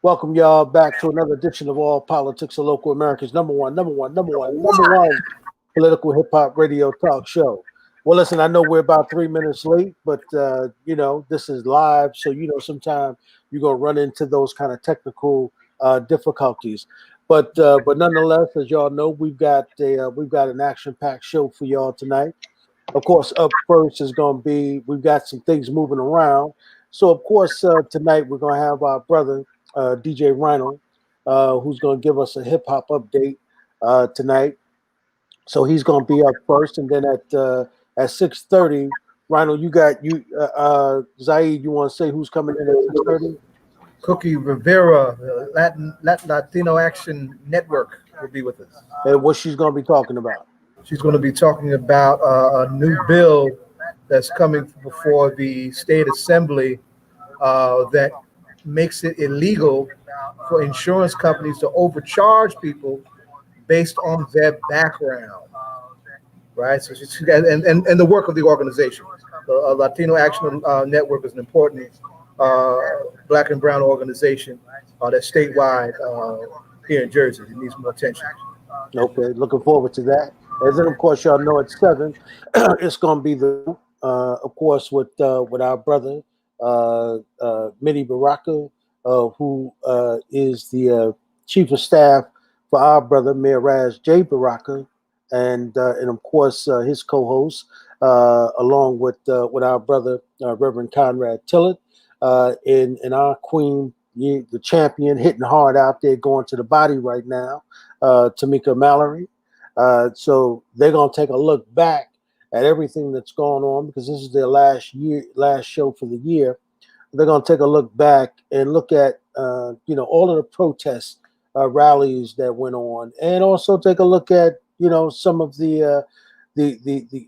Welcome y'all back to another edition of All Politics of Local America's number one political hip hop radio talk show. Well, listen, I know we're about 3 minutes late, but this is live, so sometimes you're gonna run into those kind of technical difficulties. But nonetheless, as y'all know, we've got an action packed show for y'all tonight. Of course, up first is going to be we've got some things moving around. So, of course, tonight we're going to have our brother DJ Rhino, who's going to give us a hip hop update tonight. So he's going to be up first, and then at 6:30, Rhino, Zaid. You want to say who's coming in at 6:30? Cookie Rivera, Latino Action Network, will be with us. And what she's going to be talking about? She's going to be talking about a new bill that's coming before the state assembly that makes it illegal for insurance companies to overcharge people based on their background, right? So she's and the work of the organization. The Latino Action Network is an important Black and brown organization that's statewide here in Jersey. It needs more attention. Okay, looking forward to that. And then, of course, y'all know at 7, it's going to be of course, with our brother, Mini Baraka, who is the chief of staff for our brother, Mayor Raz J. Baraka, and of course, his co-host, along with our brother, Reverend Conrad Tillett, and our queen, the champion, hitting hard out there, going to the body right now, Tamika Mallory. So they're going to take a look back at everything that's going on because this is their last show for the year. They're going to take a look back and look at all of the protest rallies that went on, and also take a look at some of the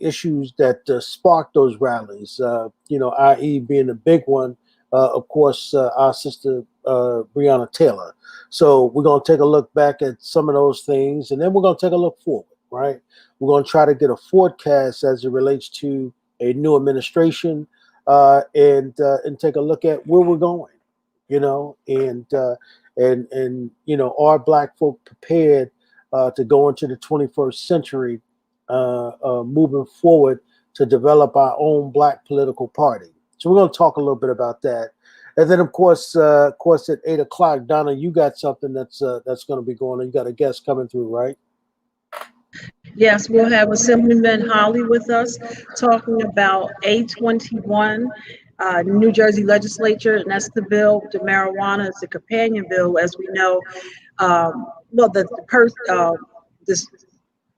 issues that sparked those rallies. I.e. being the big one, of course, our sister Breonna Taylor. So we're going to take a look back at some of those things, and then we're going to take a look forward, right? We're going to try to get a forecast as it relates to a new administration, and take a look at where we're going, and are Black folk prepared to go into the 21st century, moving forward to develop our own Black political party. So we're going to talk a little bit about that. And then, of course, at 8 o'clock, Donna, you got something that's going to be going on. You got a guest coming through, right? Yes, we'll have Assemblyman Holly with us talking about A21, New Jersey Legislature, and that's the bill, the marijuana is a companion bill, as we know. This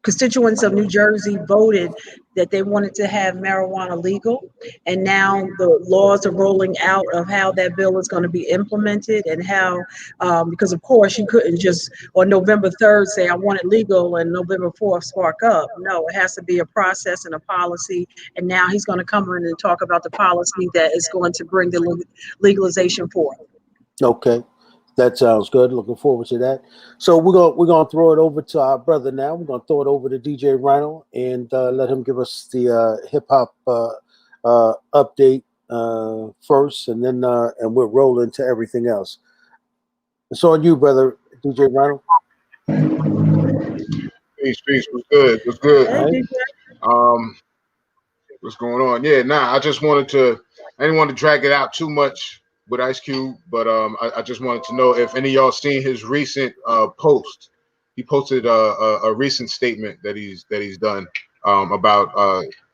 constituents of New Jersey voted that they wanted to have marijuana legal, and now the laws are rolling out of how that bill is going to be implemented, and how because of course you couldn't just on November 3rd say I want it legal and November 4th spark up. No, it has to be a process and a policy, and now he's going to come in and talk about the policy that is going to bring the legalization forth. Okay. That sounds good. Looking forward to that. So we're gonna throw it over to our brother now. We're gonna throw it over to DJ Rhino and let him give us the hip hop update first, and then and we'll roll into everything else. It's on you, brother, DJ Rhino. Peace. What's good? What's good? Hey, What's going on? Yeah, I just wanted to. I didn't want to drag it out too much with Ice Cube, but I just wanted to know if any of y'all seen his recent post. He posted a recent statement that he's done about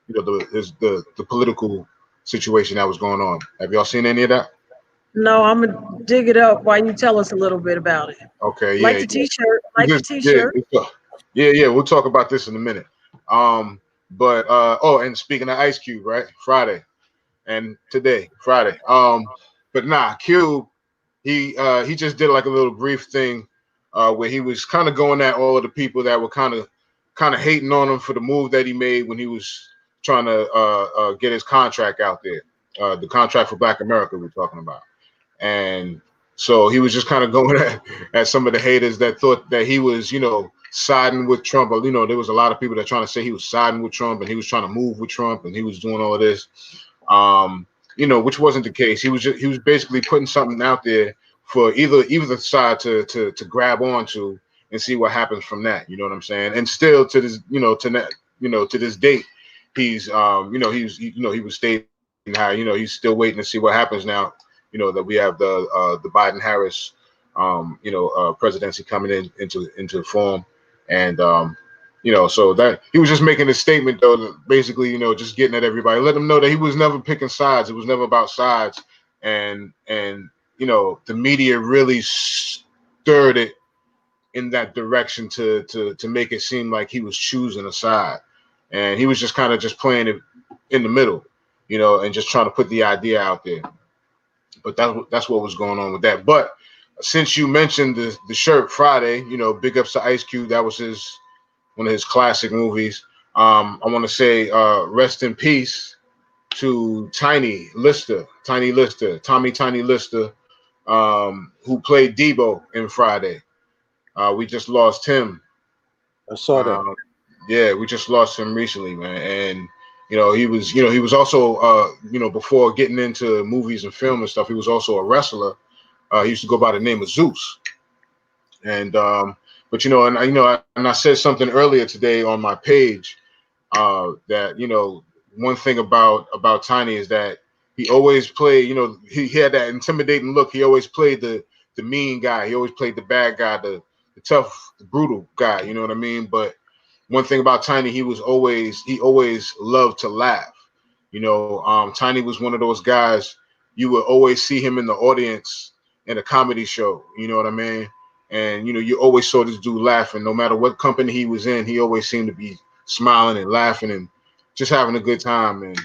the political situation that was going on. Have y'all seen any of that? No, I'm gonna dig it up while you tell us a little bit about it. Okay, yeah. Like the t-shirt, the t-shirt. Yeah. We'll talk about this in a minute. And speaking of Ice Cube, right? Friday and today, Friday. But Cube, he just did like a little brief thing where he was kind of going at all of the people that were kind of hating on him for the move that he made when he was trying to get his contract out there, the contract for Black America we're talking about. And so he was just kind of going at some of the haters that thought that he was, siding with Trump. Or, there was a lot of people that trying to say he was siding with Trump and he was trying to move with Trump and he was doing all of this. Which wasn't the case. He was basically putting something out there for either side to grab onto and see what happens from that. You know what I'm saying? And still to this, to this date, he's he was stating how he's still waiting to see what happens now. That we have the Biden Harris presidency coming into form, and so that he was just making a statement though, that basically just getting at everybody, let them know that he was never picking sides. It was never about sides, and the media really stirred it in that direction to make it seem like he was choosing a side, and he was just kind of just playing it in the middle, and just trying to put the idea out there. But that's what was going on with that. But since you mentioned the shirt Friday, big ups to Ice Cube. That was one of his classic movies. I want to say rest in peace to Tommy Tiny Lister, who played Debo in Friday. We just lost him. I saw that. Yeah, we just lost him recently, man. And he was also before getting into movies and film and stuff, he was also a wrestler. He used to go by the name of Zeus. And but I said something earlier today on my page that one thing about Tiny is that he always played, he had that intimidating look. He always played the mean guy. He always played the bad guy, the tough, the brutal guy. You know what I mean? But one thing about Tiny, he always loved to laugh. Tiny was one of those guys you would always see him in the audience in a comedy show. You know what I mean? And you always saw this dude laughing, no matter what company he was in. He always seemed to be smiling and laughing and just having a good time. And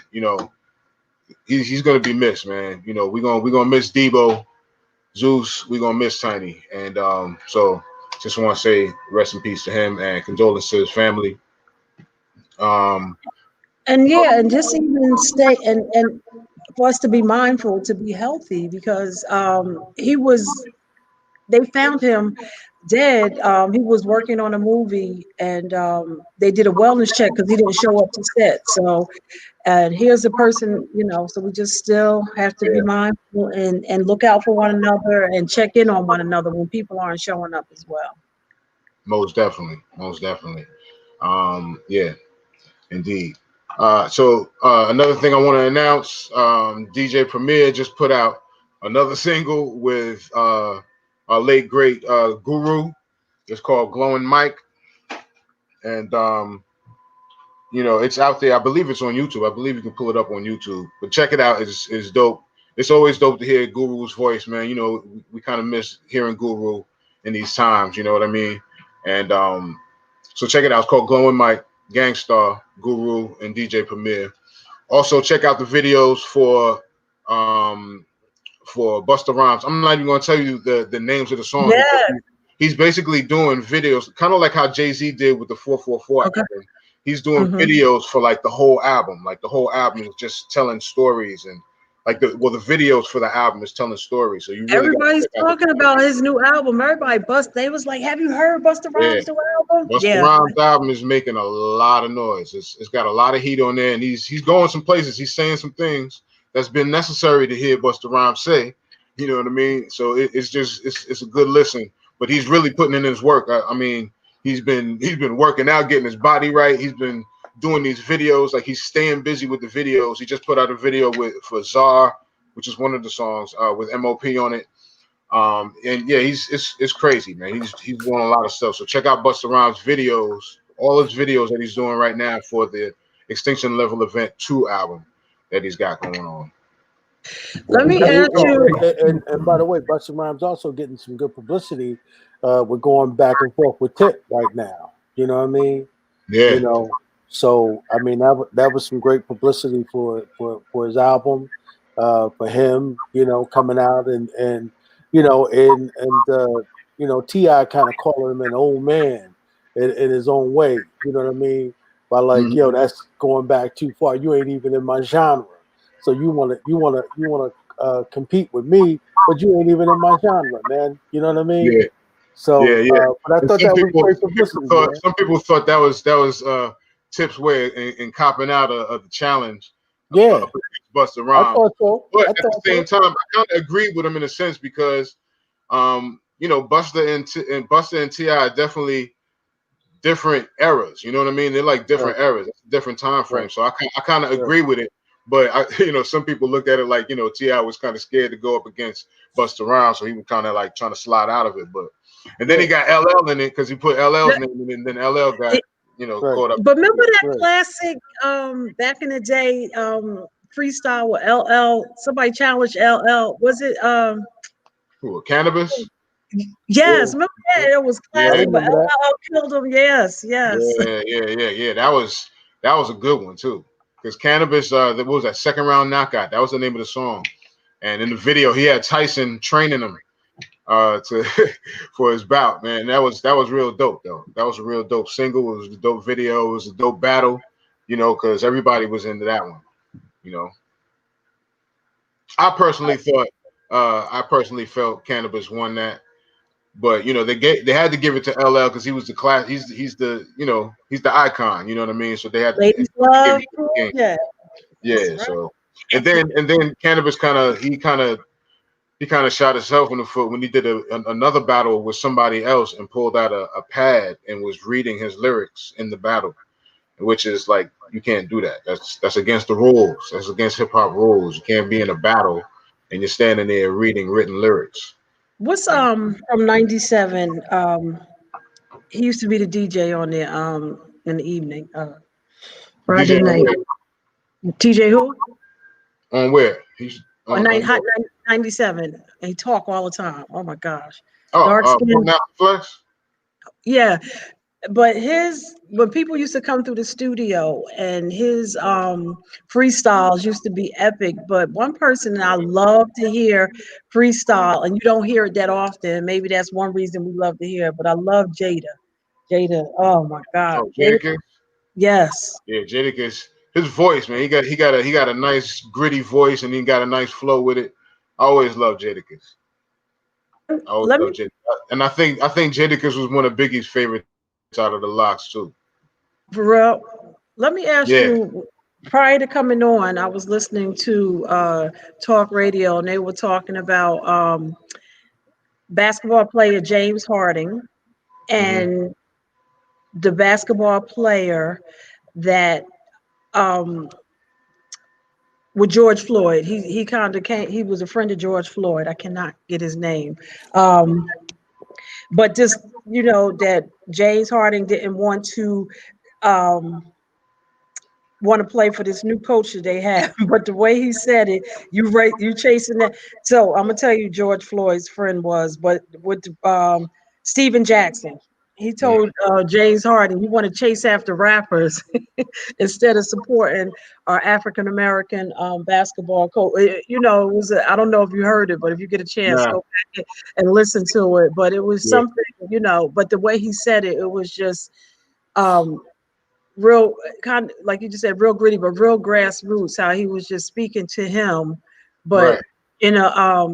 he's gonna be missed, man. We're gonna miss Debo, Zeus. We're gonna miss Tiny, and so just want to say rest in peace to him and condolences to his family. And just even stay and for us to be mindful, to be healthy, because they found him dead. He was working on a movie, and they did a wellness check because he didn't show up to set. So, and here's a person, so we just still have to be mindful and look out for one another and check in on one another when people aren't showing up as well. Most definitely. Yeah, indeed. So another thing I want to announce, DJ Premier just put out another single with our late great Guru. It's called Glowing Mike, and it's out there. I believe it's on YouTube. I believe you can pull it up on YouTube. But check it out. It's dope. It's always dope to hear Guru's voice, man. We kind of miss hearing Guru in these times. You know what I mean? And so check it out. It's called Glowing Mike, Gangstar, Guru, and DJ Premier. Also check out the videos for Busta Rhymes. I'm not even going to tell you the names of the songs. Yeah. He's basically doing videos, kind of like how Jay-Z did with the 444 Okay. album. He's doing videos for like the whole album. Like the whole album is just telling stories, and like the videos for the album is telling stories. So you really everybody's talking about his new album. Everybody they was like, have you heard Busta Rhymes' new album? Busta Rhymes' album is making a lot of noise. It's got a lot of heat on there, and he's going some places. He's saying some things that's been necessary to hear Busta Rhymes say. You know what I mean? So it's a good listen. But he's really putting in his work. I mean, he's been working out, getting his body right. He's been doing these videos, like he's staying busy with the videos. He just put out a video for Czar, which is one of the songs with MOP on it. And yeah, it's crazy, man. He's doing a lot of stuff. So check out Busta Rhymes' videos, all his videos that he's doing right now for the Extinction Level Event 2 album that he's got going on. Let me ask you. And by the way, Busta Rhymes also getting some good publicity. We're going back and forth with Tip right now. You know what I mean? Yeah. So I mean that was some great publicity for his album, for him. Coming out and T.I. kind of calling him an old man in his own way. You know what I mean? By like, that's going back too far. You ain't even in my genre. So you wanna compete with me, but you ain't even in my genre, man. You know what I mean? Yeah. So but I thought that was great publicity. Some people thought that was Tip's way in copping out of the challenge. Yeah. Busta Rhymes. I thought so. But at the same time, I kind of agree with him in a sense because You know, Busta and T.I. are definitely different eras. You know what I mean? They're like different eras, different time frames. So I kind of agree with it. But you know, some people looked at it like, you know, T.I. was kind of scared to go up against Busta Rhymes, so he was kind of like trying to slide out of it. But and then he got LL in it because he put LL's name in it, and then LL got caught up. But remember that classic back in the day freestyle with LL? Somebody challenged LL. Was it Who, Cannabis? Yes, remember that? It was classic, but LL killed him. Yes. Yeah. That was a good one too. Because Cannabis, what was that, second round knockout? That was the name of the song. And in the video, he had Tyson training him for his bout. Man, that was real dope though. That was a real dope single. It was a dope video. It was a dope battle. You know, because everybody was into that one. You know, I personally felt Cannabis won that. But you know, they had to give it to LL because he was the class. He's the icon. You know what I mean? So they had Ladies to love. yeah. Right. So and then Cannabis kind of shot himself in the foot when he did another battle with somebody else and pulled out a pad and was reading his lyrics in the battle, which is like, you can't do that. That's against the rules. That's against hip hop rules. You can't be in a battle and you're standing there reading written lyrics. What's from '97? He used to be the DJ on there in the evening, Friday night. TJ who? On where? He's on 97. And he talk all the time. Oh my gosh. Dark skin. Flex? Yeah. But when people used to come through the studio and his freestyles used to be epic. But one person I love to hear freestyle, and you don't hear it that often. Maybe that's one reason we love to hear it. But I love Jada. Oh my God. Oh, Jadakiss? Yes. Yeah, Jadakiss. His voice, man. He got a nice gritty voice, and he got a nice flow with it. I always love Jadakiss. And I think Jadakiss was one of Biggie's favorites out of the locks too. For real. Let me ask you, prior to coming on, I was listening to talk radio, and they were talking about basketball player James Harden and the basketball player that with George Floyd. He kind of came, he was a friend of George Floyd. I cannot get his name. But just, you know, that James Harden didn't want to play for this new coach that they have. But the way he said it, you chasing that. So I'm gonna tell you, George Floyd's friend was, but with Steven Jackson. He told James Harden, you want to chase after rappers instead of supporting our African American basketball coach. You know, it was I don't know if you heard it, but if you get a chance, go back and listen to it. But it was something, you know. But the way he said it, it was just real, kind of like you just said, real gritty, but real grassroots. How he was just speaking to him, but in a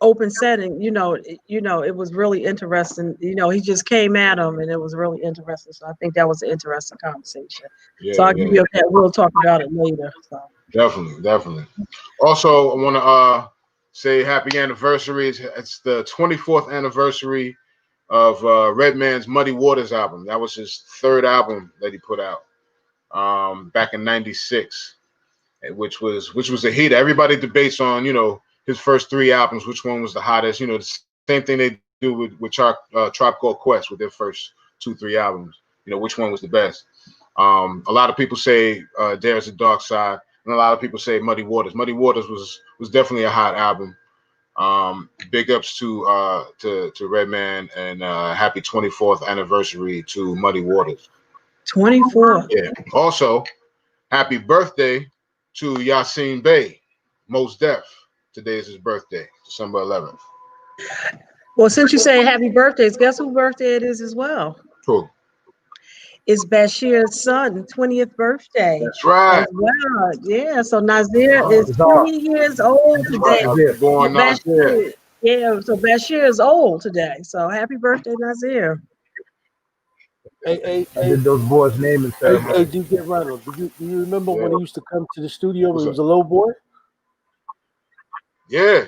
open setting, you know, it was really interesting. You know, he just came at him, and it was really interesting. So I think that was an interesting conversation. So I'll give you we'll talk about it later. So. Definitely. Also, I want to say happy anniversary. It's the 24th anniversary of Redman's Muddy Waters album. That was his third album that he put out back in '96, which was a hit. Everybody debates on, you know, his first three albums, which one was the hottest. You know, the same thing they do with Tribe Called Quest with their first 2-3 albums. You know, which one was the best. A lot of people say There's a Dark Side, and a lot of people say Muddy Waters. Muddy Waters was definitely a hot album. Big ups to Redman, and happy 24th anniversary to Muddy Waters. 24. Yeah. Also, happy birthday to Yasin Bey, Mos Def. Today is his birthday, December 11th. Well, since you say happy birthdays, guess whose birthday it is as well? Who? It's Bashir's son, 20th birthday. That's right. Wow. Yeah. So Nasir is 20 years old today. Born Nasir. Yeah. So Bashir is old today. So happy birthday, Nasir. Hey, I did those boys' naming ceremony. Hey, DJ Ronald, do you remember when he used to come to the studio when he was a little boy? Yeah,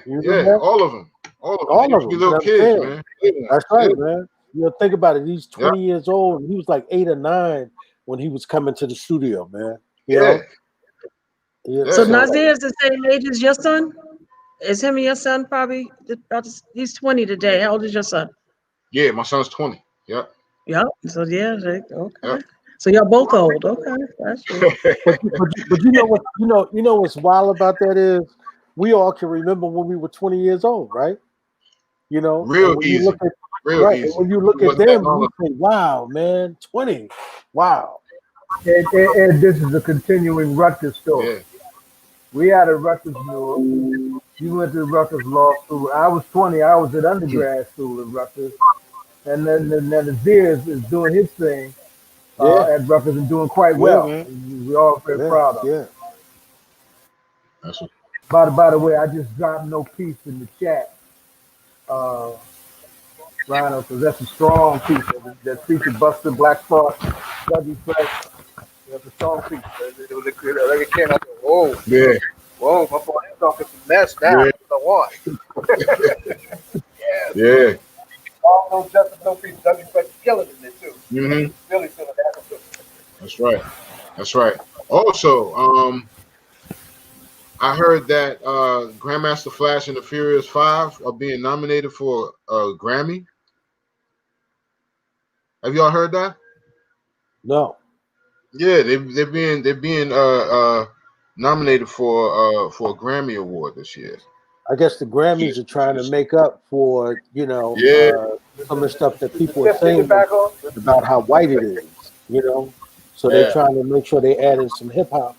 all of them. All of them. All They of used to be them. little That's what I'm kids, saying. man. Yeah. That's right, Yeah. man. You know, think about it. He's Yeah. 20 years old. He was like 8 or 9 when he was coming to the studio, man. You Yeah. know? Yeah. So Yeah. Nazir is the same age as your son? Is him and your son probably? He's 20 today. How old is your son? Yeah, my son's 20. Yep. Yep. So yeah, okay. Yep. So y'all both old. Okay, that's true. But you know what? You know what's wild about that is we all can remember when we were 20 years old, right? You know, Real and when you easy. look at Real right, and easy. when you look It at wasn't that them, long you ago. say, "Wow, man, 20, wow." And this is a continuing Rutgers story. Yeah. We had a Rutgers Newark. You went to Rutgers Law School. I was 20. I was at undergrad school at Rutgers. And then Nazir is doing his thing Yeah, at Rutgers and doing quite yeah, well. man. We're all very Yeah, proud of him. yeah. That's what, By the way, I just dropped no peace in the chat, Rhino, because that's a strong piece. That feature Buster Blackthorn, Dougie Fresh. That's a strong piece. It came out. Whoa, yeah. whoa, my boy, he's talking some mess now. Yeah. That's what I want. Yeah. All no justice, no peace. Dougie Fresh is killing in there too. Mm-hmm. Really feeling that. That's right. That's right. Also, I heard that Grandmaster Flash and the Furious 5 are being nominated for a Grammy. Have y'all heard that? No, Yeah, they're being nominated for a Grammy award this year. I guess the Grammys are trying to make up for Yeah. some of the stuff that people are saying about how white it is. You know, so they're Yeah. trying to make sure they add in some hip hop.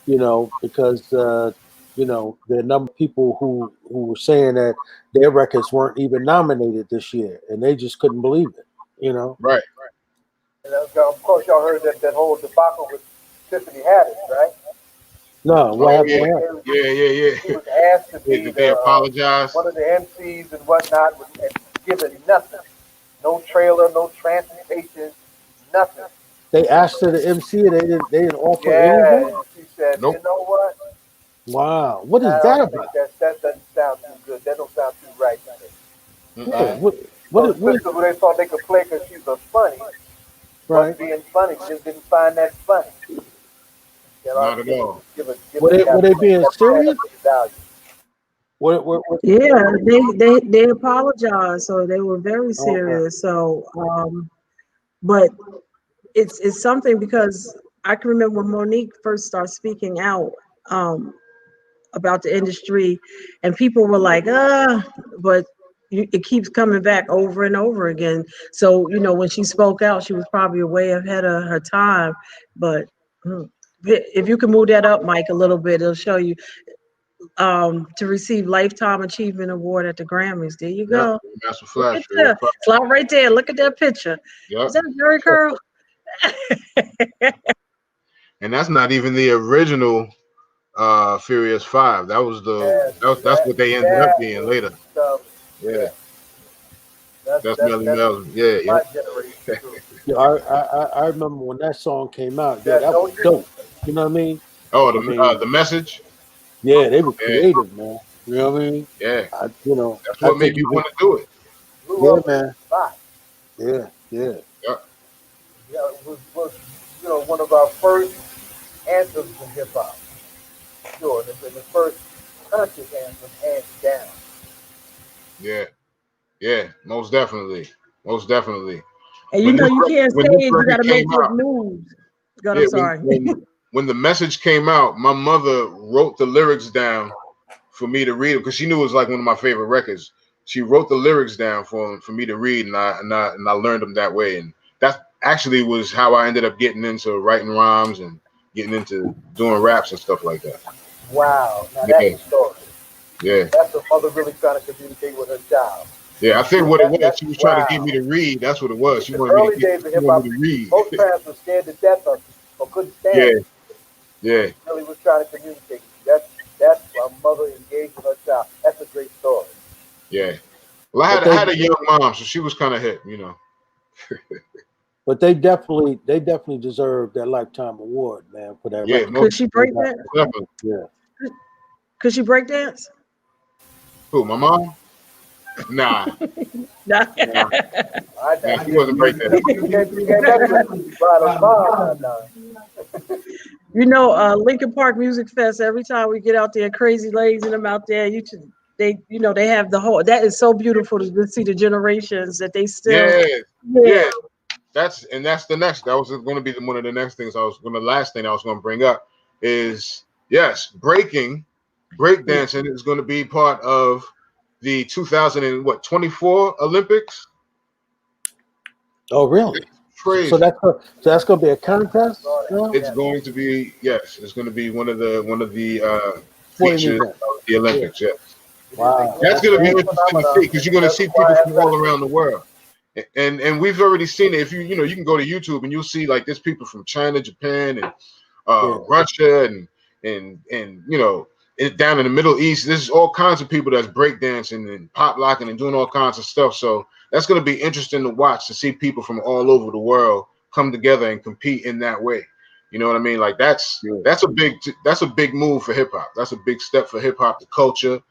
You know, because there are a number of people who were saying that their records weren't even nominated this year, and they just couldn't believe it. You know, Right. And of course, y'all heard that whole debacle with Tiffany Haddish, right? no, what Oh, happened yeah. with her? Yeah. She was asked to be Did they apologize? one of the MCs and whatnot, and given nothing, no trailer, no transportation, nothing. They asked her to MC, and they didn't offer Yeah, anything. and she said, Nope. you know what? Wow, what is I that don't about? think that doesn't sound too good. That don't sound too right to me. Yeah, Mm-mm. what Especially when they thought they could play because she's a funny, right? but being funny, just didn't find that funny. You know, Not at all. Were they being serious? Value. What, Yeah, they apologized, so they were very serious. So, but it's something because I can remember when Monique first started speaking out about the industry, and people were like, but it keeps coming back over and over again. So when she spoke out, she was probably way ahead of her time. But if you can move that up, Mike, a little bit, it'll show you. To receive Lifetime Achievement Award at the Grammys. There you go. Master Look Flash. at that. Slide right there. Look at that picture. Yep. Is that Jerry Curl? And that's not even the original Furious 5. That was that's what they ended up being later. Yeah. That's Melly Mel's. Yeah. My generation. Yeah, I remember when that song came out. Yeah, that was dope. You know what I mean? Oh, the message. Yeah, they were creative, man. You know what I mean? Yeah. That's what made you want to do it. Yeah, man. Yeah. Yeah, it was one of our first anthems in hip hop. Sure, and the first conscious anthem, hands down. Yeah, most definitely. And you can't say it, you gotta make it moves. I'm sorry. When the message came out, my mother wrote the lyrics down for me to read it because she knew it was like one of my favorite records. She wrote the lyrics down for me to read, and I learned them that way. And that actually was how I ended up getting into writing rhymes and getting into doing raps and stuff like that. Wow, now that's a story. Yeah. That's a mother really trying to communicate with her child. Yeah, I think what it was, she was trying to get me to read. That's what it was. She wanted me to read. Most parents were scared to death of or couldn't stand it. Yeah. She really was trying to communicate. That's a mother engaged with her child. That's a great story. Yeah. Well, I had a young mom, so she was kind of hip, But they definitely deserve that Lifetime Award, man, for that record. Could she break that? Yeah. Could she break dance? Who, my mom? Nah, Nah. nah, he wasn't breakdancing. You know, Lincoln Park Music Fest. Every time we get out there, Crazy Legs and them out there. They have the whole. That is so beautiful to see the generations that they still. Yeah. That's the next. That was going to be one of the next things last thing I was going to bring up is yes, breakdancing is going to be part of the 2024 Olympics. Oh, really? Crazy. So that's going to be a contest. It's going to be It's going to be one of the features of the Olympics. Yeah. Wow. That's going to be interesting to see because you're going to see people from all around the world. And we've already seen it. If you can go to YouTube and you'll see like there's people from China, Japan, and Russia, and down in the Middle East. There's all kinds of people that's breakdancing and pop locking and doing all kinds of stuff. So that's going to be interesting to watch, to see people from all over the world come together and compete in that way. You know what I mean? Like that's a big move for hip hop. That's a big step for hip hop, the culture.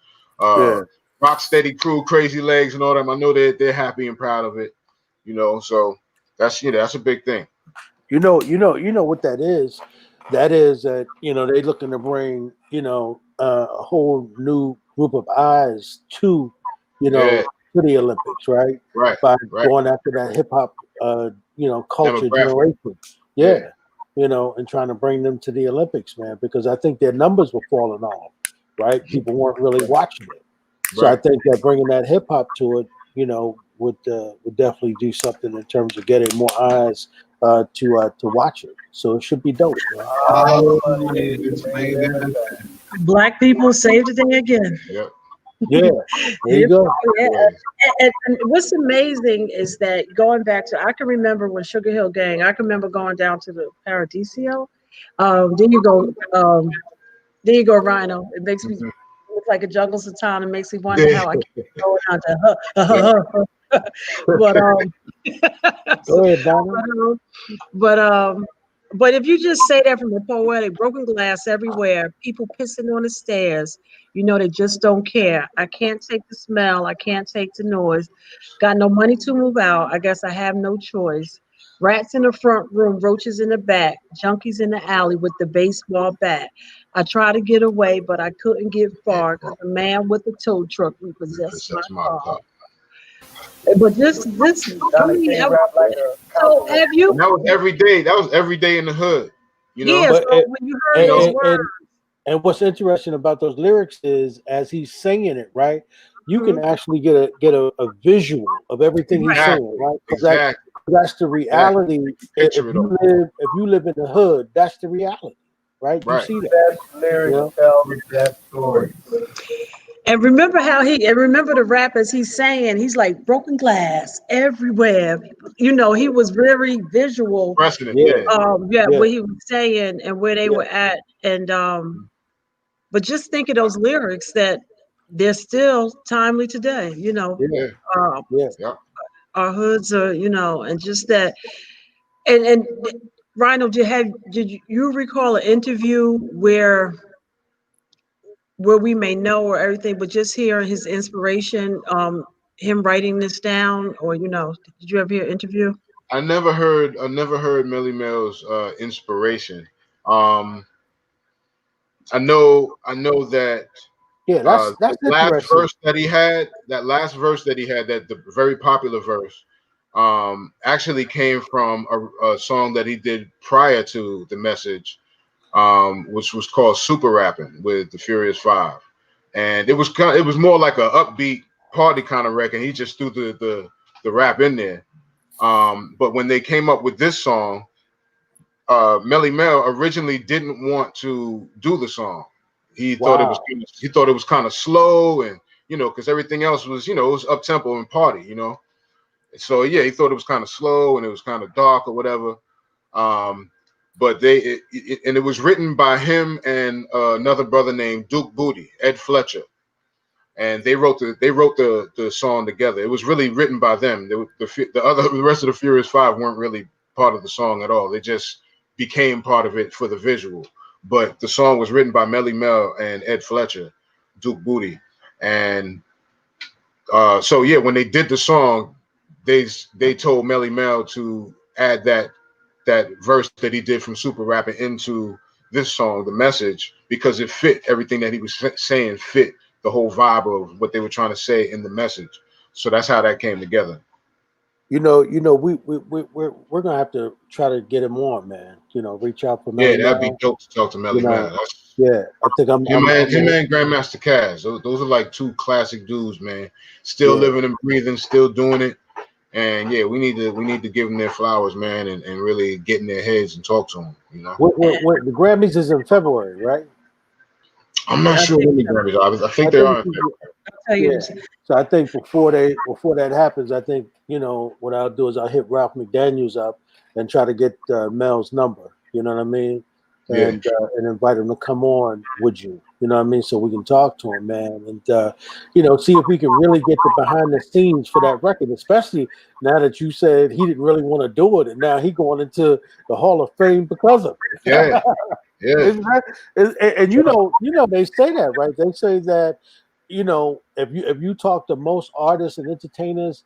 Rocksteady crew, Crazy Legs, and all them. I know they're happy and proud of it. So that's a big thing. You know what that is. That is that they're looking to bring a whole new group of eyes to to the Olympics, right? Right. By going after that hip hop culture generation. Yeah. And trying to bring them to the Olympics, man, because I think their numbers were falling off, right? People weren't really watching it. So I think that bringing that hip hop to it, would definitely do something in terms of getting more eyes to watch it. So it should be dope. Black people saved the day again. Yep. Yeah, there you go. Yeah. And what's amazing is that going back to, I can remember when Sugar Hill Gang, I can remember going down to the Paradiso. Then you go Rhino. It makes me look like a jungle Satan. It makes me wonder how I keep going on to but go ahead, Donna. But if you just say that from a poetic, broken glass everywhere, people pissing on the stairs, they just don't care. I can't take the smell. I can't take the noise. Got no money to move out. I guess I have no choice. Rats in the front room, roaches in the back, junkies in the alley with the baseball bat. I tried to get away, but I couldn't get far because the man with the tow truck repossessed my car. But so have you? And that was every day. That was every day in the hood. Yeah. But so when you heard those words, and what's interesting about those lyrics is, as he's singing it, right, you can actually get a visual of everything he's saying, right? Exactly. That's the reality. If you live in the hood, that's the reality, right? You see that. Lyrics tell that story. And remember the rap as he's saying, he's like broken glass everywhere. He was very visual. What he was saying and where they were at. And but just think of those lyrics that they're still timely today, Our hoods are, and just that. And Rhino, did you recall an interview where we may know or everything, but just hearing his inspiration, him writing this down, or did you ever hear an interview? I never heard Melly Mel's inspiration. I know that. Yeah, that's that last verse that he had, that the very popular verse, actually came from a song that he did prior to the message. Which was called Super Rapping with the Furious Five, and it was more like a upbeat party kind of record. He just threw the rap in there. But when they came up with this song, Melly Mel originally didn't want to do the song. He thought it was kind of slow, and because everything else was it was up tempo and party, So yeah, he thought it was kind of slow and it was kind of dark or whatever. But it was written by him and another brother named Duke Booty, Ed Fletcher, and they wrote the song together. It was really written by them. The rest of the Furious Five weren't really part of the song at all. They just became part of it for the visual. But the song was written by Melly Mel and Ed Fletcher, Duke Booty, and So yeah, when they did the song, they told Melly Mel to add that verse that he did from Super Rapping into this song, The Message, because it fit everything that he was saying, fit the whole vibe of what they were trying to say in the message. So that's how that came together. We're gonna have to try to get him on, man. Reach out for Yeah, Melly that'd be Mel. dope to talk to Melly Mel. That's Yeah, I think I'm. him I'm and Grandmaster Caz. Those are like two classic dudes, man. Still living and breathing, still doing it. And yeah, we need to give them their flowers, man, and really get in their heads and talk to them. The Grammys is in February, right? I'm not sure when the Grammys are. I think they are. I'll tell you. Yeah. So I think before that happens, I think what I'll do is I'll hit Ralph McDaniels up and try to get Mel's number. You know what I mean? And invite him to come on with you. You know what I mean? So we can talk to him, man, and see if we can really get the behind the scenes for that record, especially now that you said he didn't really want to do it, and now he going into the Hall of Fame because of it. Yeah, yeah. And they say that, right? They say that if you talk to most artists and entertainers,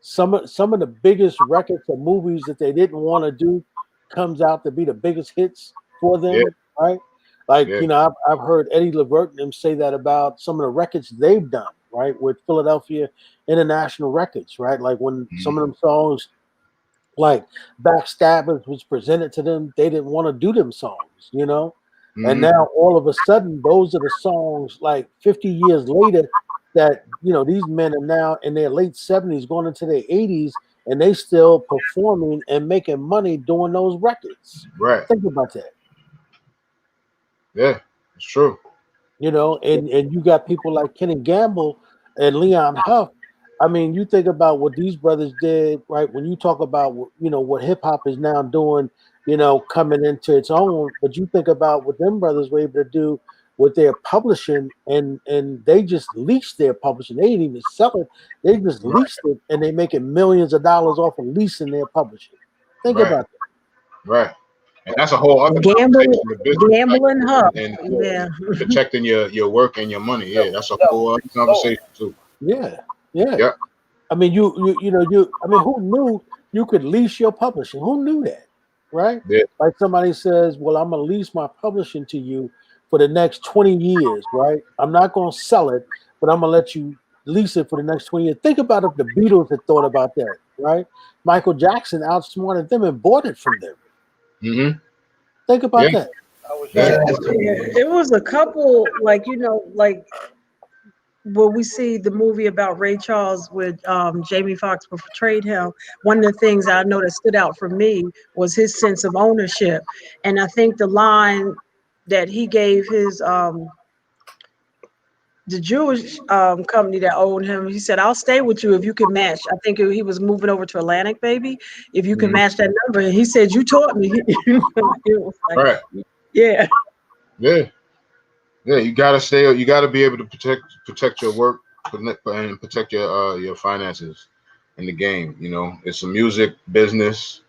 some of the biggest records or movies that they didn't want to do comes out to be the biggest hits for them, right? Like, I've heard Eddie Levert and them say that about some of the records they've done, right, with Philadelphia International Records, right? Like when some of them songs, like Backstabbers, was presented to them, they didn't want to do them songs, And now all of a sudden, those are the songs like 50 years later that, these men are now in their late 70s, going into their 80s, and they still performing and making money doing those records. Right. Think about that. Yeah, it's true. And you got people like Kenny Gamble and Leon Huff. I mean, you think about what these brothers did, right? When you talk about, what hip hop is now doing, coming into its own, but you think about what them brothers were able to do with their publishing, and they just leased their publishing. They didn't even sell it. They just leased it, and they making millions of dollars off of leasing their publishing. Think about that. Right. And that's a whole other gambling hub. And protecting your work and your money. Yeah, that's a whole other conversation too. Yeah. I mean, who knew you could lease your publishing? Who knew that? Right? Yeah. Like somebody says, well, I'm gonna lease my publishing to you for the next 20 years, right? I'm not gonna sell it, but I'm gonna let you lease it for the next 20 years. Think about if the Beatles had thought about that, right? Michael Jackson outsmarted them and bought it from them. Mm-hmm. Think about that. There was a couple, like when we see the movie about Ray Charles with Jamie Foxx portrayed him, one of the things I know that stood out for me was his sense of ownership. And I think the line that he gave his the Jewish company that owned him, he said, I'll stay with you if you can match. I think he was moving over to Atlantic, baby. If you can match that number. And he said, you taught me. It was like, right. Yeah. Yeah. Yeah. You gotta be able to protect your work and protect your finances in the game. It's a music business.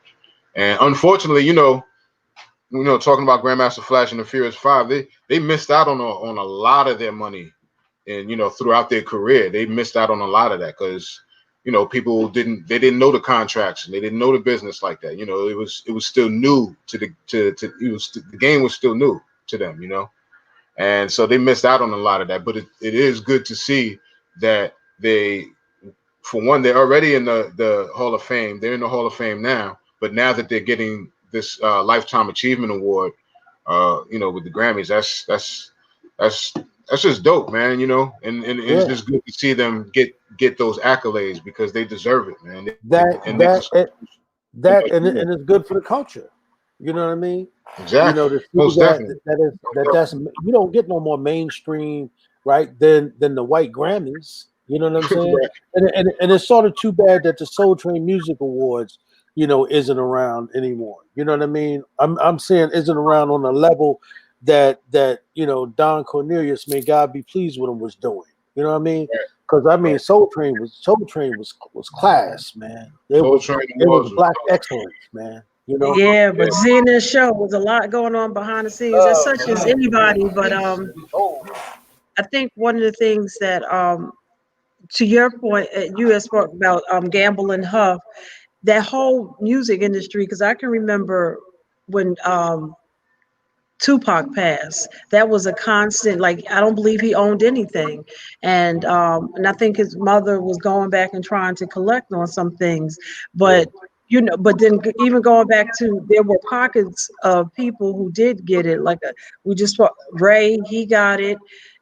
And unfortunately, talking about Grandmaster Flash and the Furious 5, they missed out on a lot of their money. And throughout their career, they missed out on a lot of that because people didn't know the contracts and they didn't know the business like that. It was still new the game was still new to them, and so they missed out on a lot of that. But it is good to see that they, for one, they're already in the Hall of Fame. They're in the Hall of Fame now, but now that they're getting this Lifetime Achievement Award, with the Grammys, that's just dope, man. And it's just good to see them get those accolades because they deserve it, man. And it's good for the culture. You know what I mean? Exactly. Most definitely. That's you don't get no more mainstream, right? Than the white Grammys. You know what I'm saying? and it's sort of too bad that the Soul Train Music Awards, isn't around anymore. You know what I mean? I'm saying isn't around on a level that Don Cornelius, may God be pleased with him, was doing. You know what I mean? Because Soul Train was class, man. It was black excellence, man. Yeah, but seeing this show was a lot going on behind the scenes, as such as anybody. But I think one of the things that to your point, you had spoke about Gamble and Huff, that whole music industry, because I can remember when Tupac passed. That was a constant. Like, I don't believe he owned anything, and I think his mother was going back and trying to collect on some things, but. But then even going back to, there were pockets of people who did get it. Like we just Ray, he got it,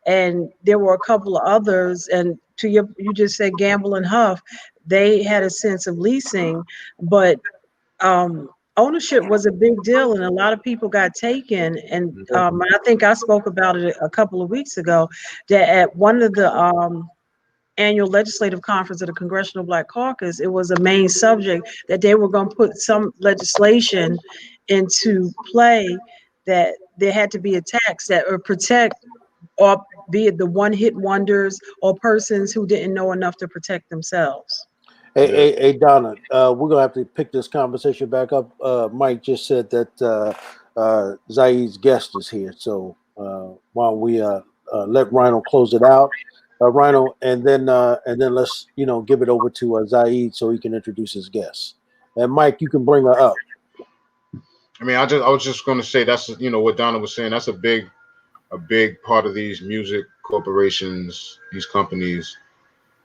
and there were a couple of others. And you just said Gamble and Huff, they had a sense of leasing, but ownership was a big deal, and a lot of people got taken. And I think I spoke about it a couple of weeks ago, that at one of the annual legislative conference of the Congressional Black Caucus, it was a main subject that they were going to put some legislation into play, that there had to be a tax that would protect, or be it the one-hit wonders or persons who didn't know enough to protect themselves. Hey, Donna, we're gonna have to pick this conversation back up. Mike just said that Zaid's guest is here, so while we let Rhino close it out, Rhino, and then let's give it over to Zaid so he can introduce his guest. And Mike, you can bring her up. I mean, I was just going to say, that's what Donna was saying. That's a big part of these music corporations, these companies.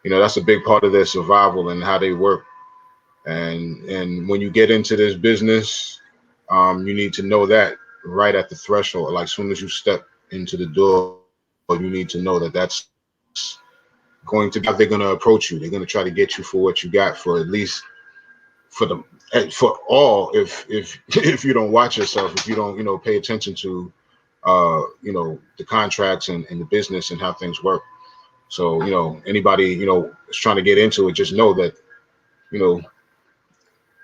That's a big part of their survival and how they work. And when you get into this business, you need to know that right at the threshold. Like, as soon as you step into the door, you need to know that that's going to be how they're going to approach you. They're going to try to get you for what you got, for at least for all. If you don't watch yourself, if you don't pay attention to the contracts and the business and how things work. So anybody is trying to get into it, just know that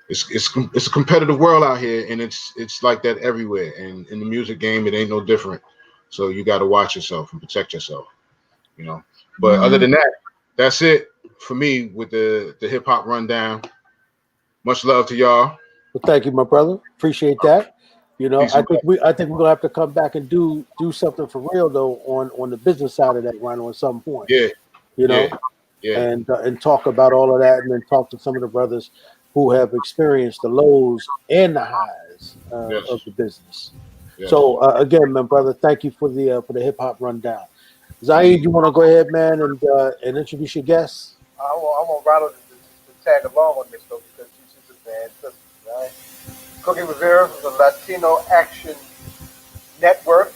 it's a competitive world out here, and it's like that everywhere. And in the music game, it ain't no different. So you got to watch yourself and protect yourself. But other than that, that's it for me with the hip hop rundown. Much love to y'all. Well, thank you, my brother. Appreciate that. I think we're gonna have to come back and do something for real though on the business side of that, Rhino, at some point. Yeah. And talk about all of that, and then talk to some of the brothers who have experienced the lows and the highs of the business. Yes. So again, my brother, thank you for the hip hop rundown. Zaid, you want to go ahead, man, and introduce your guests? I want Ronald to tag along on this though, because she's a bad sister, right? Cookie Rivera from the Latino Action Network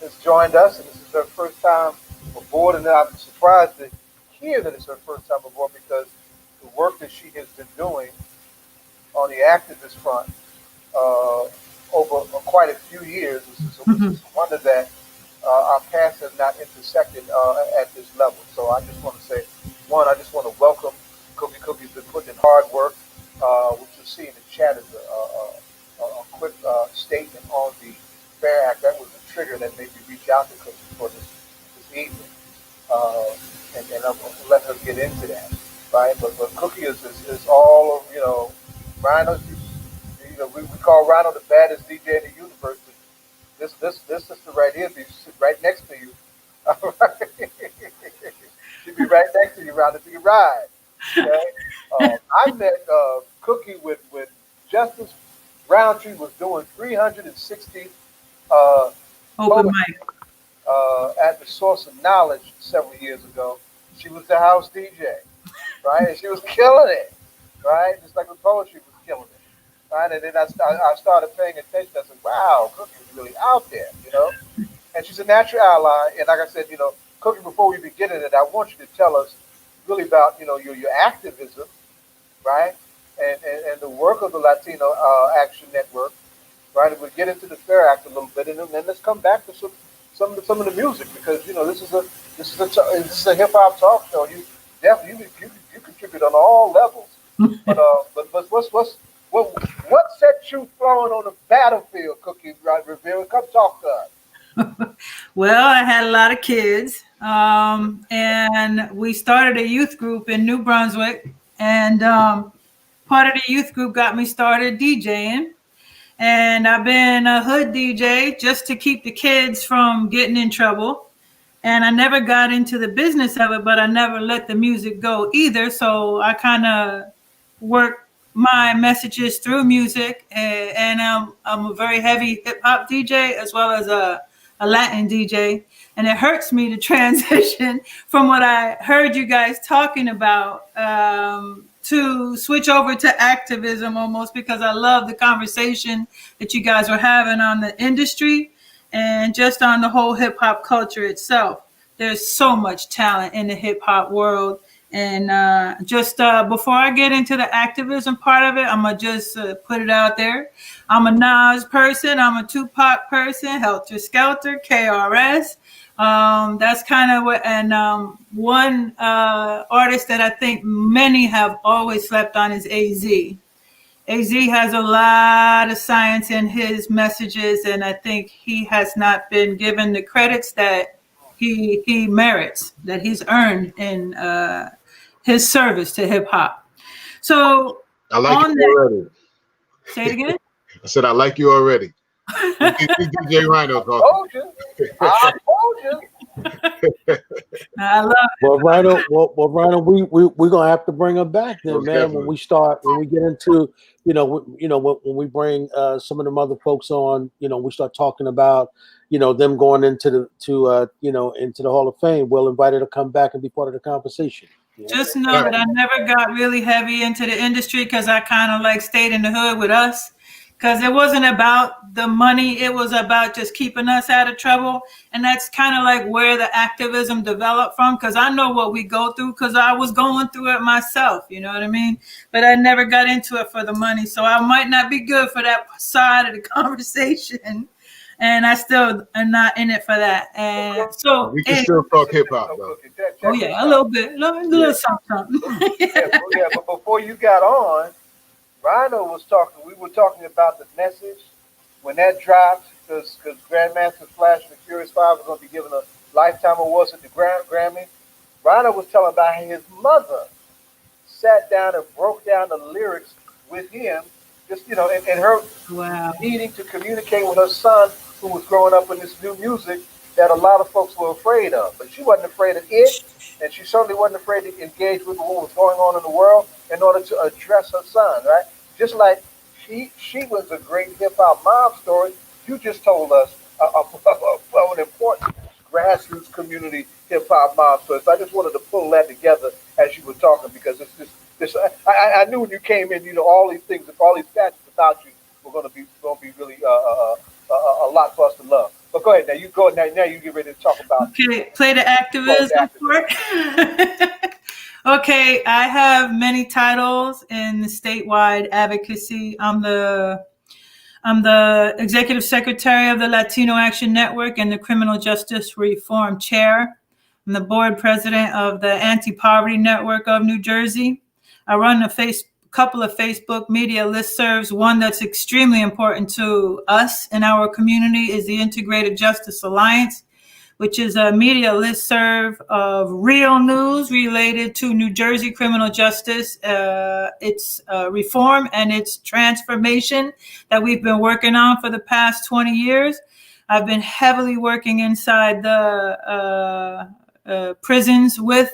has joined us, and this is her first time aboard, and I'm surprised to hear that it's her first time aboard, because the work that she has been doing on the activist front over quite a few years, it's a wonder that our paths have not intersected at this level. So I just want to say, one, I just want to welcome Cookie. Cookie's been putting in hard work. What you'll see in the chat is a quick statement on the FAIR Act. That was the trigger that made me reach out to Cookie for this evening. And I'm going to let her get into that, right? But Cookie is all of, Rhino, we call Rhino the baddest DJ in the universe. This sister right here be right next to you. She'd be right next to you, Rhino, till you ride. Okay? I met Cookie with Justice Roundtree was doing 360 open mic at the Source of Knowledge several years ago. She was the house DJ, right? And she was killing it, right? Just like the poetry was killing it. Right? And then I started paying attention. I said, wow, Cookie's really out there, And she's a natural ally. And like I said, Cookie, before we begin it, I want you to tell us really about, your activism, right? And the work of the Latino Action Network, right? And we'll get into the FAIR Act a little bit, and then let's come back to some of the music, because this is a hip hop talk show. You definitely you contribute on all levels. But what set you flowing on the battlefield, Cookie Rivera? Come talk to us. Well, I had a lot of kids, and we started a youth group in New Brunswick, and part of the youth group got me started DJing, and I've been a hood DJ just to keep the kids from getting in trouble. And I never got into the business of it, but I never let the music go either. So I kind of work my messages through music, and I'm a very heavy hip hop DJ as well as a Latin DJ. And it hurts me to transition from what I heard you guys talking about to switch over to activism almost, because I love the conversation that you guys were having on the industry and just on the whole hip hop culture itself. There's so much talent in the hip hop world. And before I get into the activism part of it, I'm going to just put it out there. I'm a Nas person. I'm a Tupac person, Helter Skelter, KRS. That's kind of what, and one artist that I think many have always slept on is AZ. AZ has a lot of science in his messages, and I think he has not been given the credits that he merits, that he's earned in his service to hip hop. So I like you already. Say it again. I said I like you already. DJ Rhino talking. I told you. I love it. Well, Rhino, we're gonna have to bring him back then, Most man. definitely. When we get into, when we bring some of them other folks on, we start talking about, them going into the Hall of Fame. We'll invite her to come back and be part of the conversation. Just know that I never got really heavy into the industry because I kind of like stayed in the hood with us. Because it wasn't about the money. It was about just keeping us out of trouble. And that's kind of like where the activism developed from. Because I know what we go through because I was going through it myself. You know what I mean? But I never got into it for the money. So I might not be good for that side of the conversation. And I still am not in it for that. And so We can still talk hip hop though. oh yeah, a little bit, a little something. But before you got on, Rhino was talking. We were talking about the message when that dropped, because Grandmaster Flash and the Furious Five was going to be given a lifetime awards at the Grammy. Rhino was telling about how his mother sat down and broke down the lyrics with him, just and her Wow. needing to communicate with her son, who was growing up in this new music that a lot of folks were afraid of. But she wasn't afraid of it, and she certainly wasn't afraid to engage with what was going on in the world in order to address her son, right? Just like she was a great hip-hop mom story, you just told us an important grassroots community hip-hop mom story. So I just wanted to pull that together as you were talking, because it's this. I knew when you came in, all these things, all these facts about you were going to be really a lot for us to love. But go ahead now. You go now. Now you get ready to talk about. Okay, play the activism part. Okay, I have many titles in the statewide advocacy. I'm the executive secretary of the Latino Action Network and the Criminal Justice Reform Chair. I'm the board president of the Anti-Poverty Network of New Jersey. I run a couple of Facebook media listservs. One that's extremely important to us in our community is the Integrated Justice Alliance, which is a media listserv of real news related to New Jersey criminal justice, its reform and its transformation that we've been working on for the past 20 years. I've been heavily working inside the prisons with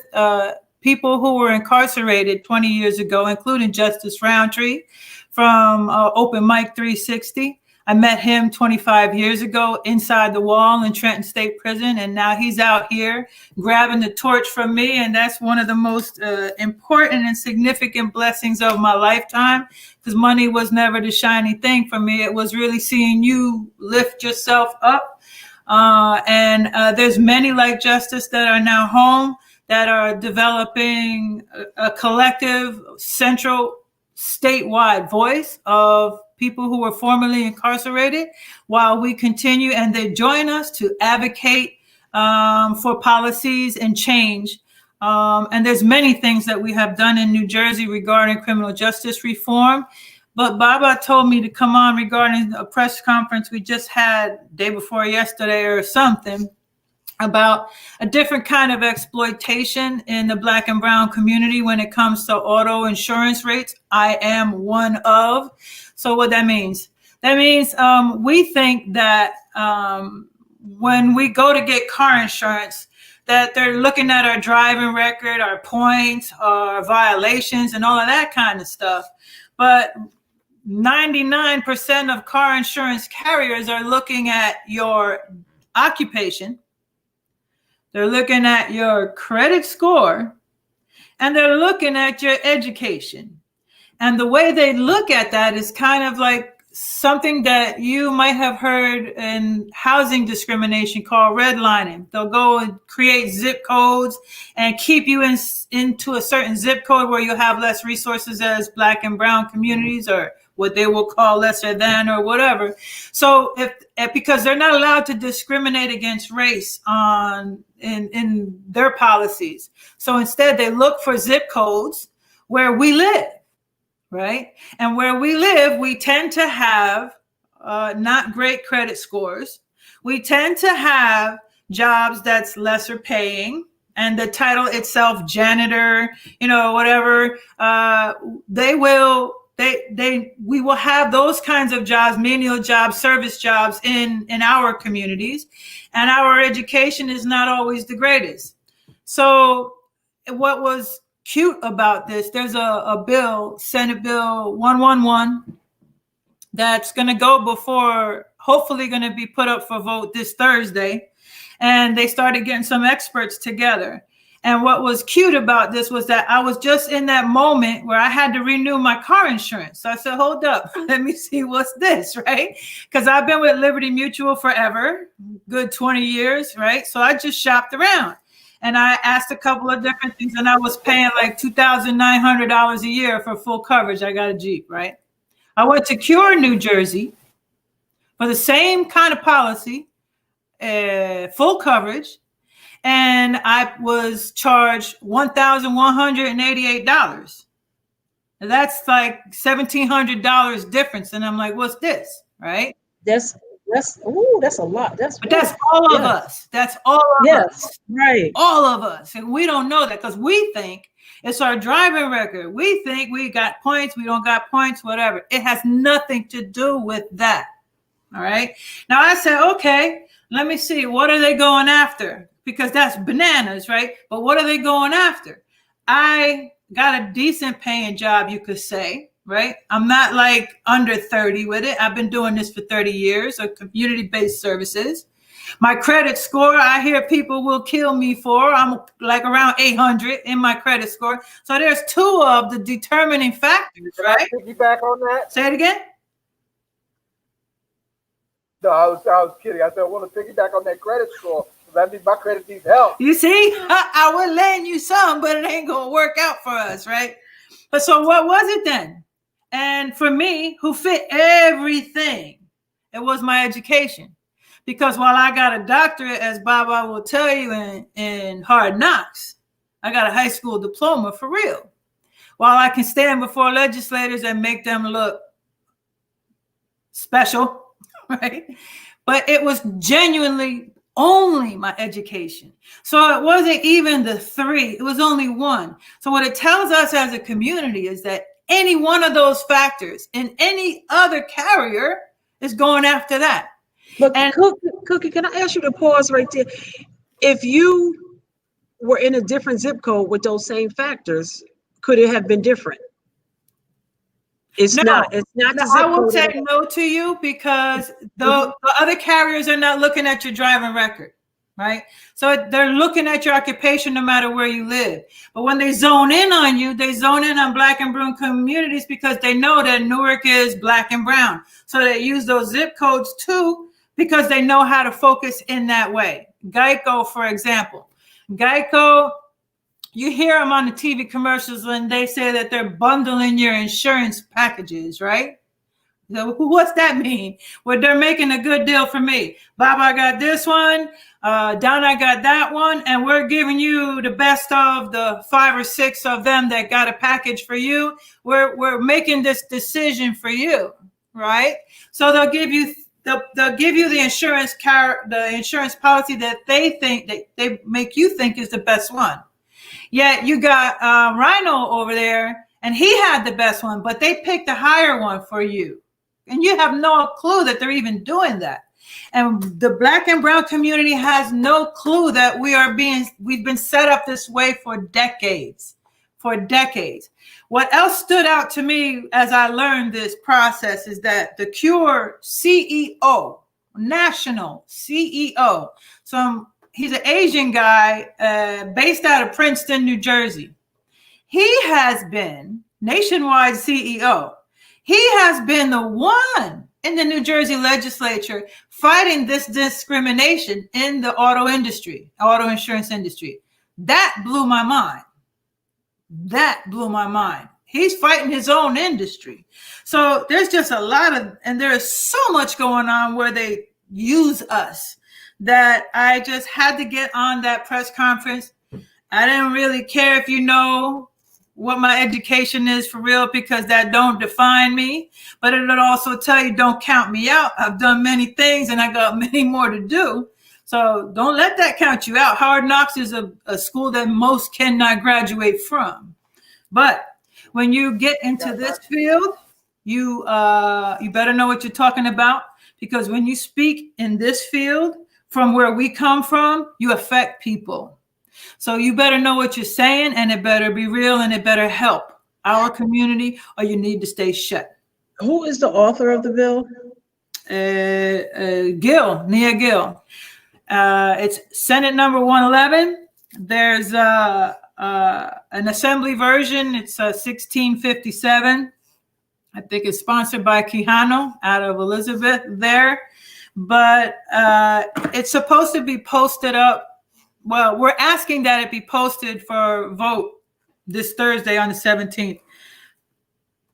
people who were incarcerated 20 years ago, including Justice Roundtree from Open Mic 360. I met him 25 years ago inside the wall in Trenton State Prison, and now he's out here grabbing the torch from me, and that's one of the most important and significant blessings of my lifetime, because money was never the shiny thing for me. It was really seeing you lift yourself up, and there's many like Justice that are now home that are developing a collective central statewide voice of people who were formerly incarcerated while we continue, and they join us to advocate for policies and change. And there's many things that we have done in New Jersey regarding criminal justice reform. But Baba told me to come on regarding a press conference we just had day before yesterday or something about a different kind of exploitation in the Black and brown community when it comes to auto insurance rates. I am one of. So what that means? That means we think that when we go to get car insurance, that they're looking at our driving record, our points, our violations, and all of that kind of stuff. But 99% of car insurance carriers are looking at your occupation, they're looking at your credit score, and they're looking at your education. And the way they look at that is kind of like something that you might have heard in housing discrimination called redlining. They'll go and create zip codes and keep you into a certain zip code where you have less resources as Black and brown communities, or what they will call lesser than, or whatever. So because they're not allowed to discriminate against race in their policies. So instead they look for zip codes where we live. Right? And where we live, we tend to have not great credit scores. We tend to have jobs that's lesser paying, and the title itself, janitor, whatever, we will have those kinds of jobs, menial jobs, service jobs in our communities, and our education is not always the greatest. So what was cute about this, there's a bill, Senate Bill 111, that's going to go before, hopefully going to be put up for vote this Thursday. And they started getting some experts together. And what was cute about this was that I was just in that moment where I had to renew my car insurance. So I said, hold up, let me see what's this, right? Because I've been with Liberty Mutual forever, good 20 years, right? So I just shopped around. And I asked a couple of different things, and I was paying like $2,900 a year for full coverage. I got a Jeep, right? I went to Cure, New Jersey for the same kind of policy, full coverage, and I was charged $1,188. That's like $1,700 difference. And I'm like, what's this, right? That's a lot. That's all of us. That's all of us. Right. All of us. And we don't know that because we think it's our driving record. We think we got points. We don't got points, whatever. It has nothing to do with that. All right. Now I said, okay, let me see. What are they going after? Because that's bananas, right? But what are they going after? I got a decent paying job, you could say. Right? I'm not like under 30 with it. I've been doing this for 30 years of community-based services. My credit score, I hear people will kill me for. I'm like around 800 in my credit score. So there's two of the determining factors, right? Piggyback on that? Say it again. No, I was kidding. I said I want to piggyback on that credit score. That means my credit needs help. You see, I will lend you some, but it ain't going to work out for us, right? But so what was it then? And for me, who fit everything, it was my education. Because while I got a doctorate, as Baba will tell you in Hard Knocks, I got a high school diploma for real. While I can stand before legislators and make them look special, right? But it was genuinely only my education. So it wasn't even the three, it was only one. So what it tells us as a community is that any one of those factors in any other carrier is going after that. But Cookie, can I ask you to pause right there? If you were in a different zip code with those same factors, could it have been different? It's not the zip I will code. say no to you because the other carriers are not looking at your driving record. Right? So they're looking at your occupation no matter where you live. But when they zone in on you, they zone in on Black and brown communities because they know that Newark is Black and brown. So they use those zip codes too because they know how to focus in that way. Geico, for example. Geico, you hear them on the TV commercials when they say that they're bundling your insurance packages, right? So what's that mean? Well, they're making a good deal for me. Baba got this one. Donna got that one. And we're giving you the best of the 5 or 6 of them that got a package for you. We're making this decision for you, right? So they'll give you the insurance policy that they think that they make you think is the best one. Yet you got Rhino over there, and he had the best one, but they picked a higher one for you. And you have no clue that they're even doing that. And the Black and brown community has no clue that we've been set up this way for decades. What else stood out to me as I learned this process is that the Cure CEO, national CEO, he's an Asian guy based out of Princeton, New Jersey. He has been nationwide CEO. He has been the one in the New Jersey legislature fighting this discrimination in the auto insurance industry. That blew my mind. He's fighting his own industry. So there's just and there is so much going on where they use us that I just had to get on that press conference. I didn't really care if you know what my education is for real, because that don't define me, but it'll also tell you don't count me out. I've done many things and I got many more to do. So don't let that count you out. Hard Knocks is a school that most cannot graduate from. But when you get into this field, you better know what you're talking about, because when you speak in this field from where we come from, you affect people. So you better know what you're saying, and it better be real, and it better help our community, or you need to stay shut. Who is the author of the bill? Nia Gill. It's Senate number 111. There's an assembly version. It's 1657. I think it's sponsored by Quijano out of Elizabeth there. But it's supposed to be posted up. Well, we're asking that it be posted for vote this Thursday on the 17th.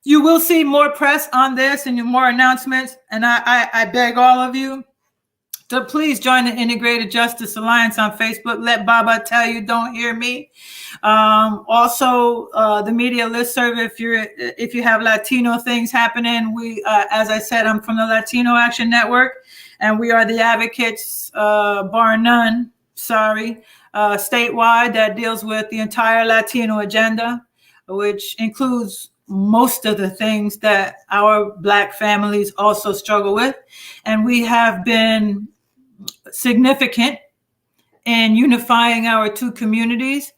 You will see more press on this and more announcements. And I beg all of you to please join the Integrated Justice Alliance on Facebook. Let Baba tell you, don't hear me. Also, the media listserv, if you have Latino things happening, we, as I said, I'm from the Latino Action Network, and we are the advocates, bar none, statewide, that deals with the entire Latino agenda, which includes most of the things that our Black families also struggle with. And we have been significant in unifying our two communities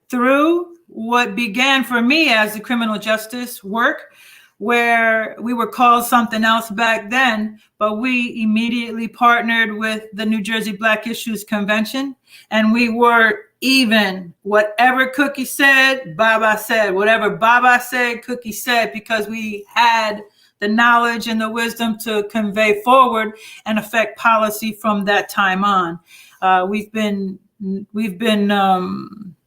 through what began for me as the criminal justice work, where we were called something else back then, but we immediately partnered with the New Jersey Black Issues Convention, and we were even. Whatever Cookie said, Baba said. Whatever Baba said, Cookie said, because we had the knowledge and the wisdom to convey forward and affect policy from that time on.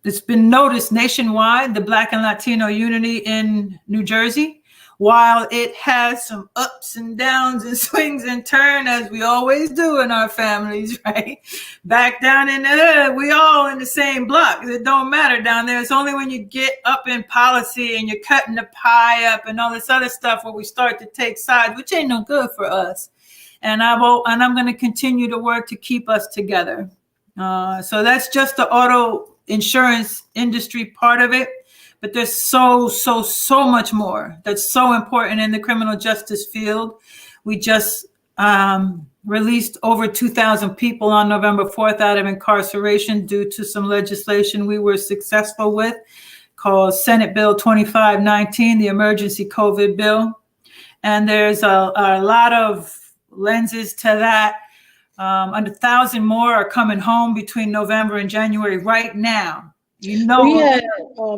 It's been noticed nationwide, the Black and Latino unity in New Jersey. While it has some ups and downs and swings and turns, as we always do in our families, right? Back down in the hood, we all in the same block. It don't matter down there. It's only when you get up in policy and you're cutting the pie up and all this other stuff where we start to take sides, which ain't no good for us. And I'm going to continue to work to keep us together. So that's just the auto insurance industry part of it. But there's so much more that's so important in the criminal justice field. We just released over 2,000 people on November 4th out of incarceration due to some legislation we were successful with called Senate Bill 2519, the emergency COVID bill. And there's a lot of lenses to that. 1,000 more are coming home between November and January right now. You know, we had,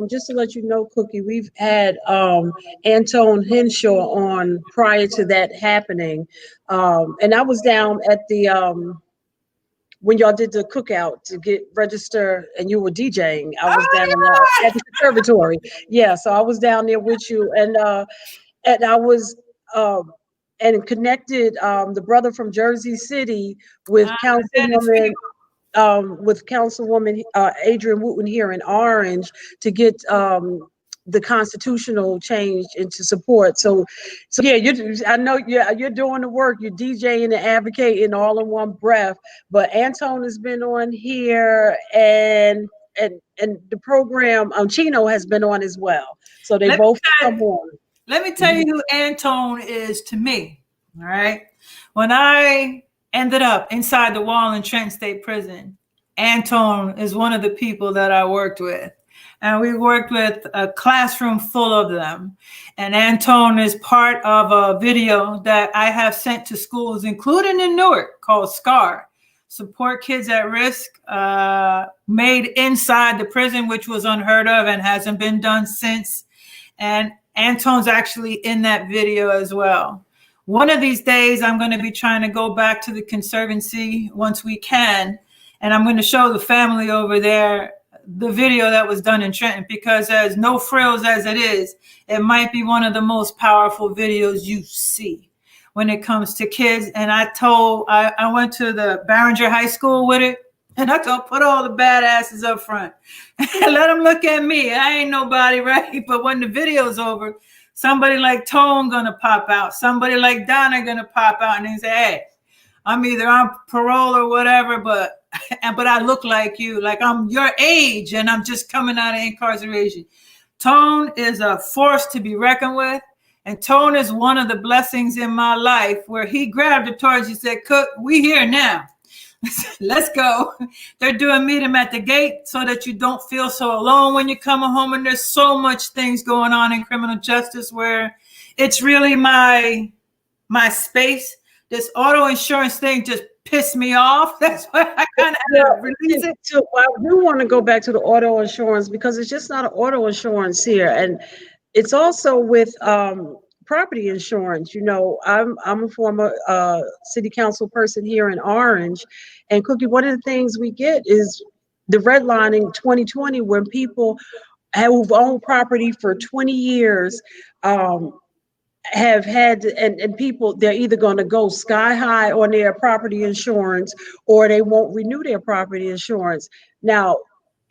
just to let you know, Cookie, we've had Antone Henshaw on prior to that happening. And I was down at the, when y'all did the cookout to get registered and you were DJing, I was down at the conservatory. Yeah, so I was down there with you, and I was, and connected the brother from Jersey City with Councilwoman Adrienne Wooten here in Orange to get the constitutional change into support. So yeah, I know you're doing the work. You're DJing and advocating all in one breath. But Antone has been on here, and the program Chino has been on as well. So they both come on. Let me tell you who Antone is to me. All right. When I ended up inside the wall in Trenton State Prison. Antone is one of the people that I worked with. And we worked with a classroom full of them. And Antone is part of a video that I have sent to schools, including in Newark, called SCAR, Support Kids at Risk, made inside the prison, which was unheard of and hasn't been done since. And Antone's actually in that video as well. One of these days, I'm going to be trying to go back to the Conservancy once we can, and I'm going to show the family over there the video that was done in Trenton, because as no frills as it is, it might be one of the most powerful videos you see when it comes to kids. And I went to the Barringer High School with it, and I told, put all the badasses up front. Let them look at me. I ain't nobody, right? But when the video's over, somebody like Tone gonna pop out. Somebody like Donna gonna pop out, and they say, hey, I'm either on parole or whatever, but I look like you, like I'm your age, and I'm just coming out of incarceration. Tone is a force to be reckoned with, and Tone is one of the blessings in my life where he grabbed the torch and said, Cook, we here now. Let's go. They're doing meet him at the gate so that you don't feel so alone when you're coming home. And there's so much things going on in criminal justice where it's really my space. This auto insurance thing just pissed me off. That's why I kind of had to release it. So I do want to go back to the auto insurance, because it's just not an auto insurance here. And it's also with property insurance. You know, I'm a former city council person here in Orange, and Cookie, one of the things we get is the redlining 2020, when people who've owned property for 20 years have had, and people, they're either going to go sky high on their property insurance, or they won't renew their property insurance. Now,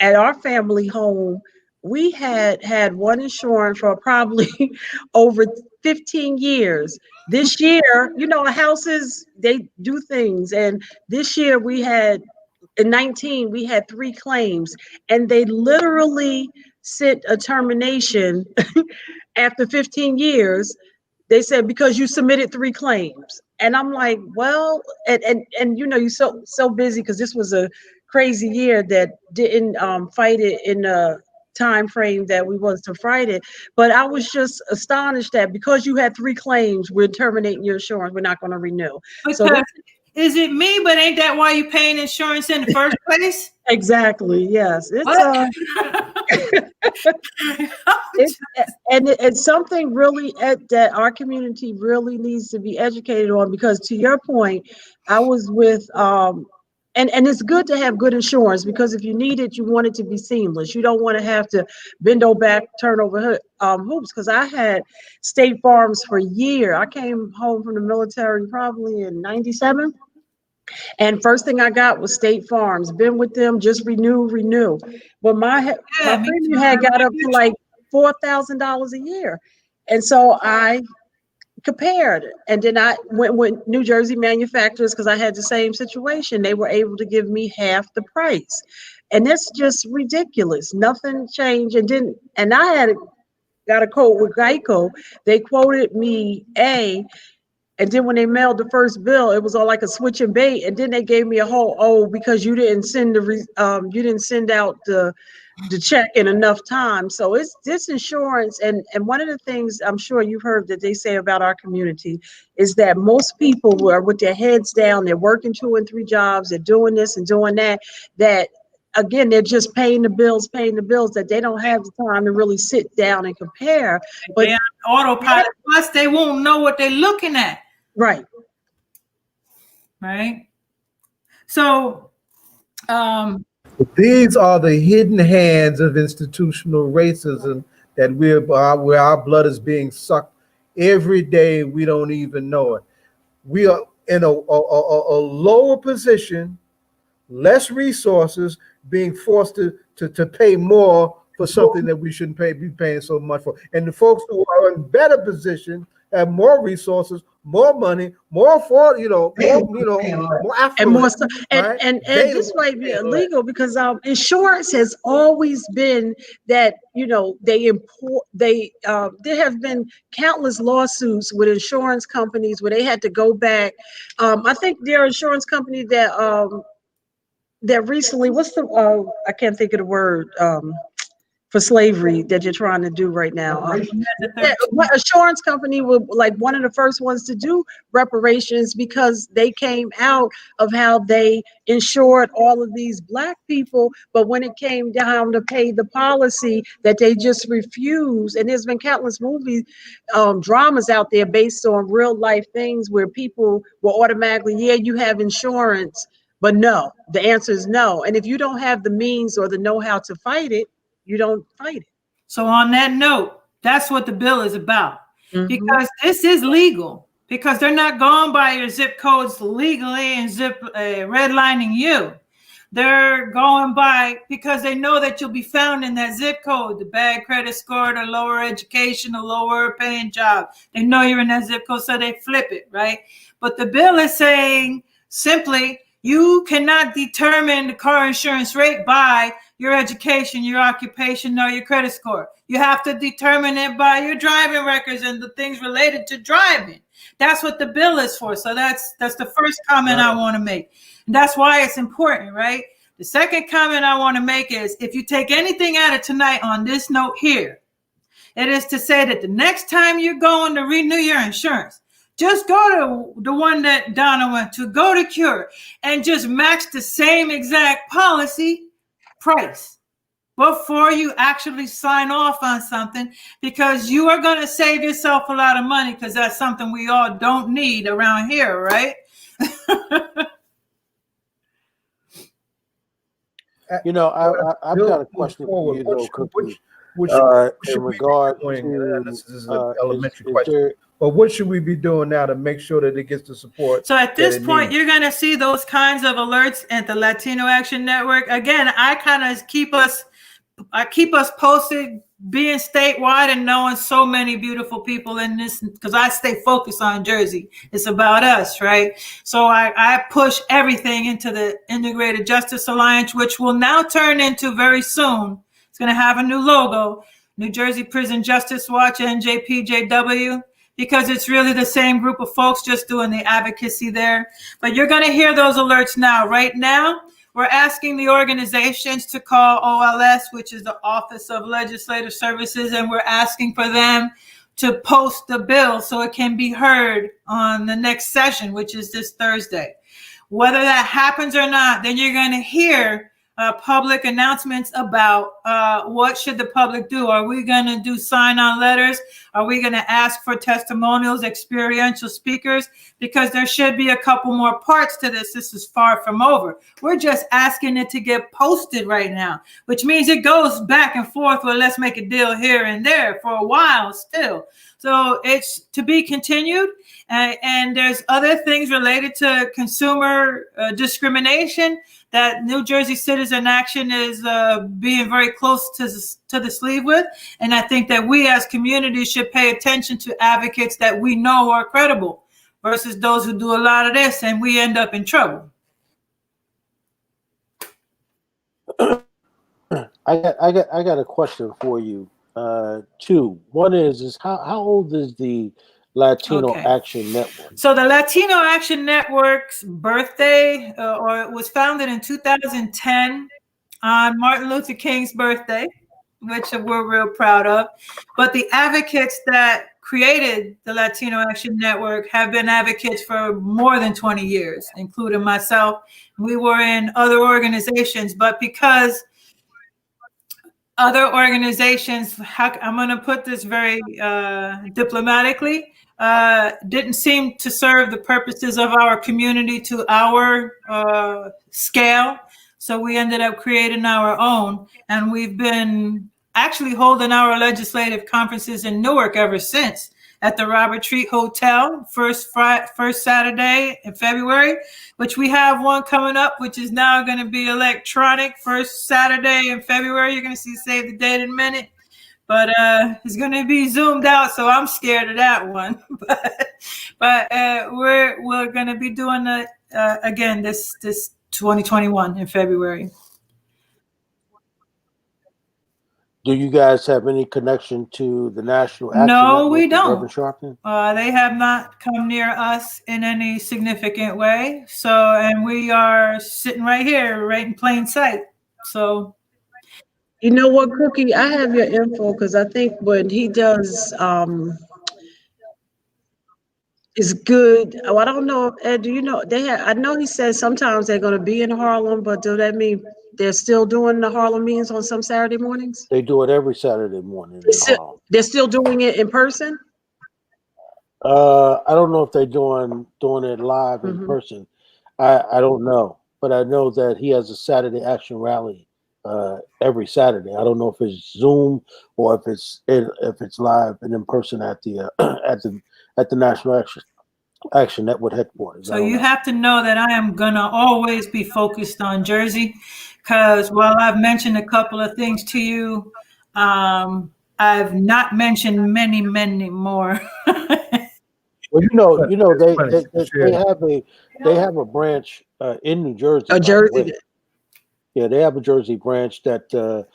at our family home, we had one insurance for probably over 15 years. This year, you know, houses, they do things. And this year in 19, we had 3 claims, and they literally sent a termination after 15 years. They said, because you submitted 3 claims. And I'm like, well, and you know, you're so busy, because this was a crazy year that didn't fight it in a time frame that we was to fight it. But I was just astonished that because you had 3 claims, we're terminating your insurance. We're not going to renew. Because So is it me? But ain't that why you paying insurance in the first place? exactly, yes. It's something really that our community really needs to be educated on, because to your point, I was with and it's good to have good insurance, because if you need it, you want it to be seamless. You don't want to have to bend over back, turn over hoops. Because I had State Farms for a year. I came home from the military probably in '97. And first thing I got was State Farms. Been with them, just renew. But my premium had got up to like $4,000 a year. And so I compared, and then I went with New Jersey manufacturers, because I had the same situation. They were able to give me half the price. And that's just ridiculous. Nothing changed. And I got a quote with Geico. They quoted me and then when they mailed the first bill, it was all like a switch and bait. And then they gave me a whole, because you didn't send out the check in enough time. So it's this insurance. And one of the things I'm sure you've heard that they say about our community is that most people are with their heads down. They're working 2 and 3 jobs. They're doing this and doing that again, they're just paying the bills, that they don't have the time to really sit down and compare. But autopilot, plus they won't know what they're looking at. Right. So these are the hidden hands of institutional racism that where our blood is being sucked every day. We don't even know it. We are in a lower position, less resources, being forced to pay more for something that we shouldn't be paying so much for. And the folks who are in better position have more resources, more money, more afford, more affluent, And more so, right? and They- this might be illegal because insurance has always been that there have been countless lawsuits with insurance companies where they had to go back. I think there are insurance companies that recently, I can't think of the word for slavery that you're trying to do right now. What insurance company was like one of the first ones to do reparations because they came out of how they insured all of these Black people, but when it came down to pay the policy that they just refused. And there's been countless movies, dramas out there based on real life things where people were automatically, yeah, you have insurance, but no, the answer is no. And if you don't have the means or the know-how to fight it, you don't fight it. So on that note, that's what the bill is about. Mhm. Because this is legal. Because they're not going by your zip codes legally and redlining you. They're going by because they know that you'll be found in that zip code, the bad credit score, the lower education, the lower paying job. They know you're in that zip code, so they flip it, right? But the bill is saying simply, you cannot determine the car insurance rate by your education, your occupation, or your credit score. You have to determine it by your driving records and the things related to driving. That's what the bill is for. So that's the first comment I want to make. And that's why it's important, right? The second comment I want to make is if you take anything out of tonight on this note here, it is to say that the next time you're going to renew your insurance, just go to the one that Donna went to, go to Cure, and just match the same exact policy price before you actually sign off on something, because you are going to save yourself a lot of money, because that's something we all don't need around here, right? I've got a question for you, though, Cookie. In regard to this is an elementary question. But what should we be doing now to make sure that it gets the support? So at this point, you're going to see those kinds of alerts at the Latino Action Network. Again, I kind of keep us posted, being statewide and knowing so many beautiful people in this, because I stay focused on Jersey. It's about us, right? So I push everything into the Integrated Justice Alliance, which will now turn into very soon. It's going to have a new logo, New Jersey Prison Justice Watch, NJPJW. Because it's really the same group of folks just doing the advocacy there. But you're going to hear those alerts now. Right now, we're asking the organizations to call OLS, which is the Office of Legislative Services, and we're asking for them to post the bill so it can be heard on the next session, which is this Thursday. Whether that happens or not, then you're going to hear public announcements about what should the public do. Are we going to do sign-on letters? Are we going to ask for testimonials, experiential speakers? Because there should be a couple more parts to this. This is far from over. We're just asking it to get posted right now, which means it goes back and forth. Well, let's make a deal here and there for a while still. So it's to be continued. And there's other things related to consumer discrimination that New Jersey Citizen Action is being very close to the sleeve with. And I think that we as communities should pay attention to advocates that we know are credible versus those who do a lot of this and we end up in trouble. I got a question for you. Two. One is how old is the Latino Action Network? So the Latino Action Network's birthday, or it was founded in 2010 on Martin Luther King's birthday, which we're real proud of. But the advocates that created the Latino Action Network have been advocates for more than 20 years, including myself. We were in other organizations, but because other organizations, I'm going to put this very diplomatically, didn't seem to serve the purposes of our community to our scale. So we ended up creating our own. And we've been actually holding our legislative conferences in Newark ever since. at the Robert Treat Hotel, first Saturday in February, which we have one coming up, which is now going to be electronic, first Saturday in February. You're going to see save the date in a minute. But it's going to be zoomed out, so I'm scared of that one. but we're going to be doing the again this 2021 in February. Do you guys have any connection to the National Action No, Network we with don't. Reverend Sharpton? They have not come near us in any significant way. So, and we are sitting right here, right in plain sight. So. You know what, Cookie? I have your info because I think when he does is good. Oh, I don't know, Ed. Do you know they have? I know he says sometimes they're going to be in Harlem, but do that mean they're still doing the Harlem meetings on some Saturday mornings? They do it every Saturday morning in Harlem. They're still doing it in person? I don't know if they're doing it live in person. I don't know, but I know that he has a Saturday Action Rally every Saturday. I don't know if it's Zoom or if it's live and in person at the at the National Action Network headquarters. So you have to know that I am gonna always be focused on Jersey, because while I've mentioned a couple of things to you, I've not mentioned many more. Well, they have a branch in New Jersey. A Jersey. Yeah, they have a Jersey branch that the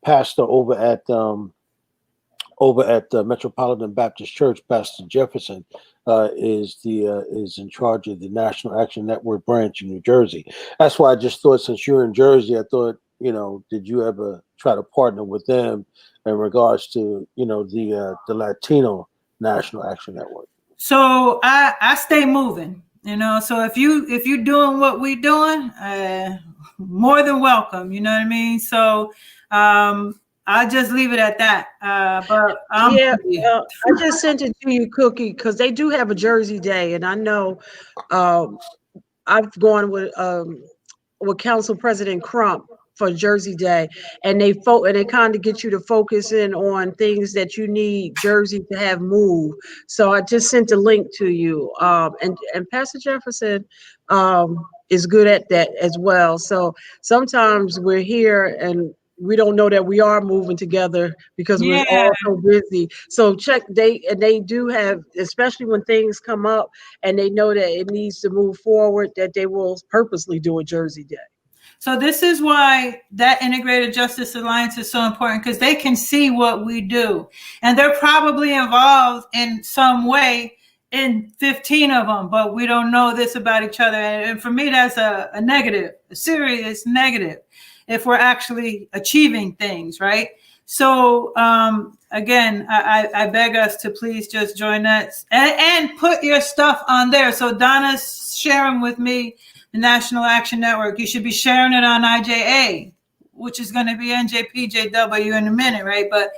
pastor over at the Metropolitan Baptist Church, Pastor Jefferson, is in charge of the National Action Network branch in New Jersey. That's why I just thought, since you're in Jersey, I thought, did you ever try to partner with them in regards to the Latino National Action Network? So I stay moving. So if you're doing what we're doing, more than welcome. You know what I mean? So I'll just leave it at that. But I just sent it to you, Cookie, because they do have a Jersey Day, and I know I've gone with Council President Crump for Jersey Day, and they kind of get you to focus in on things that you need Jersey to have move. So I just sent a link to you, and Pastor Jefferson is good at that as well. So sometimes we're here and we don't know that we are moving together because we're all so busy. So they do have, especially when things come up and they know that it needs to move forward, that they will purposely do a Jersey Day. So this is why that Integrated Justice Alliance is so important, because they can see what we do. And they're probably involved in some way in 15 of them, but we don't know this about each other. And for me, that's a negative, a serious negative, if we're actually achieving things, right? So again, I beg us to please just join us and put your stuff on there. So Donna's sharing with me the National Action Network. You should be sharing it on IJA, which is going to be NJPJW in a minute, right? But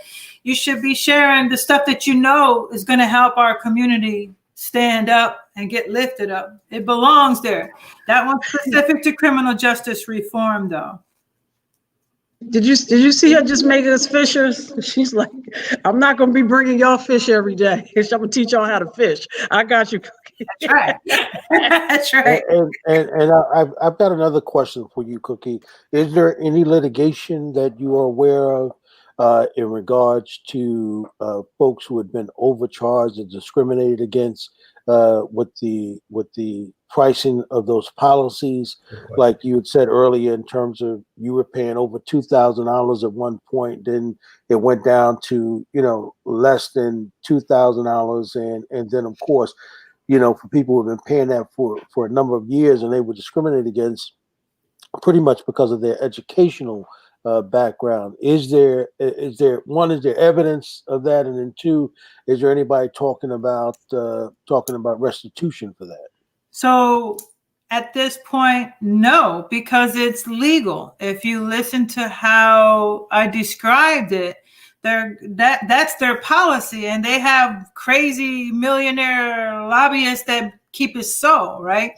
you should be sharing the stuff that you know is going to help our community stand up and get lifted up. It belongs there. That one's specific to criminal justice reform, though. Did you see her just making us fishers? She's like, I'm not going to be bringing y'all fish every day. I'm going to teach y'all how to fish. I got you. That's right. That's right. And I've got another question for you, Cookie. Is there any litigation that you are aware of in regards to folks who had been overcharged and discriminated against with the pricing of those policies? Like you had said earlier, in terms of you were paying over $2,000 at one point, then it went down to less than $2,000, and then of course, for people who have been paying that for a number of years, and they were discriminated against pretty much because of their educational background. Is there evidence of that, and then two, is there anybody talking about restitution for that? So at this point, no, because it's legal. If you listen to how I described it, that's their policy, and they have crazy millionaire lobbyists that keep it so, right?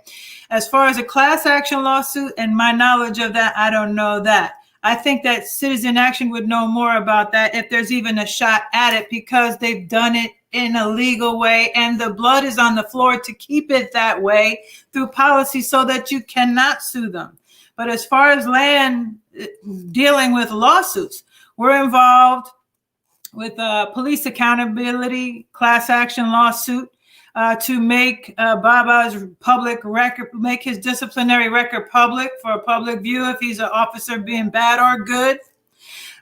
As far as a class action lawsuit and my knowledge of that, I don't know that. I think that Citizen Action would know more about that if there's even a shot at it, because they've done it in a legal way, and the blood is on the floor to keep it that way through policy so that you cannot sue them. But as far as land dealing with lawsuits, we're involved with police accountability class action lawsuit to make Baba's public record, make his disciplinary record public for public view if he's an officer being bad or good.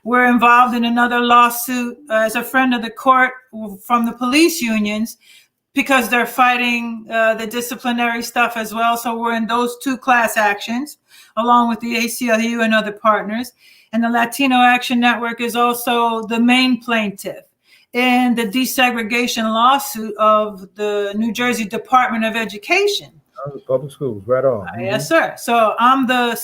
We're involved in another lawsuit as a friend of the court from the police unions because they're fighting the disciplinary stuff as well. So we're in those two class actions along with the ACLU and other partners. And the Latino Action Network is also the main plaintiff in the desegregation lawsuit of the New Jersey Department of Education. Public schools, right on. Yes, sir. So I'm the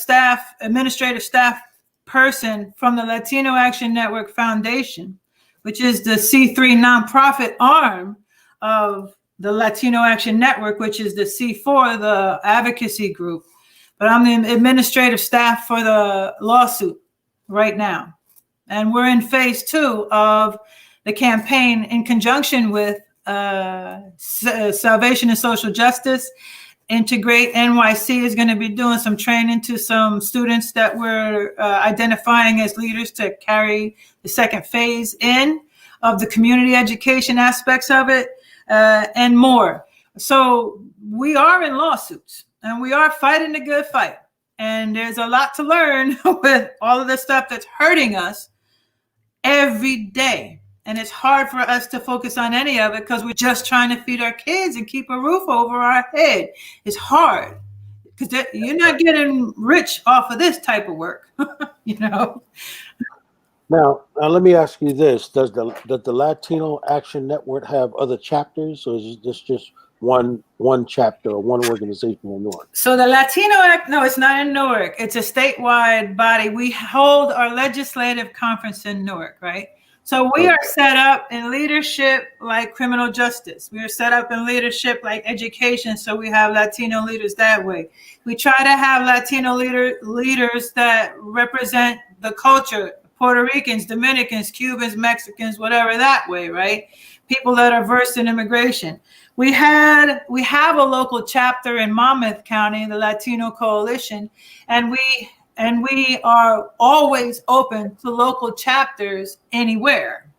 administrative staff person from the Latino Action Network Foundation, which is the C3 nonprofit arm of the Latino Action Network, which is the C4, the advocacy group. But I'm the administrative staff for the lawsuit right now. And we're in phase 2 of the campaign in conjunction with Salvation and Social Justice. Integrate NYC is going to be doing some training to some students that we're identifying as leaders to carry the second phase in of the community education aspects of it and more. So we are in lawsuits and we are fighting the good fight. And there's a lot to learn with all of the stuff that's hurting us every day. And it's hard for us to focus on any of it because we're just trying to feed our kids and keep a roof over our head. It's hard because you're not getting rich off of this type of work, you know. Now, let me ask you this: does the Latino Action Network have other chapters, or is this just one chapter or one organization in Newark? So the Latino Act, no, it's not in Newark. It's a statewide body. We hold our legislative conference in Newark, right? So we are set up in leadership like criminal justice. We are set up in leadership like education. So we have Latino leaders that way. We try to have Latino leaders that represent the culture, Puerto Ricans, Dominicans, Cubans, Mexicans, whatever that way, right? People that are versed in immigration. We have a local chapter in Monmouth County, the Latino Coalition, and we are always open to local chapters anywhere,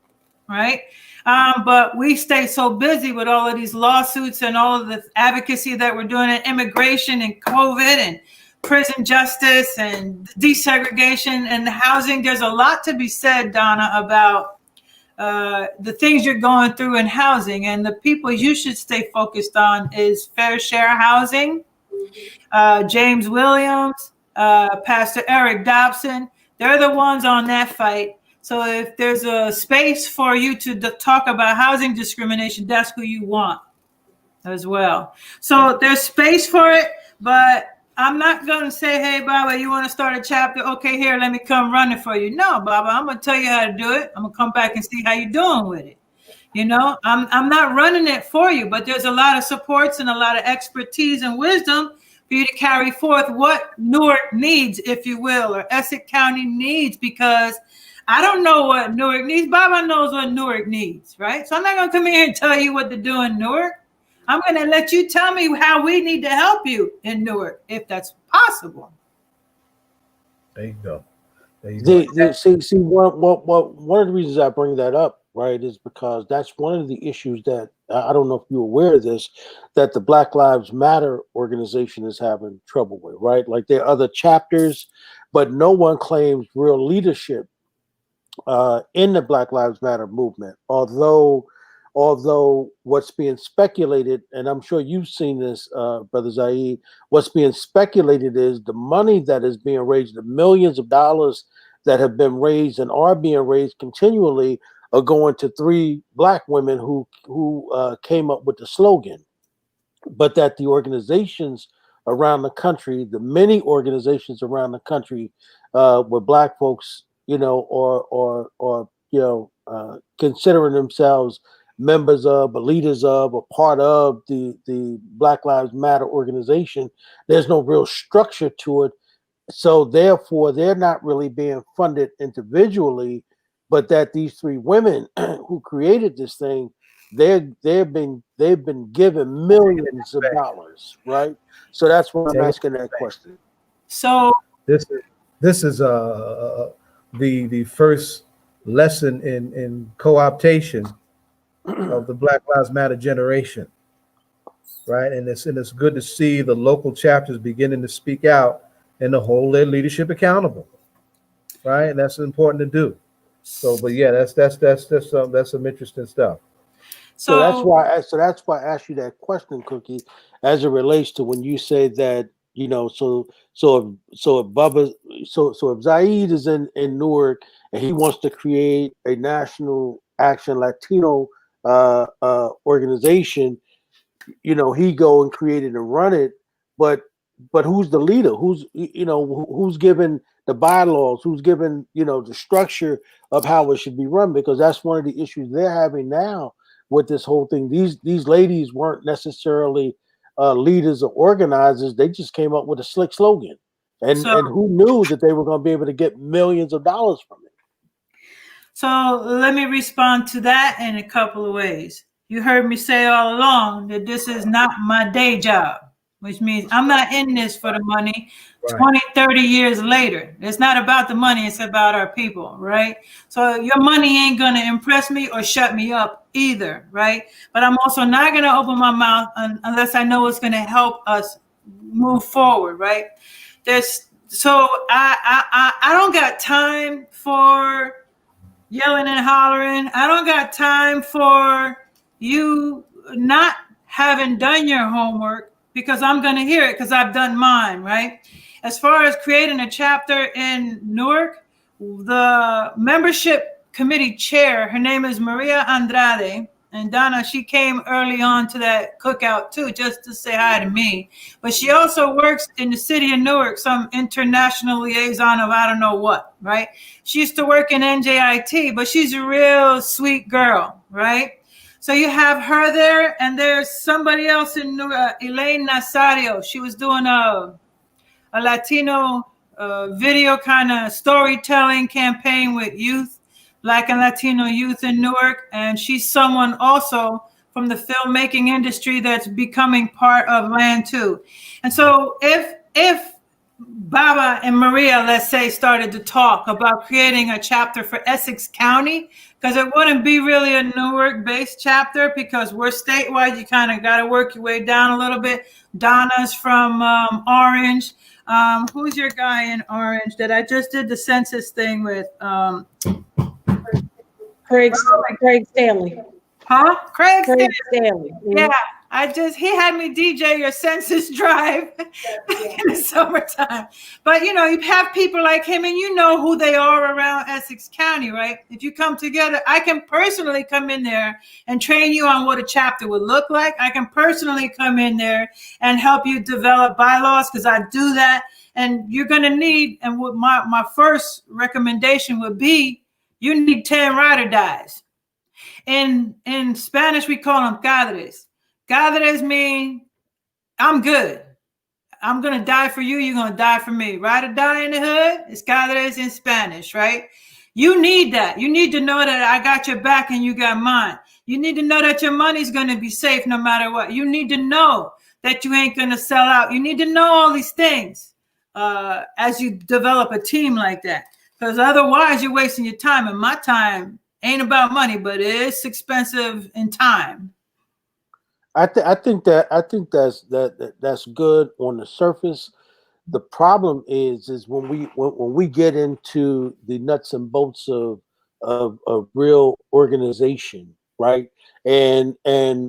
right? But we stay so busy with all of these lawsuits and all of the advocacy that we're doing in immigration and COVID and prison justice and desegregation and housing. There's a lot to be said, Donna, about the things you're going through in housing, and the people you should stay focused on is Fair Share Housing, James Williams, Pastor Eric Dobson. They're the ones on that fight. So if there's a space for you to talk about housing discrimination, that's who you want as well. So there's space for it, but I'm not going to say, hey, Baba, you want to start a chapter? Okay, here, let me come run it for you. No, Baba, I'm going to tell you how to do it. I'm going to come back and see how you're doing with it. You know, I'm not running it for you, but there's a lot of supports and a lot of expertise and wisdom for you to carry forth what Newark needs, if you will, or Essex County needs, because I don't know what Newark needs. Baba knows what Newark needs, right? So I'm not going to come here and tell you what to do in Newark. I'm going to let you tell me how we need to help you in Newark, if that's possible. There you go. There you go. See, one of the reasons I bring that up, right, is because that's one of the issues that I don't know if you're aware of this, that the Black Lives Matter organization is having trouble with, right? Like there are other chapters, but no one claims real leadership in the Black Lives Matter movement. Although what's being speculated, and I'm sure you've seen this, Brother Zaid, what's being speculated is the money that is being raised, the millions of dollars that have been raised and are being raised continually are going to 3 Black women who came up with the slogan, but that the organizations around the country, the many organizations around the country where Black folks, you know, or considering themselves members of, or leaders of, or part of the Black Lives Matter organization, there's no real structure to it So therefore, they're not really being funded individually, but that these three women who created this thing, they've been given millions of dollars, right? So that's why I'm asking that question. So This is the first lesson in co-optation of the Black Lives Matter generation, right? And it's good to see the local chapters beginning to speak out and to hold their leadership accountable, right? And that's important to do. So, but yeah, that's some interesting stuff. So that's why I asked you that question, Cookie, as it relates to when you say that, you know, so if Bubba, so if Zaid is in Newark and he wants to create a national action Latino organization, you know, he go and create it and run it, but who's the leader? Who's given the bylaws? Who's given, you know, the structure of how it should be run? Because that's one of the issues they're having now with this whole thing. These ladies weren't necessarily leaders or organizers. They just came up with a slick slogan, and who knew that they were going to be able to get millions of dollars from it? So let me respond to that in a couple of ways. You heard me say all along that this is not my day job, which means I'm not in this for the money. Right. 20, 30 years later, it's not about the money, it's about our people, right? So your money ain't going to impress me or shut me up either, right? But I'm also not going to open my mouth unless I know it's going to help us move forward, right? So I don't got time for yelling and hollering. I don't got time for you not having done your homework, because I'm going to hear it because I've done mine, right? As far as creating a chapter in Newark, the membership committee chair, her name is Maria Andrade. And Donna, she came early on to that cookout too, just to say hi to me. But she also works in the city of Newark, some international liaison of I don't know what, right? She used to work in NJIT, but she's a real sweet girl, right? So you have her there, and there's somebody else in Elaine Nazario. She was doing a Latino video kind of storytelling campaign with youth. Black and Latino youth in Newark, and she's someone also from the filmmaking industry that's becoming part of Land 2. And so if Baba and Maria, let's say, started to talk about creating a chapter for Essex County, because it wouldn't be really a Newark-based chapter because we're statewide, you kind of got to work your way down a little bit. Donna's from Orange. Who's your guy in Orange that I just did the census thing with? Craig Stanley. Huh? Craig Stanley. Mm-hmm. Yeah, he had me DJ your census drive in the summertime. But, you know, you have people like him and you know who they are around Essex County, right? If you come together, I can personally come in there and train you on what a chapter would look like. I can personally come in there and help you develop bylaws because I do that. And you're going to need, and what my first recommendation would be, you need 10 ride or dies. In Spanish, we call them cadres. Cadres mean I'm good. I'm going to die for you. You're going to die for me. Ride or die in the hood is cadres in Spanish, right? You need that. You need to know that I got your back and you got mine. You need to know that your money's going to be safe no matter what. You need to know that you ain't going to sell out. You need to know all these things as you develop a team like that. Because otherwise you're wasting your time, and my time ain't about money, but it's expensive in time. I think that's good on the surface. The problem is when we get into the nuts and bolts of real organization, right, and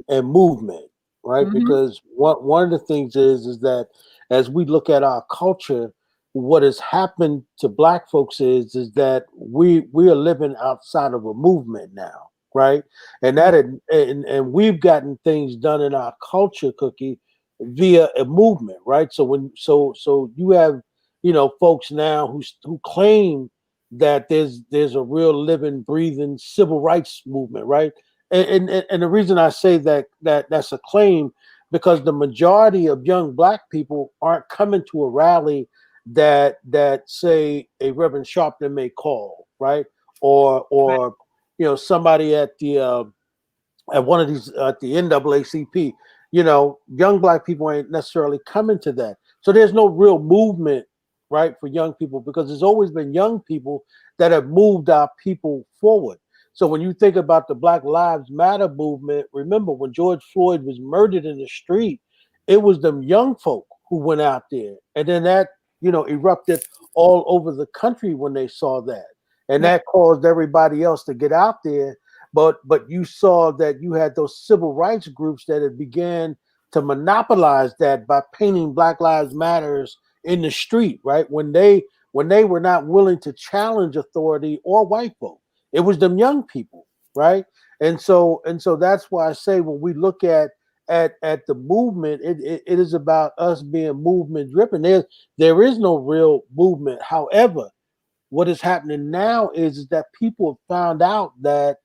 movement, right? Mm-hmm. Because one of the things is that as we look at our culture, what has happened to Black folks is that we are living outside of a movement now, right? And and we've gotten things done in our culture, Cookie, via a movement, right? So so you have, you know, folks now who claim that there's a real living, breathing civil rights movement, right? And the reason I say that's a claim because the majority of young Black people aren't coming to a rally that say a Reverend Sharpton may call, right? Or you know, somebody at the at one of these at the NAACP, you know, young black people ain't necessarily coming to that. So there's no real movement, right, for young people, because there's always been young people that have moved our people forward. So when you think about the Black Lives Matter movement, remember when George Floyd was murdered in the street, it was them young folk who went out there, and then that, you know, erupted all over the country when they saw that, and that caused everybody else to get out there. But you saw that you had those civil rights groups that had began to monopolize that by painting Black Lives Matters in the street, right? When they were not willing to challenge authority or white folk, it was them young people, right? And so that's why I say when we look at the movement, it is about us being movement driven. There is no real movement. However, what is happening now is that people have found out that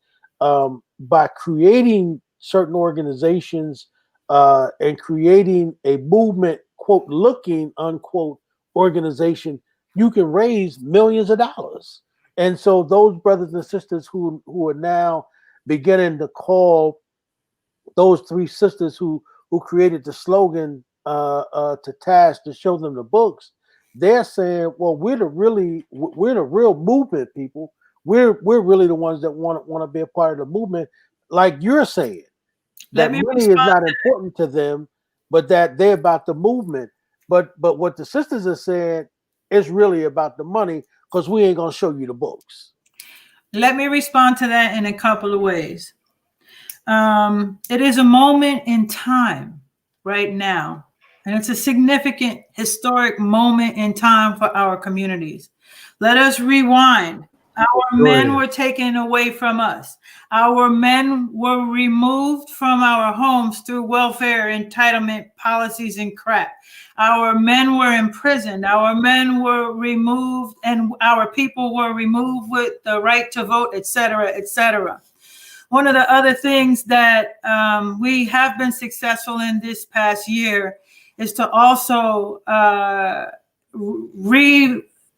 by creating certain organizations and creating a movement, quote, looking, unquote, organization, you can raise millions of dollars. And so those brothers and sisters who are now beginning to call those three sisters who created the slogan to task to show them the books, they're saying, well, we're the real movement people. We're really the ones that want to be a part of the movement, like you're saying. That money is not important to them, but that they're about the movement. But what the sisters are saying is really about the money, because we ain't gonna show you the books. Let me respond to that in a couple of ways. It is a moment in time right now, and it's a significant historic moment in time for our communities. Let us rewind. Our men were taken away from us. Our men were removed from our homes through welfare entitlement policies and crap. Our men were imprisoned. Our men were removed, and our people were removed with the right to vote, et cetera, et cetera. One of the other things that we have been successful in this past year is to also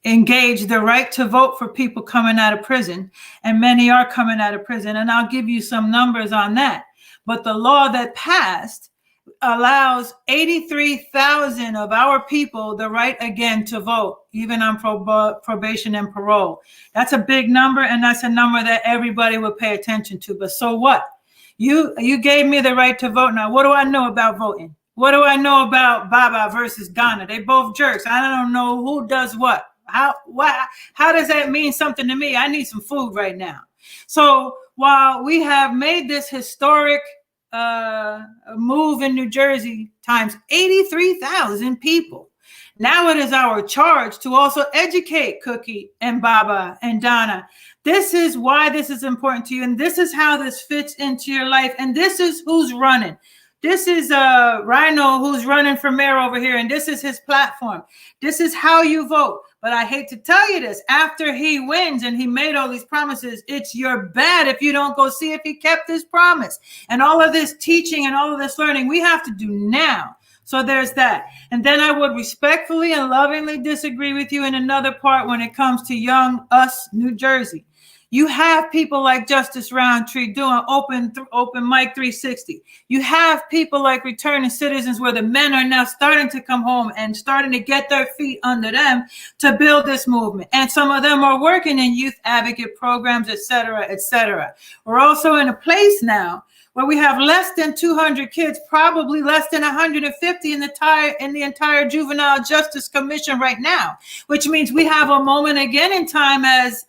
engage the right to vote for people coming out of prison. And many are coming out of prison. And I'll give you some numbers on that. But the law that passed allows 83,000 of our people the right again to vote, even on probation and parole. That's a big number, and that's a number that everybody will pay attention to. But so what? You gave me the right to vote. Now, what do I know about voting? What do I know about Baba versus Ghana? They both jerks. I don't know who does what. How does that mean something to me? I need some food right now. So while we have made this historic move in New Jersey times 83,000 people, now it is our charge to also educate Cookie and Baba and Donna. This is why this is important to you, and this is how this fits into your life, and this is who's running. This is Rhino who's running for mayor over here, and this is his platform. This is how you vote. But I hate to tell you this, after he wins and he made all these promises, it's your bad if you don't go see if he kept his promise. And all of this teaching and all of this learning, we have to do now. So there's that. And then I would respectfully and lovingly disagree with you in another part when it comes to young us, New Jersey. You have people like Justice Roundtree doing open mic 360. You have people like Returning Citizens, where the men are now starting to come home and starting to get their feet under them to build this movement. And some of them are working in youth advocate programs, et cetera, et cetera. We're also in a place now where we have less than 200 kids, probably less than 150 in the entire Juvenile Justice Commission right now, which means we have a moment again in time as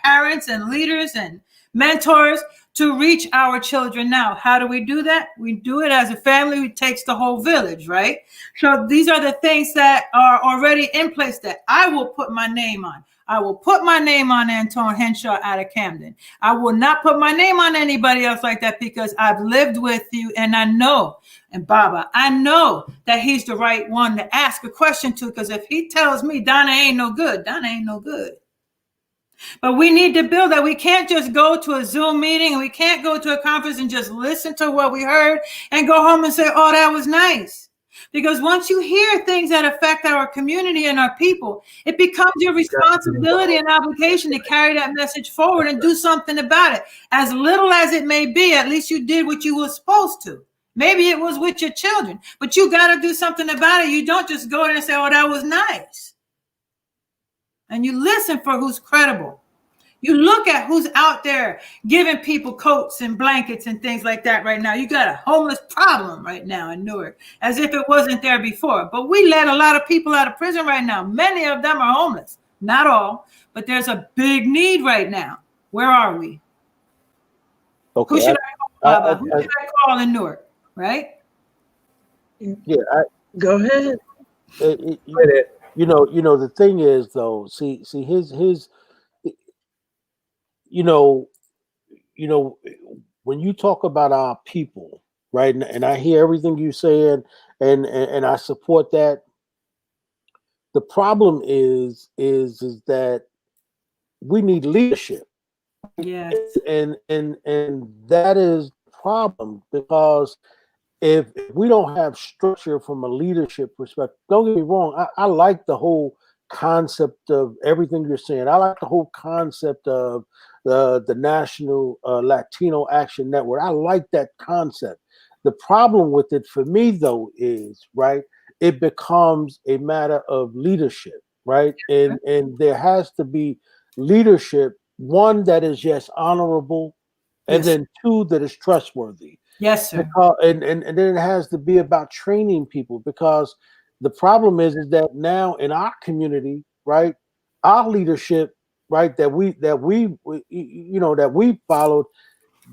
parents and leaders and mentors to reach our children now. How do we do that? We do it as a family. It takes the whole village, right? So these are the things that are already in place that I will put my name on. I will put my name on Anton Henshaw out of Camden. I will not put my name on anybody else like that, because I've lived with you and I know, and Baba, I know that he's the right one to ask a question to, because if he tells me Donna ain't no good, Donna ain't no good. But we need to build that. We can't just go to a Zoom meeting and we can't go to a conference and just listen to what we heard and go home and say, oh, that was nice. Because once you hear things that affect our community and our people, it becomes your responsibility and obligation to carry that message forward and do something about it. As little as it may be, at least you did what you were supposed to. Maybe it was with your children, but you got to do something about it. You don't just go there and say, oh, that was nice. And you listen for who's credible. You look at who's out there giving people coats and blankets and things like that right now. You got a homeless problem right now in Newark, as if it wasn't there before. But we let a lot of people out of prison right now. Many of them are homeless. Not all, but there's a big need right now. Where are we? Okay. Who should I call in Newark, right? Yeah. Go ahead. You know, the thing is though, see his, you know, when you talk about our people, right? And I hear everything you saying, and I support that. The problem is that we need leadership. Yes. And that is the problem, because if we don't have structure from a leadership perspective, don't get me wrong, I like the whole concept of everything you're saying. I like the whole concept of the National Latino Action Network. I like that concept. The problem with it for me though is, right, it becomes a matter of leadership, right? And there has to be leadership, one that is just honorable, and then two that is trustworthy. Yes, sir. And then it has to be about training people, because the problem is that now in our community, right, our leadership, right, that we followed,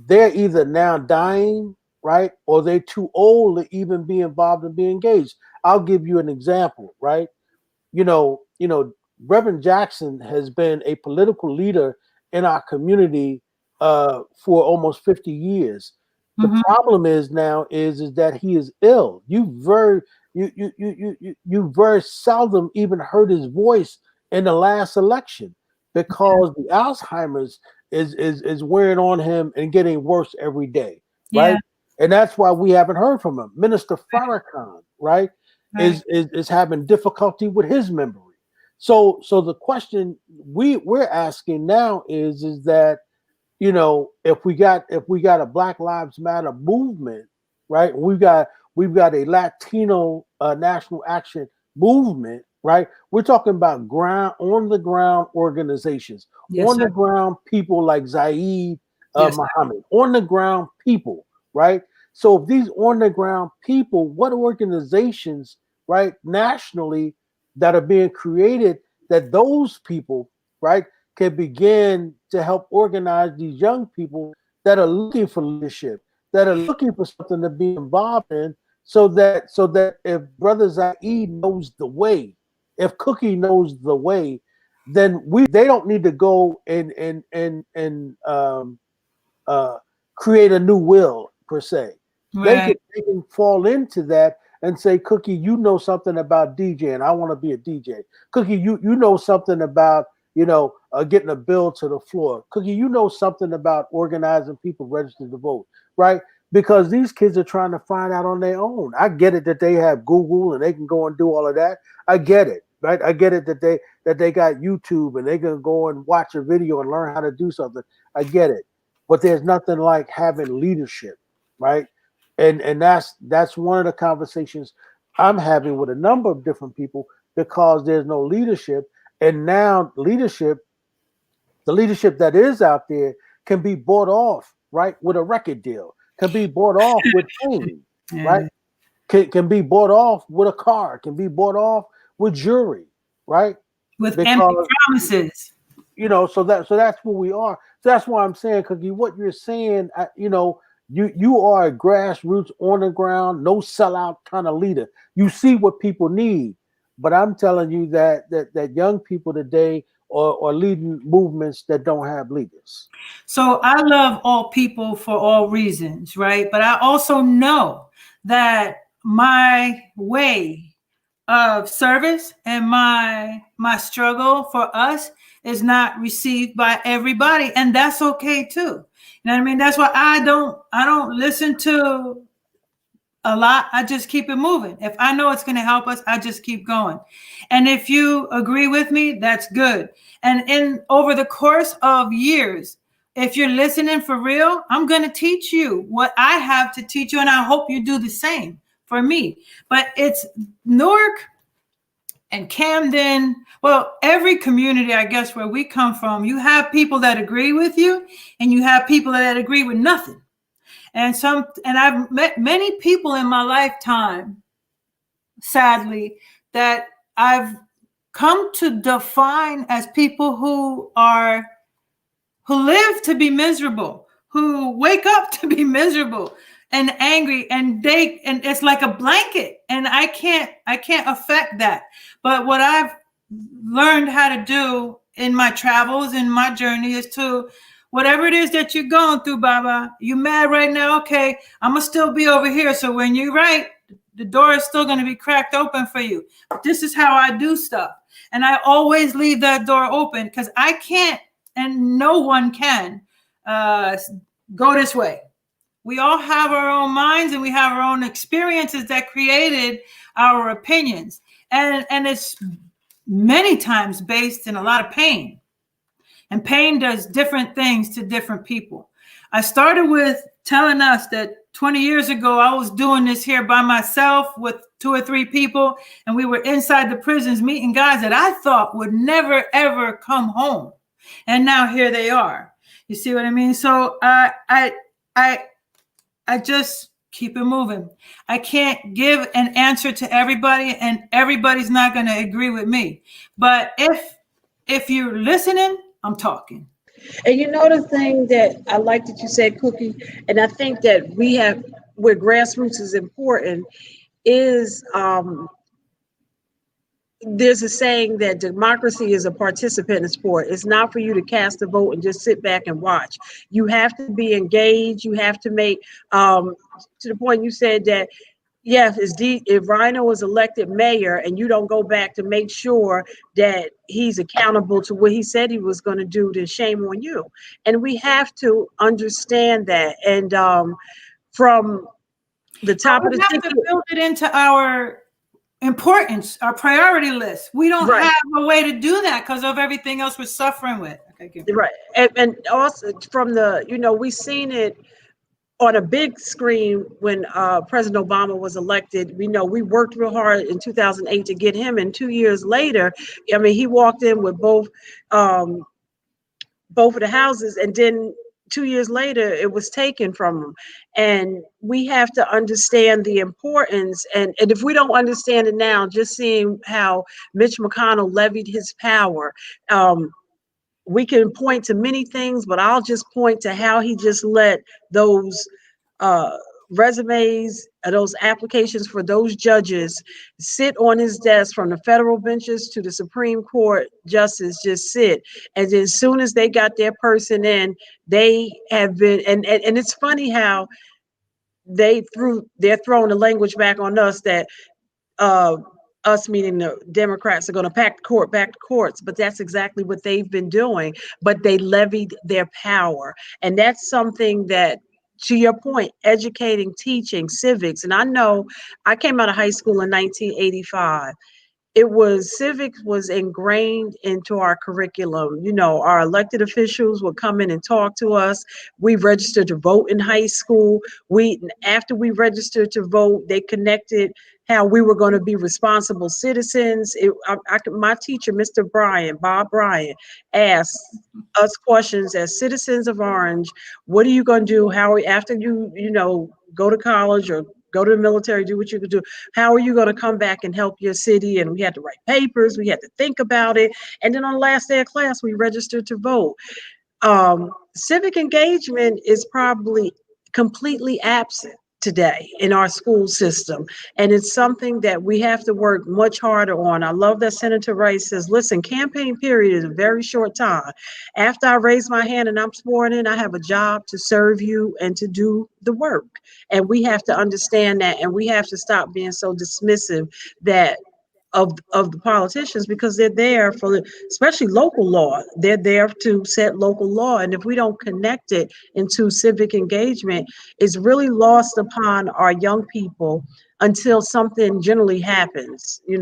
they're either now dying, right, or they're too old to even be involved and be engaged. I'll give you an example, right? You know, Reverend Jackson has been a political leader in our community for almost 50 years. The problem is now is that he is ill. You very seldom even heard his voice in the last election, because the Alzheimer's is wearing on him and getting worse every day, right? Yeah. And that's why we haven't heard from him. Minister Farrakhan, right, is having difficulty with his memory. So the question we're asking now is that, you know, if we got a Black Lives Matter movement, right? We've got a Latino national action movement, right? We're talking about on the ground organizations, on the ground people like Zaid Muhammad, on the ground people, right? So if these on the ground people, what organizations, right, nationally that are being created, that those people, right, can begin to help organize these young people that are looking for leadership, that are looking for something to be involved in, so that if Brother Zaid knows the way, if Cookie knows the way, then they don't need to go and create a new will per se. Right. They can fall into that and say, Cookie, you know something about DJing. I want to be a DJ. Cookie, you know something about, you know, getting a bill to the floor. Cookie, you know something about organizing people registered to vote, right? Because these kids are trying to find out on their own. I get it that they have Google and they can go and do all of that. I get it, right? I get it that they got YouTube and they can go and watch a video and learn how to do something. I get it. But there's nothing like having leadership, right? And that's one of the conversations I'm having with a number of different people, because there's no leadership. And now the leadership that is out there can be bought off, right, with a record deal, can be bought off with fame, right? Can be bought off with a car, can be bought off with jewelry, right? With empty promises. You know, so that's where we are. So that's why I'm saying, Cookie, what you're saying, you know, you are a grassroots, on the ground, no sellout kind of leader. You see what people need. But I'm telling you that young people today are leading movements that don't have leaders. So I love all people for all reasons, right? But I also know that my way of service and my struggle for us is not received by everybody, and that's okay too. You know what I mean? That's why I don't listen to a lot, I just keep it moving. If I know it's going to help us, I just keep going. And if you agree with me, that's good. And over the course of years, if you're listening for real, I'm going to teach you what I have to teach you. And I hope you do the same for me. But it's Newark and Camden. Well, every community, I guess, where we come from, you have people that agree with you and you have people that agree with nothing. And I've met many people in my lifetime, sadly, that I've come to define as people who live to be miserable, who wake up to be miserable and angry, and it's like a blanket, and I can't affect that. But what I've learned how to do in my travels, in my journey, is to, whatever it is that you're going through, Baba, you mad right now? Okay, I'm gonna still be over here. So when you're right, the door is still gonna be cracked open for you. But this is how I do stuff. And I always leave that door open, because I can't, and no one can go this way. We all have our own minds and we have our own experiences that created our opinions. And it's many times based in a lot of pain. And pain does different things to different people. I started with telling us that 20 years ago, I was doing this here by myself with 2 or 3 people, and we were inside the prisons meeting guys that I thought would never, ever come home. And now here they are. You see what I mean? So I just keep it moving. I can't give an answer to everybody, and everybody's not going to agree with me. But if you're listening, I'm talking. And you know, the thing that I like that you said, Cookie, and I think that where grassroots is important is, there's a saying that democracy is a participant sport. It's not for you to cast a vote and just sit back and watch. You have to be engaged. You have to make, to the point you said that, yes, if Rhino is elected mayor and you don't go back to make sure that he's accountable to what he said he was going to do, then shame on you. And we have to understand that. And from the top of the stick, to build it into our importance, our priority list. We don't have a way to do that because of everything else we're suffering with. Okay, right. And also from we've seen it on a big screen when President Obama was elected. We worked real hard in 2008 to get him, and 2 years later, I mean, he walked in with both of the houses, and then 2 years later, it was taken from him. And we have to understand the importance. And if we don't understand it now, just seeing how Mitch McConnell levied his power, we can point to many things, but I'll just point to how he just let those resumes, those applications for those judges sit on his desk, from the federal benches to the Supreme Court justice, just sit. And then as soon as they got their person in, they have been, and it's funny how they're throwing the language back on us that us, meaning the Democrats, are going to pack the courts, but that's exactly what they've been doing. But they levied their power, and that's something that, to your point, educating, teaching, civics. And I know I came out of high school in 1985. Civics was ingrained into our curriculum. Our elected officials would come in and talk to us. We registered to vote in high school. After we registered to vote, they connected how we were going to be responsible citizens. My teacher, Mr. Bob Bryan, asked us questions as citizens of Orange. What are you going to do? After you go to college or go to the military, do what you could do, how are you going to come back and help your city? And we had to write papers. We had to think about it. And then on the last day of class, we registered to vote. Civic engagement is probably completely absent today in our school system. And it's something that we have to work much harder on. I love that Senator Rice says, listen, campaign period is a very short time. After I raise my hand and I'm sworn in, I have a job to serve you and to do the work. And we have to understand that, and we have to stop being so dismissive that of the politicians, because they're there for, especially local law. They're there to set local law. And if we don't connect it into civic engagement, it's really lost upon our young people until something generally happens, Hey,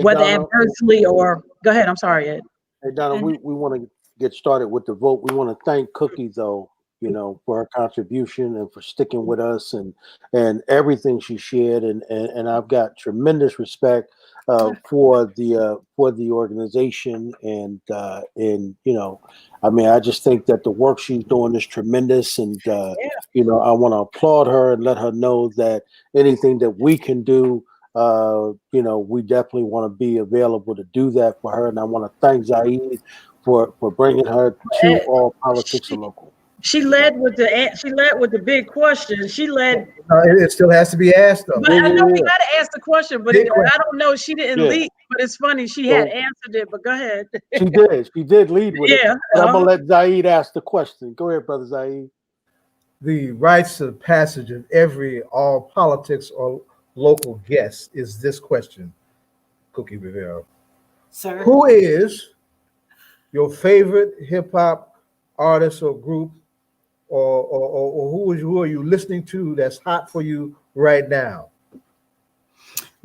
whether Donna, adversely or, go ahead, I'm sorry, Ed. hey, Donna, And we want to get started with the vote. We want to thank Cookie, though, for her contribution and for sticking with us and everything she shared. And I've got tremendous respect for the organization. And I mean, I just think that the work she's doing is tremendous. And, I want to applaud her and let her know that anything that we can do, we definitely want to be available to do that for her. And I want to thank Zaid for bringing her to All Politics Are Local. She led with the big question. She led. It still has to be asked, though. But I know we got to ask the question, but Big question. I don't know. She didn't lead, but it's funny. She had answered it, but go ahead. She did lead with it. But I'm going to let Zaid ask the question. Go ahead, Brother Zaid. The rites of passage of every All Politics Are Local guest is this question, Cookie Rivera. sir, Who is your favorite hip hop artist or group, or who are you listening to that's hot for you right now?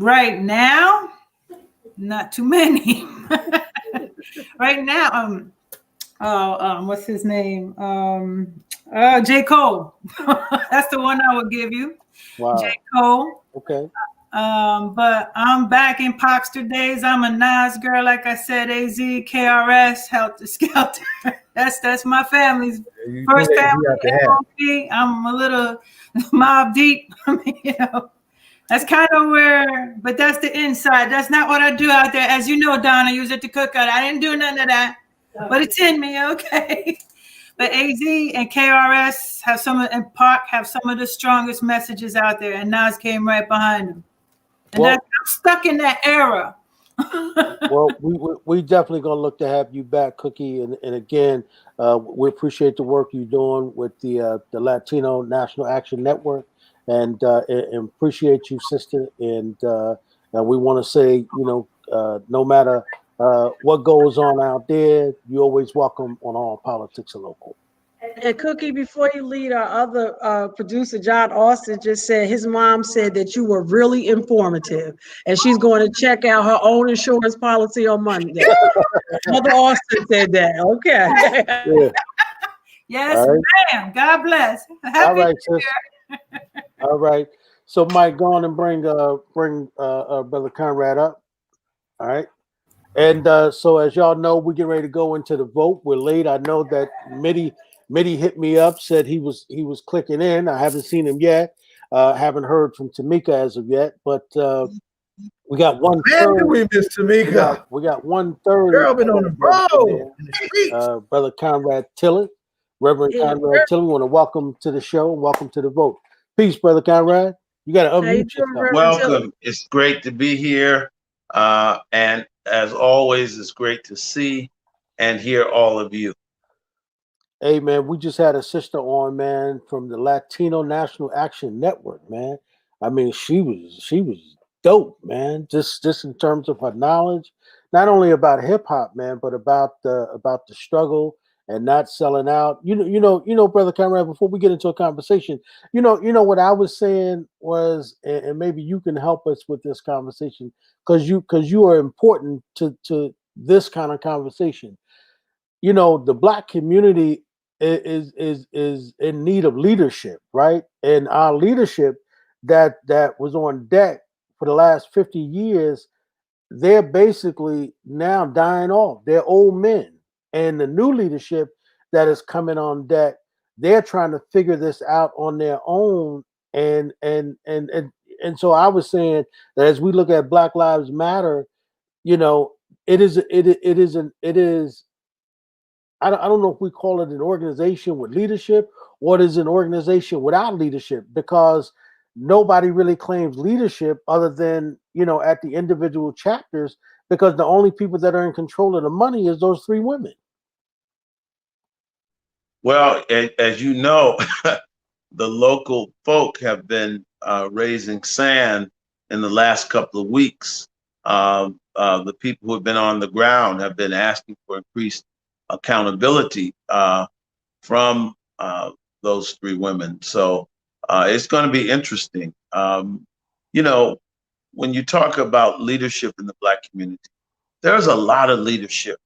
right now, not too many. Right now, what's his name? J. Cole. That's the one I would give you. Wow. J. Cole. Okay. But I'm back in Popster days. I'm a Nas girl, like I said. AZ, KRS, Helter Skelter. That's my family's first family. I'm a little Mob Deep. I mean, that's kind of where. But that's the inside. That's not what I do out there. As you know, Donna, you was at the cookout. I didn't do none of that. But it's in me, okay. But AZ and KRS and Park have some of the strongest messages out there, and Nas came right behind them. And I'm stuck in that era. Well, we definitely gonna look to have you back, Cookie, and again, we appreciate the work you're doing with the Latino National Action Network, and appreciate you, sister. And we want to say, no matter what goes on out there, you're always welcome on All Politics Are Local. And Cookie, before you leave, our other producer, John Austin, just said his mom said that you were really informative, and she's going to check out her own insurance policy on Monday. Mother Austin said that. Okay. Yeah. Yes, ma'am. God bless. All right, sis. All right. So, Mike, go on and bring Brother Conrad up. All right. And so, as y'all know, we get ready to go into the vote. We're late. I know that Mitty hit me up, said he was clicking in. I haven't seen him yet. Haven't heard from Tamika as of yet, but we got one. Man, did we miss Tamika? We got 1/3. Girl been on the road in the streets. Brother Conrad Tillett, Reverend Conrad Tillett. We want to welcome to the show and welcome to the vote. Peace, Brother Conrad. You got to unmute yourself. Welcome. It's great to be here, and as always, it's great to see and hear all of you. Hey, man, we just had a sister on, man, from the Latino National Action Network, man. I mean, she was dope, man. Just in terms of her knowledge, not only about hip hop, man, but about the struggle and not selling out. You know, Brother Conrad, before we get into a conversation, you know what I was saying was, and maybe you can help us with this conversation, because you are important to this kind of conversation. The Black community is in need of leadership, right? And our leadership that was on deck for the last 50 years, they're basically now dying off. They're old men. And the new leadership that is coming on deck, they're trying to figure this out on their own. And so I was saying that as we look at Black Lives Matter, it is I don't know if we call it an organization with leadership or it is an organization without leadership, because nobody really claims leadership other than, at the individual chapters, because the only people that are in control of the money is those three women. Well, as you know, the local folk have been raising sand in the last couple of weeks The people who have been on the ground have been asking for increased accountability from those three women. So it's going to be interesting. You know, when you talk about leadership in the Black community, there's a lot of leadership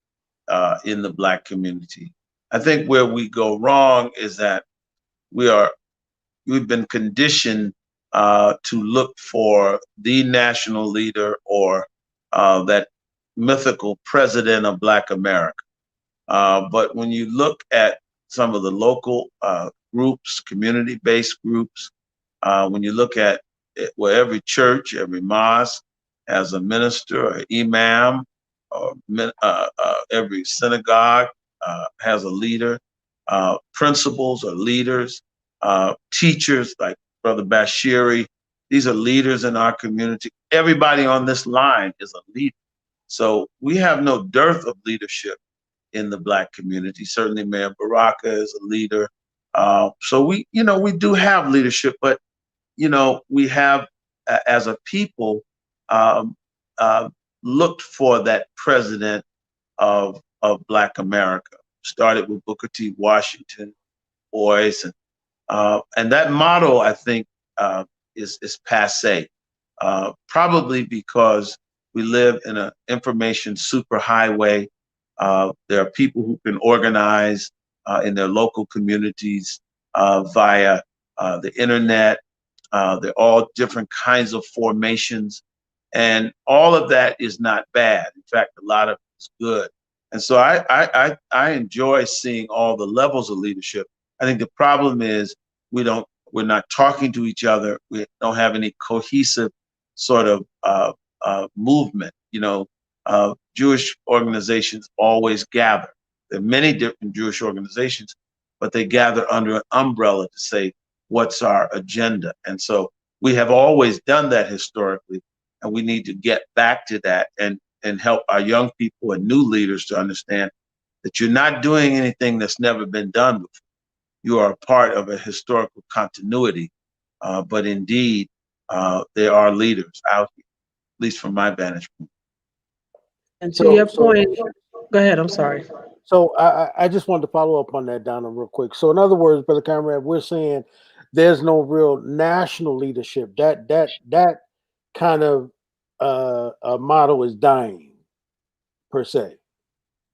in the Black community. I think where we go wrong is that we've been conditioned to look for the national leader or that mythical president of Black America. But when you look at some of the local groups, community-based groups, when you look at it, where every church, every mosque has a minister or imam, or every synagogue has a leader, principals are leaders, teachers like Brother Bashiri, these are leaders in our community. Everybody on this line is a leader. So we have no dearth of leadership in the Black community. Certainly Mayor Baraka is a leader. So we do have leadership, but we have, as a people, looked for that president of Black America. Started with Booker T. Washington, Boyce, and that model, I think, is passé. Probably because we live in an information superhighway. There are people who can organize in their local communities via the internet. They're all different kinds of formations, and all of that is not bad. In fact, a lot of it's good. And so I enjoy seeing all the levels of leadership. I think the problem is we're not talking to each other. We don't have any cohesive sort of movement. Jewish organizations always gather. There are many different Jewish organizations, but they gather under an umbrella to say, what's our agenda? And so we have always done that historically, and we need to get back to that and help our young people and new leaders to understand that you're not doing anything that's never been done before. You are a part of a historical continuity, but indeed, there are leaders out here, at least from my vantage point. And to your point, go ahead, I'm sorry. So I just wanted to follow up on that, Donna, real quick. So in other words, Brother Conrad, we're saying there's no real national leadership. That kind of a model is dying, per se.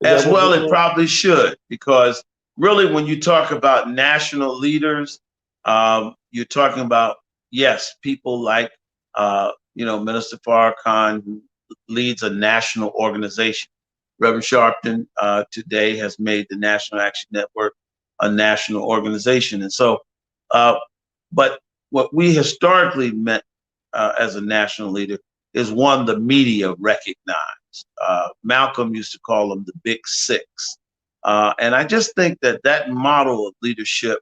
As well, it probably should, because really, when you talk about national leaders, you're talking about, yes, people like Minister Farrakhan, who leads a national organization. Reverend Sharpton today has made the National Action Network a national organization. And so, but what we historically meant as a national leader is one the media recognized. Malcolm used to call them the Big Six. And I just think that model of leadership,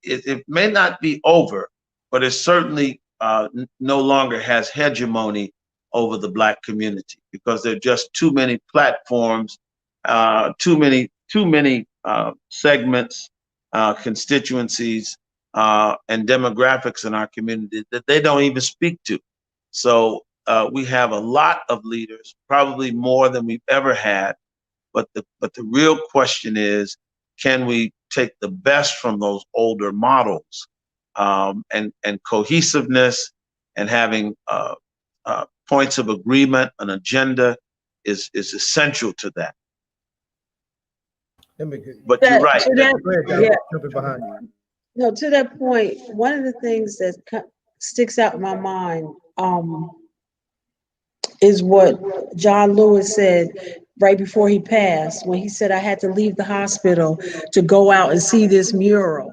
it may not be over, but it certainly no longer has hegemony over the Black community, because there are just too many platforms, too many segments, constituencies, and demographics in our community that they don't even speak to. So we have a lot of leaders, probably more than we've ever had. But the real question is, can we take the best from those older models, and cohesiveness and having points of agreement, an agenda is essential to that. But you're right. No, to that point, one of the things that sticks out in my mind is what John Lewis said right before he passed, when he said, I had to leave the hospital to go out and see this mural.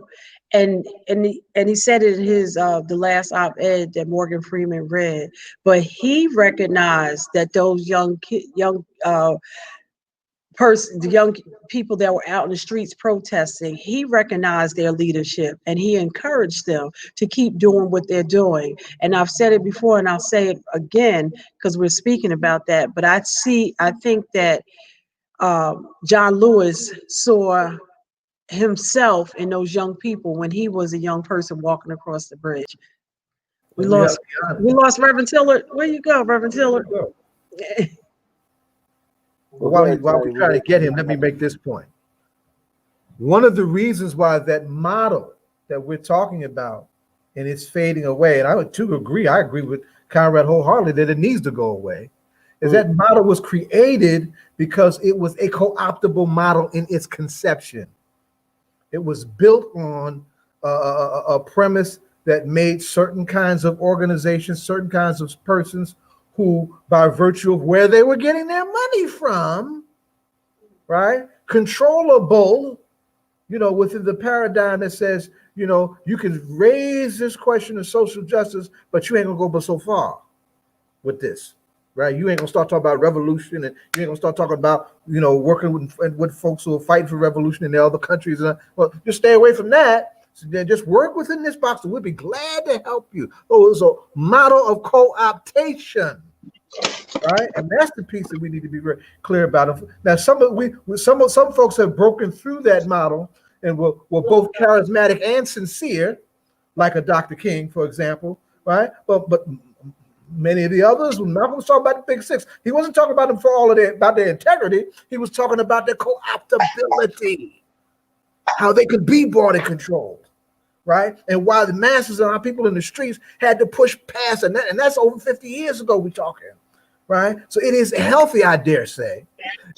And he said it in his the last op-ed that Morgan Freeman read, but he recognized that those young people that were out in the streets protesting, he recognized their leadership and he encouraged them to keep doing what they're doing. And I've said it before and I'll say it again because we're speaking about that. But I think that John Lewis saw himself in those young people when he was a young person walking across the bridge. We lost Reverend Tillard. Where you go, Reverend Tillard? While we're trying to get him, let me make this point. One of the reasons why that model that we're talking about and it's fading away, and I would too agree, I agree with Conrad wholeheartedly that it needs to go away, is that model was created because it was a co-optable model in its conception. It was built on a premise that made certain kinds of organizations, certain kinds of persons who, by virtue of where they were getting their money from, right, controllable, within the paradigm that says, you can raise this question of social justice, but you ain't gonna go but so far with this, right? You ain't gonna start talking about revolution, and you ain't gonna start talking about, working with folks who are fighting for revolution in the other countries. Well, just stay away from that. So just work within this box, and we'll be glad to help you. Oh, it's a model of co-optation, right? And that's the piece that we need to be very clear about. Now, some folks have broken through that model and were both charismatic and sincere, like a Dr. King, for example, right? But many of the others, when Malcolm was talking about the Big Six, he wasn't talking about them for about their integrity. He was talking about their co-optability, how they could be bought and controlled, right? And why the masses and our people in the streets had to push past, and that's over 50 years ago we're talking, right? So it is healthy, I dare say,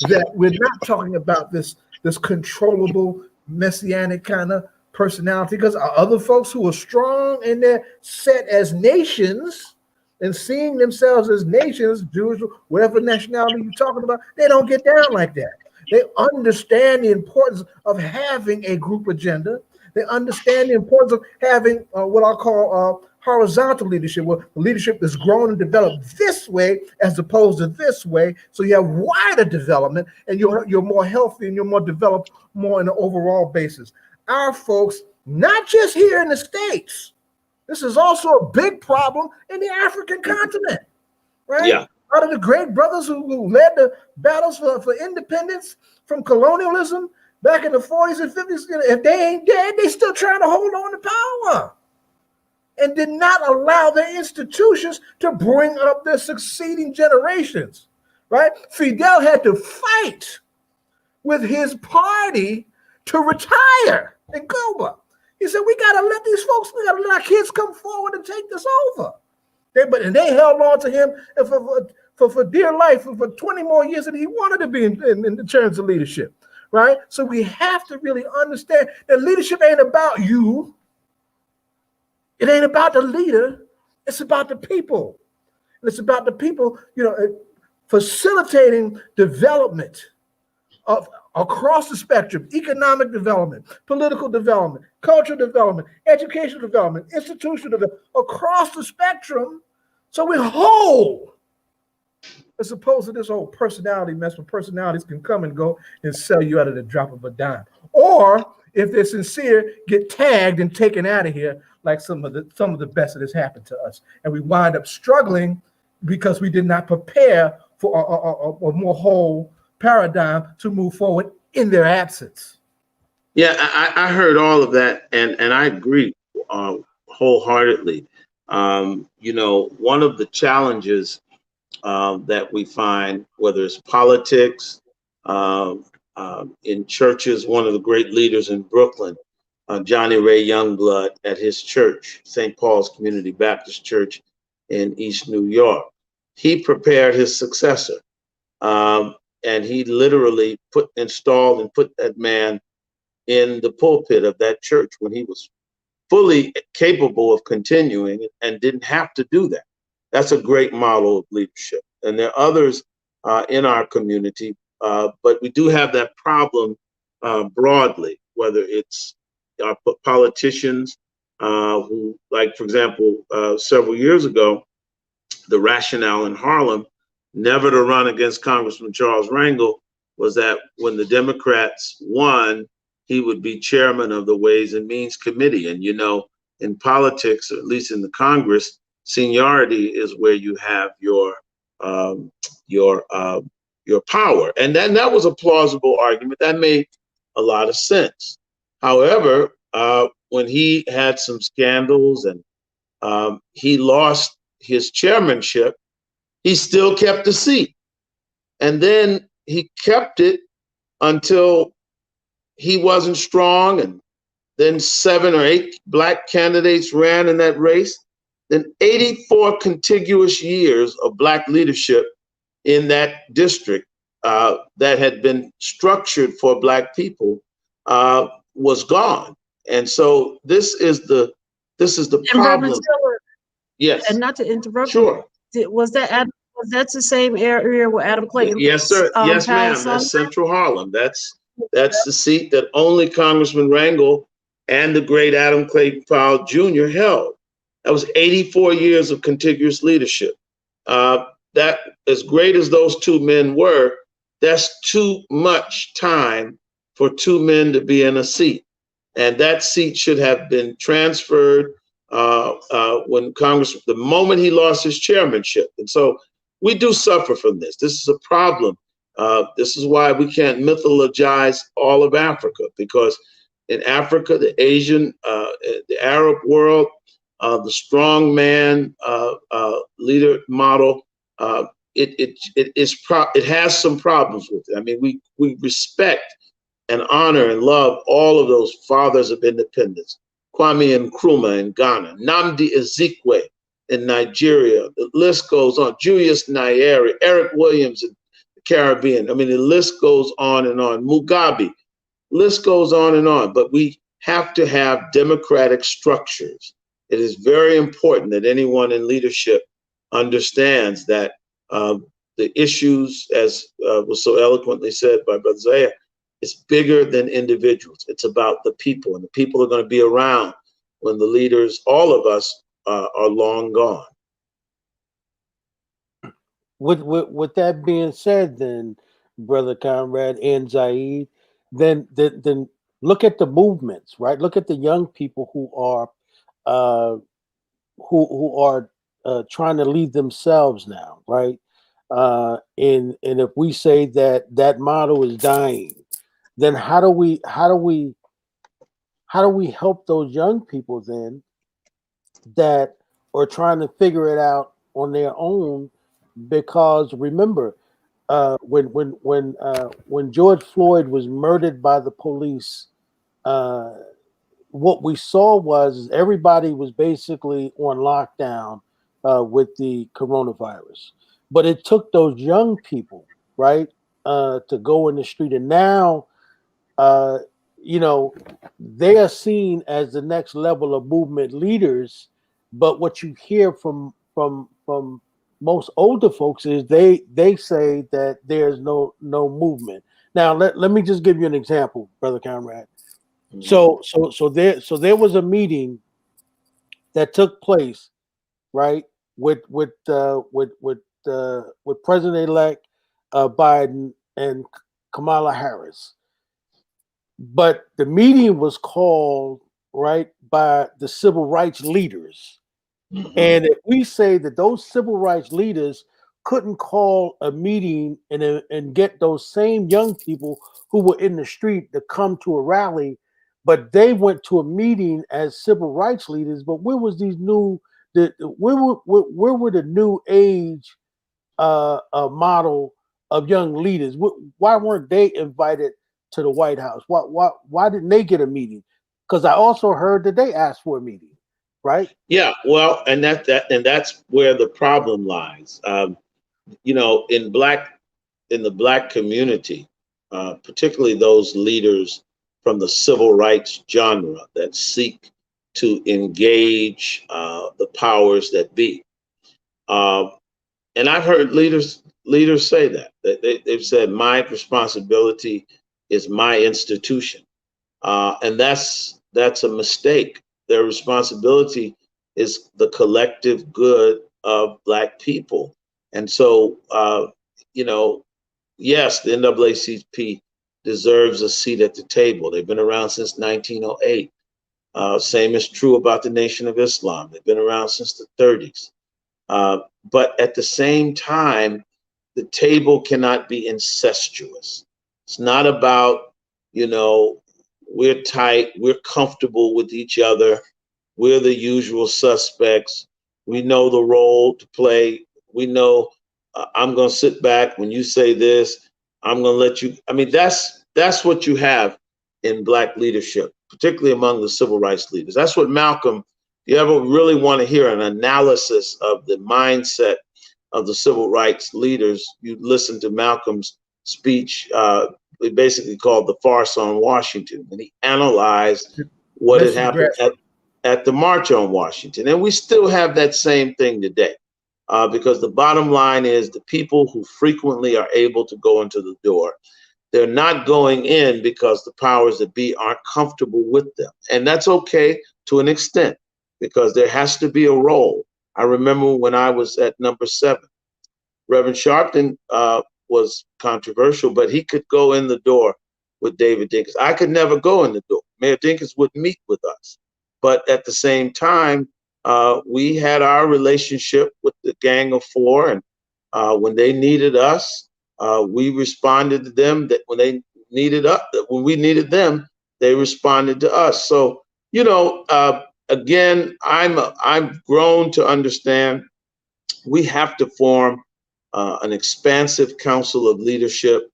that we're not talking about this controllable, messianic kind of personality, because other folks who are strong in their set as nations and seeing themselves as nations, Jewish, whatever nationality you're talking about, they don't get down like that. They understand the importance of having a group agenda. They understand the importance of having what I call horizontal leadership, where leadership is grown and developed this way as opposed to this way. So you have wider development, and you're more healthy and you're more developed, more in an overall basis. Our folks, not just here in the States, this is also a big problem in the African continent, right? Yeah. A lot of the great brothers who led the battles for independence from colonialism back in the 40s and 50s, if they ain't dead, they still trying to hold on to power, and did not allow their institutions to bring up their succeeding generations, right? Fidel had to fight with his party to retire in Cuba. He said, we got to let these folks, we got to let our kids come forward and take this over. They held on to him for dear life for 20 more years than he wanted to be in terms of leadership, right? So we have to really understand that leadership ain't about you. It ain't about the leader. It's about the people. And it's about the people, facilitating development of across the spectrum: economic development, political development, cultural development, educational development, institutional development, across the spectrum. So we're whole, as opposed to this whole personality mess where personalities can come and go and sell you out of the drop of a dime. Or if they're sincere, get tagged and taken out of here, like some of the best that has happened to us. And we wind up struggling because we did not prepare for a more whole paradigm to move forward in their absence. Yeah, I heard all of that, and I agree wholeheartedly. One of the challenges that we find, whether it's politics, in churches, one of the great leaders in Brooklyn, Johnny Ray Youngblood, at his church, St. Paul's Community Baptist Church in East New York, he prepared his successor. And he literally installed and put that man in the pulpit of that church when he was fully capable of continuing and didn't have to do that. That's a great model of leadership. And there are others in our community, but we do have that problem broadly, whether it's our politicians who, like, for example, several years ago, the rationale in Harlem never to run against Congressman Charles Rangel was that when the Democrats won, he would be chairman of the Ways and Means Committee. And, in politics, or at least in the Congress, seniority is where you have your power. And then that was a plausible argument. That made a lot of sense. However, when he had some scandals and he lost his chairmanship, he still kept the seat. And then he kept it until he wasn't strong, and then 7 or 8 black candidates ran in that race. Then 84 contiguous years of black leadership in that district that had been structured for black people was gone. And so this is the problem. Yes. And not to interrupt Sure. you, was that the same area where Adam Clayton? Yes, sir. Yes, ma'am. Palace That's Central Harlem. That's the seat that only Congressman Rangel and the great Adam Clayton Powell Jr. held. That was 84 years of contiguous leadership. That, as great as those two men were, that's too much time for two men to be in a seat. And that seat should have been transferred when the moment he lost his chairmanship. And so we do suffer from this. This is a problem. This is why we can't mythologize all of Africa, because in Africa, the Asian, the Arab world, the strong man leader model, it has some problems with it. I mean, we respect and honor and love all of those fathers of independence. Kwame Nkrumah in Ghana, Nnamdi Ezekwe in Nigeria. The list goes on. Julius Nyerere, Eric Williams in the Caribbean. I mean, the list goes on and on. Mugabe, list goes on and on. But we have to have democratic structures. It is very important that anyone in leadership understands that the issues, as was so eloquently said by Brother Zaya, it's bigger than individuals. It's about the people, and the people are going to be around when the leaders, all of us, are long gone. With that being said, then, Brother Conrad and Zaid, then look at the movements, right? Look at the young people who are trying to lead themselves now, right? And if we say that model is dying, then how do we help those young people then that are trying to figure it out on their own? Because remember, when George Floyd was murdered by the police, what we saw was everybody was basically on lockdown with the coronavirus. But it took those young people, right, to go in the street. And now, they are seen as the next level of movement leaders. But what you hear from most older folks is they say that there's no movement. Now, let me just give you an example, Brother Conrad. Mm-hmm. So there was a meeting that took place, right, with President-elect Biden and Kamala Harris. But the meeting was called, right, by the civil rights leaders. Mm-hmm. And if we say that those civil rights leaders couldn't call a meeting and get those same young people who were in the street to come to a rally, but they went to a meeting as civil rights leaders, but where was these where were the new age model of young leaders? Why weren't they invited to the White House? Why didn't they get a meeting? Because I also heard that they asked for a meeting, right? Yeah, well, and that's where the problem lies. In the black community, particularly those leaders from the civil rights genre that seek to engage the powers that be. And I've heard leaders say that they've said, my responsibility is my institution. And that's a mistake. Their responsibility is the collective good of Black people. And so, yes, the NAACP deserves a seat at the table. They've been around since 1908. Same is true about the Nation of Islam. They've been around since the 30s. But at the same time, the table cannot be incestuous. It's not about, we're tight, we're comfortable with each other, We're the usual suspects. We know the role to play. We know I'm going to sit back when you say this. I'm going to let you. I mean, that's what you have in Black leadership, particularly among the civil rights leaders. That's what Malcolm, if you ever really want to hear an analysis of the mindset of the civil rights leaders, you listen to Malcolm's speech, basically called The Farce on Washington. And he analyzed what had happened at the March on Washington. And we still have that same thing today, because the bottom line is the people who frequently are able to go into the door, they're not going in because the powers that be aren't comfortable with them. And that's okay to an extent, because there has to be a role. I remember when I was at number 7, Reverend Sharpton was controversial, but he could go in the door with David Dinkins. I could never go in the door. Mayor Dinkins would meet with us. But at the same time, we had our relationship with the Gang of Four, and when they needed us, we responded to them. That when they needed us, when we needed them, they responded to us. So, you know, again, I'm grown to understand we have to form an expansive council of leadership.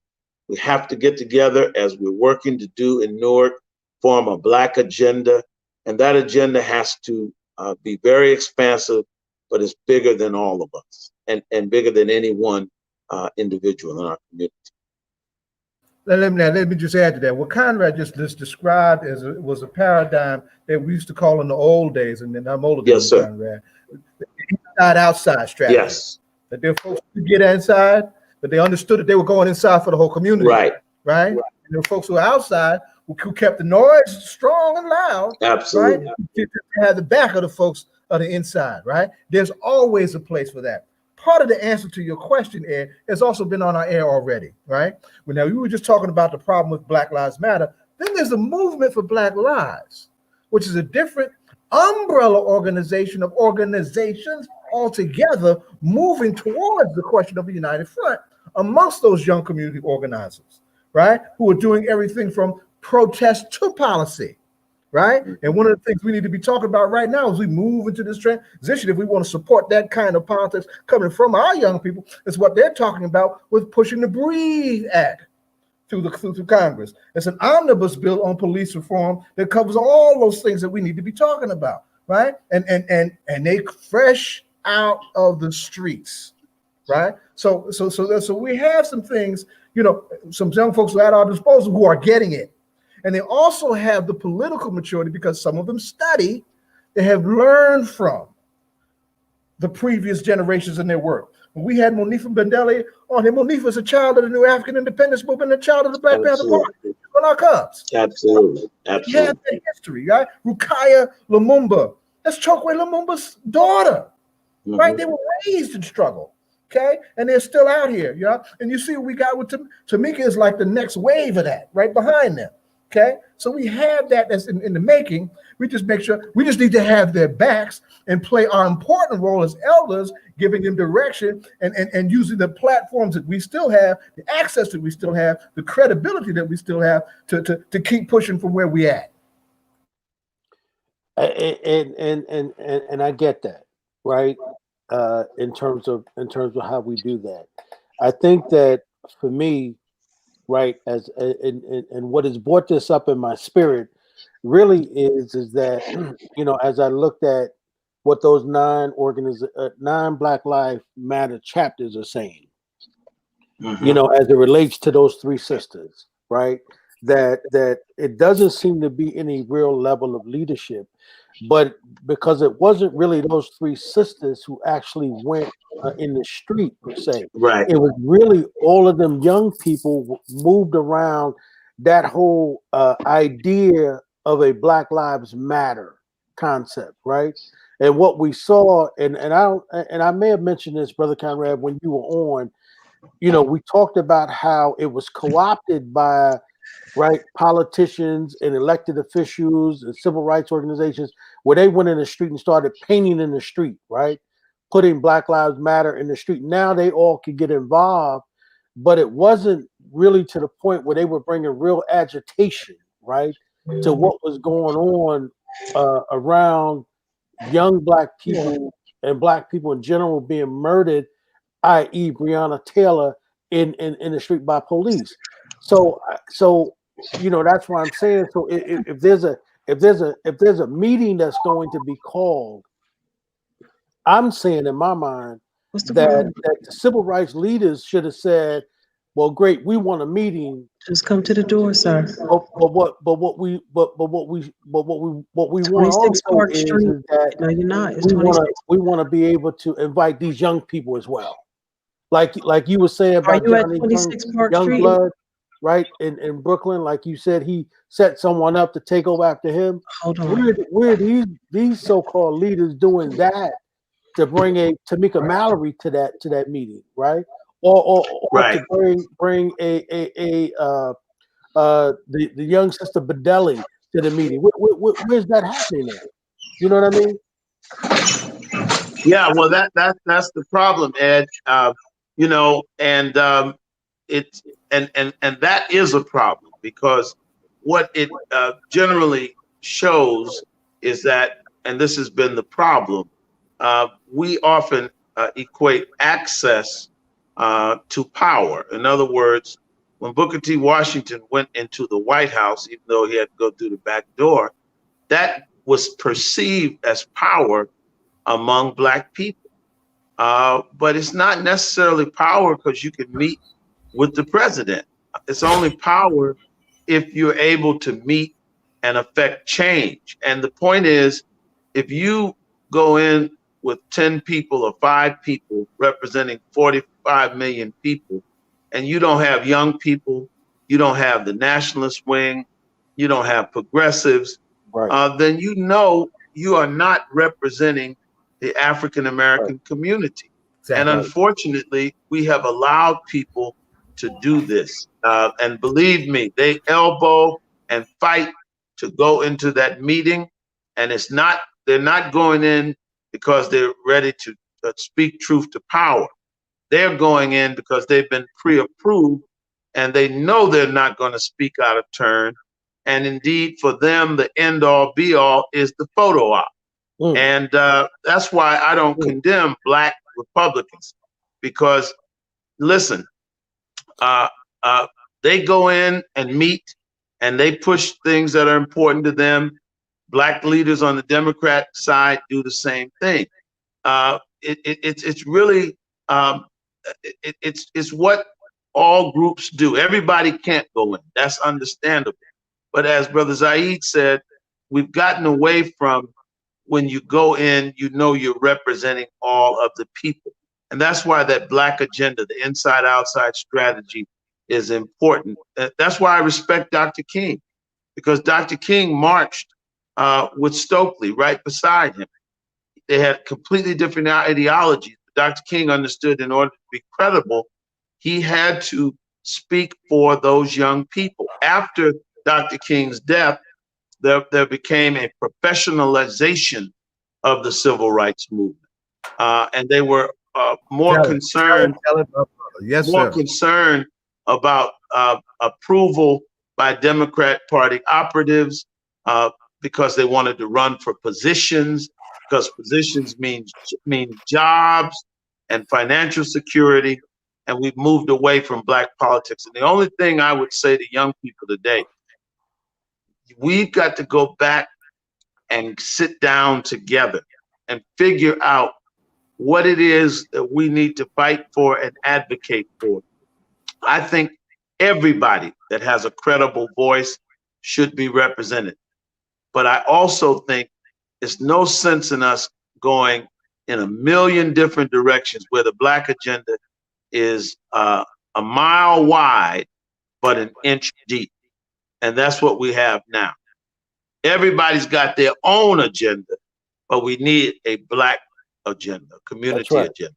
We have to get together, as we're working to do in Newark, form a Black agenda, and that agenda has to be very expansive, but it's bigger than all of us, and bigger than any one individual in our community. Let me just add to that. What Conrad just described was a paradigm that we used to call in the old days, and then I'm older than Yes, sir. Conrad, the inside-outside strategy. Yes. That there were folks who get inside, but they understood that they were going inside for the whole community. Right. And there were folks who were outside who kept the noise strong and loud. Absolutely. Right? To have the back of the folks on the inside, right? There's always a place for that. Part of the answer to your question, Ed, has also been on our air already, right? Well, now we were just talking about the problem with Black Lives Matter. Then there's a movement for Black Lives, which is a different umbrella organization of organizations altogether moving towards the question of a united front amongst those young community organizers, right? Who are doing everything from protest to policy, right? And one of the things we need to be talking about right now as we move into this transition, if we want to support that kind of politics coming from our young people, is what they're talking about with pushing the Breathe Act through Congress. It's an omnibus bill on police reform that covers all those things that we need to be talking about, right? And they fresh out of the streets, right? So we have some things, you know, some young folks at our disposal who are getting it. And they also have the political maturity because some of them study, they have learned from the previous generations in their work. When we had Monifa Bendelli on here, Monifa is a child of the new African independence movement and a child of the Black Panther Party on our Cubs. Absolutely. You have that history, right? Rukaya Lumumba, that's Chokwe Lumumba's daughter, right? They were raised in struggle, okay? And they're still out here, you know? And you see what we got with Tamika is like the next wave of that, right behind them. Okay, so we have that that's in the making. We just make sure we just need to have their backs and play our important role as elders, giving them direction and using the platforms that we still have, the access that we still have, the credibility that we still have to keep pushing from where we at. And I get that, right? In terms of how we do that, I think that for me, right, as and what has brought this up in my spirit really is that, you know, as I looked at what those 9 Black Lives Matter chapters are saying, you know, as it relates to those 3 sisters, right, that it doesn't seem to be any real level of leadership, but because it wasn't really those 3 sisters who actually went in the street per se, right? It was really all of them young people moved around that whole idea of a Black Lives Matter concept, right? And what we saw, and I may have mentioned this, Brother Conrad, when you were on, you know, we talked about how it was co-opted by, right, politicians and elected officials and civil rights organizations, where they went in the street and started painting in the street, right, putting Black Lives Matter in the street. Now they all could get involved, but it wasn't really to the point where they were bringing real agitation, right, to what was going on around young black people and black people in general being murdered, i.e., Breonna Taylor in the street by police. So that's why I'm saying. So if there's a meeting that's going to be called, I'm saying in my mind What's the that problem? the civil rights leaders should have said, "Well, great, we want a meeting." Just come to the door, sir. What we want 26 also Park is Street. that No, you're not. It's 26. we want to be able to invite these young people as well, like you were saying Are about you at Johnny 26 Park Young Street? Blood, right? In Brooklyn, like you said, he set someone up to take over after him. Hold on. Where these so-called leaders doing that to bring a Tamika Mallory to that meeting, right? Or Right. to bring the young sister Bedelli to the meeting. Where's that happening at? You know what I mean? Yeah, well, that's the problem, Ed. And that is a problem, because what it generally shows is that, and this has been the problem, we often equate access to power. In other words, when Booker T. Washington went into the White House, even though he had to go through the back door, that was perceived as power among black people. But it's not necessarily power because you can meet with the president. It's only power if you're able to meet and affect change. And the point is, if you go in with 10 people or 5 people representing 45 million people, and you don't have young people, you don't have the nationalist wing, you don't have progressives, Right. then you are not representing the African American community. Exactly. And unfortunately, we have allowed people to do this. And believe me, they elbow and fight to go into that meeting. And they're not going in because they're ready to speak truth to power. They're going in because they've been pre-approved and they know they're not going to speak out of turn. And indeed, for them, the end all be all is the photo op. And that's why I don't condemn black Republicans, because listen, they go in and meet and they push things that are important to them. Black leaders on the Democrat side do the same thing. It's really it's what all groups do. Everybody can't go in. That's understandable. But as Brother Zaid said, we've gotten away from, when you go in, you're representing all of the people. And that's why that black agenda, the inside-outside strategy, is important. That's why I respect Dr. King, because Dr. King marched with Stokely right beside him. They had completely different ideologies. Dr. King understood, in order to be credible, he had to speak for those young people. After Dr. King's death, there became a professionalization of the civil rights movement. And they were more concerned about approval by Democrat Party operatives, because they wanted to run for positions, because positions mean jobs and financial security. And we've moved away from black politics. And the only thing I would say to young people today, we've got to go back and sit down together and figure out what it is that we need to fight for and advocate for. I think everybody that has a credible voice should be represented. But I also think there's no sense in us going in a million different directions where the black agenda is a mile wide, but an inch deep. And that's what we have now. Everybody's got their own agenda, but we need a black agenda, community agenda.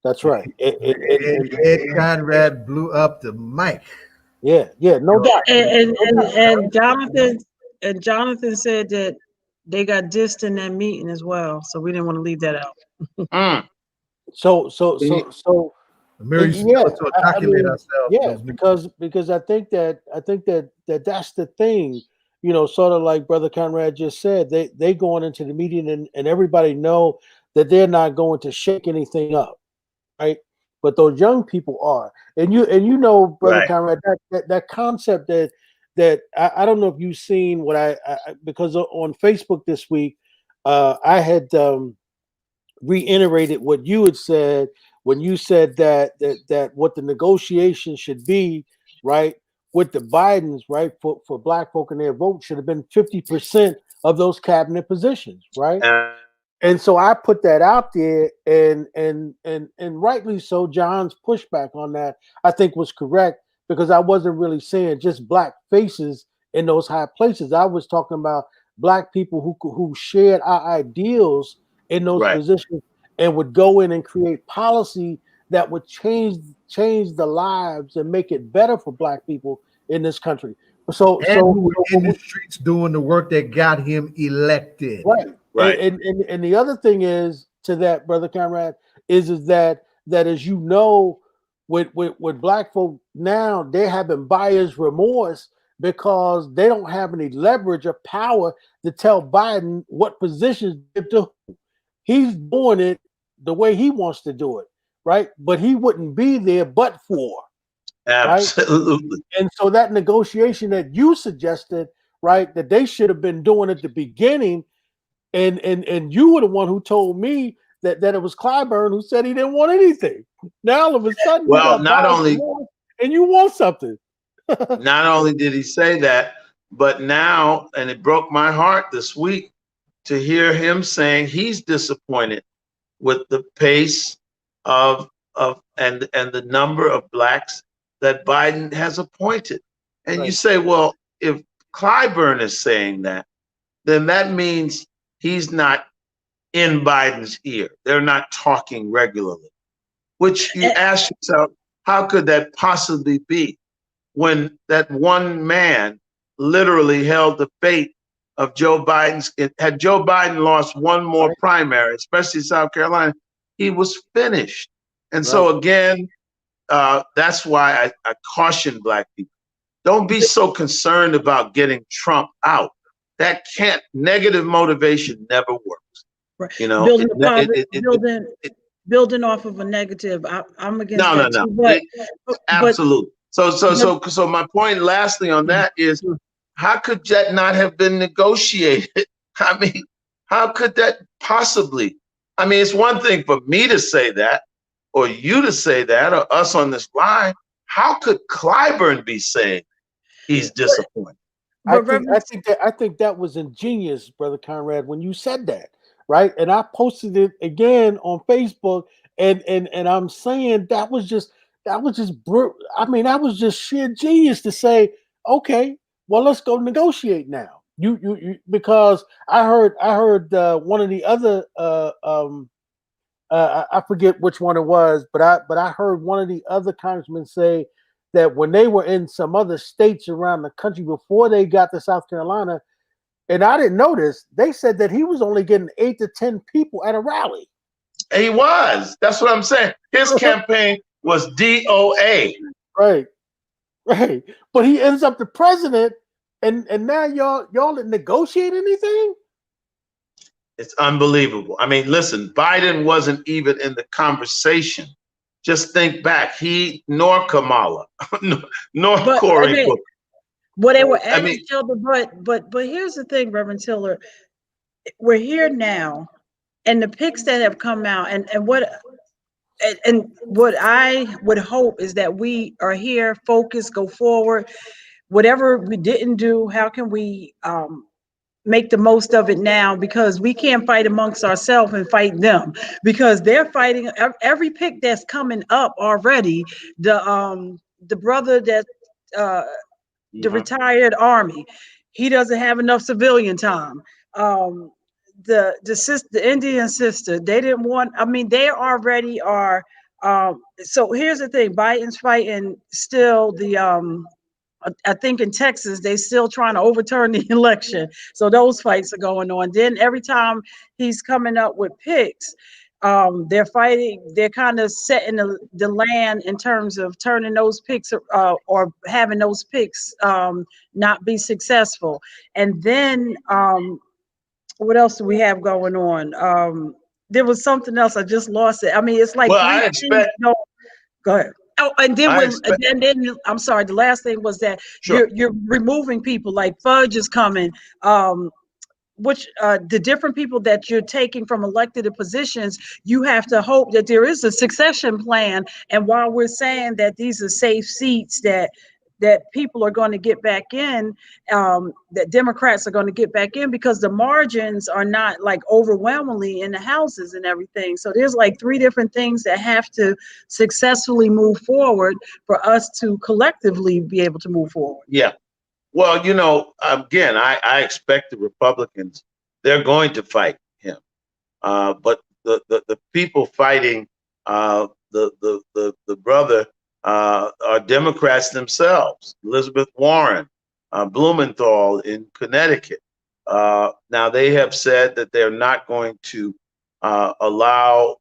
That's right. Ed Conrad blew up the mic. Yeah, no doubt. And Jonathan said that they got dissed in that meeting as well, so we didn't want to leave that out. So inoculate ourselves. Yeah, because I think that that's the thing. you know, sort of like Brother Conrad just said, they going into the meeting and everybody know that they're not going to shake anything up, right? But those young people are, and you know, Brother Right. Conrad, that concept that I don't know if you've seen what I because on Facebook this week, I had reiterated what you had said when you said that what the negotiation should be, right, with the Bidens, right, for black folk and their vote should have been 50% of those cabinet positions, right? And so I put that out there, and rightly so. John's pushback on that, I think, was correct, because I wasn't really saying just black faces in those high places. I was talking about black people who shared our ideals in those Right. positions and would go in and create policy that would change the lives and make it better for black people in this country. So And who were in the streets doing the work that got him elected. right. Right. And the other thing is to that, Brother Conrad, is that as you know, with black folk now, they're having buyer's remorse because they don't have any leverage or power to tell Biden what positions to do. He's doing it the way he wants to do it, right? But he wouldn't be there but for. Absolutely. Right? And so that negotiation that you suggested, right, that they should have been doing at the beginning, and you were the one who told me that it was Clyburn who said he didn't want anything. Now all of a sudden, Well, not only and you want something. not only did he say that, but now, and it broke my heart this week to hear him saying he's disappointed with the pace of and the number of blacks that Biden has appointed. And you say, well, if Clyburn is saying that, then that means he's not in Biden's ear. They're not talking regularly, which you ask yourself, how could that possibly be when that one man literally held the fate of Joe Biden's? Had Joe Biden lost one more primary, especially South Carolina, he was finished. And so again, that's why I caution black people. Don't be so concerned about getting Trump out. That can't, negative motivation never works. Right. You know, building off of a negative. I'm against that no. too, but Absolutely. So my point lastly on that is, how could that not have been negotiated? I mean, how could that possibly? I mean, it's one thing for me to say that, or you to say that, or us on this line. How could Clyburn be saying he's disappointed? I think that was ingenious, Brother Conrad, when you said that, right? And I posted it again on Facebook, and I'm saying that was just I mean, that was just sheer genius to say, okay, well, let's go negotiate now. You because I heard one of the other I forget which one it was, but I heard one of the other congressmen say that when they were in some other states around the country before they got to South Carolina, and I didn't notice, they said that he was only getting 8 to 10 people at a rally. He was. That's what I'm saying. His campaign was DOA. Right. But he ends up the president, and now y'all didn't negotiate anything? It's unbelievable. I mean, listen, Biden wasn't even in the conversation. Just think back, he nor Kamala, nor Cory Booker. Well, they were at each other, but here's the thing, Reverend Tiller, we're here now, and the pics that have come out, and what I would hope is that we are here, focus, go forward. Whatever we didn't do, how can we make the most of it now, because we can't fight amongst ourselves and fight them, because they're fighting every pick that's coming up already. The brother that the retired Army, he doesn't have enough civilian time. The Indian sister, they didn't want, I mean, they already are. So here's the thing, Biden's fighting still the I think in Texas, they still trying to overturn the election. So those fights are going on. Then every time he's coming up with picks, They're fighting, they're kind of setting the land in terms of turning those picks or having those picks not be successful. And then what else do we have going on? There was something else, I just lost it. I mean, it's like Well, three I things. expect. No, go ahead. Oh, and then I when, expect. and then I'm sorry, the last thing was that Sure. you're removing people like Fudge is coming. Which the different people that you're taking from elected positions, you have to hope that there is a succession plan. And while we're saying that these are safe seats that people are going to get back in, that Democrats are going to get back in, because the margins are not like overwhelmingly in the houses and everything. So there's like three different things that have to successfully move forward for us to collectively be able to move forward. Yeah. Well, again, I expect the Republicans, they're going to fight him. But the people fighting the brother are Democrats themselves. Elizabeth Warren, Blumenthal in Connecticut. Now, they have said that they're not going to allow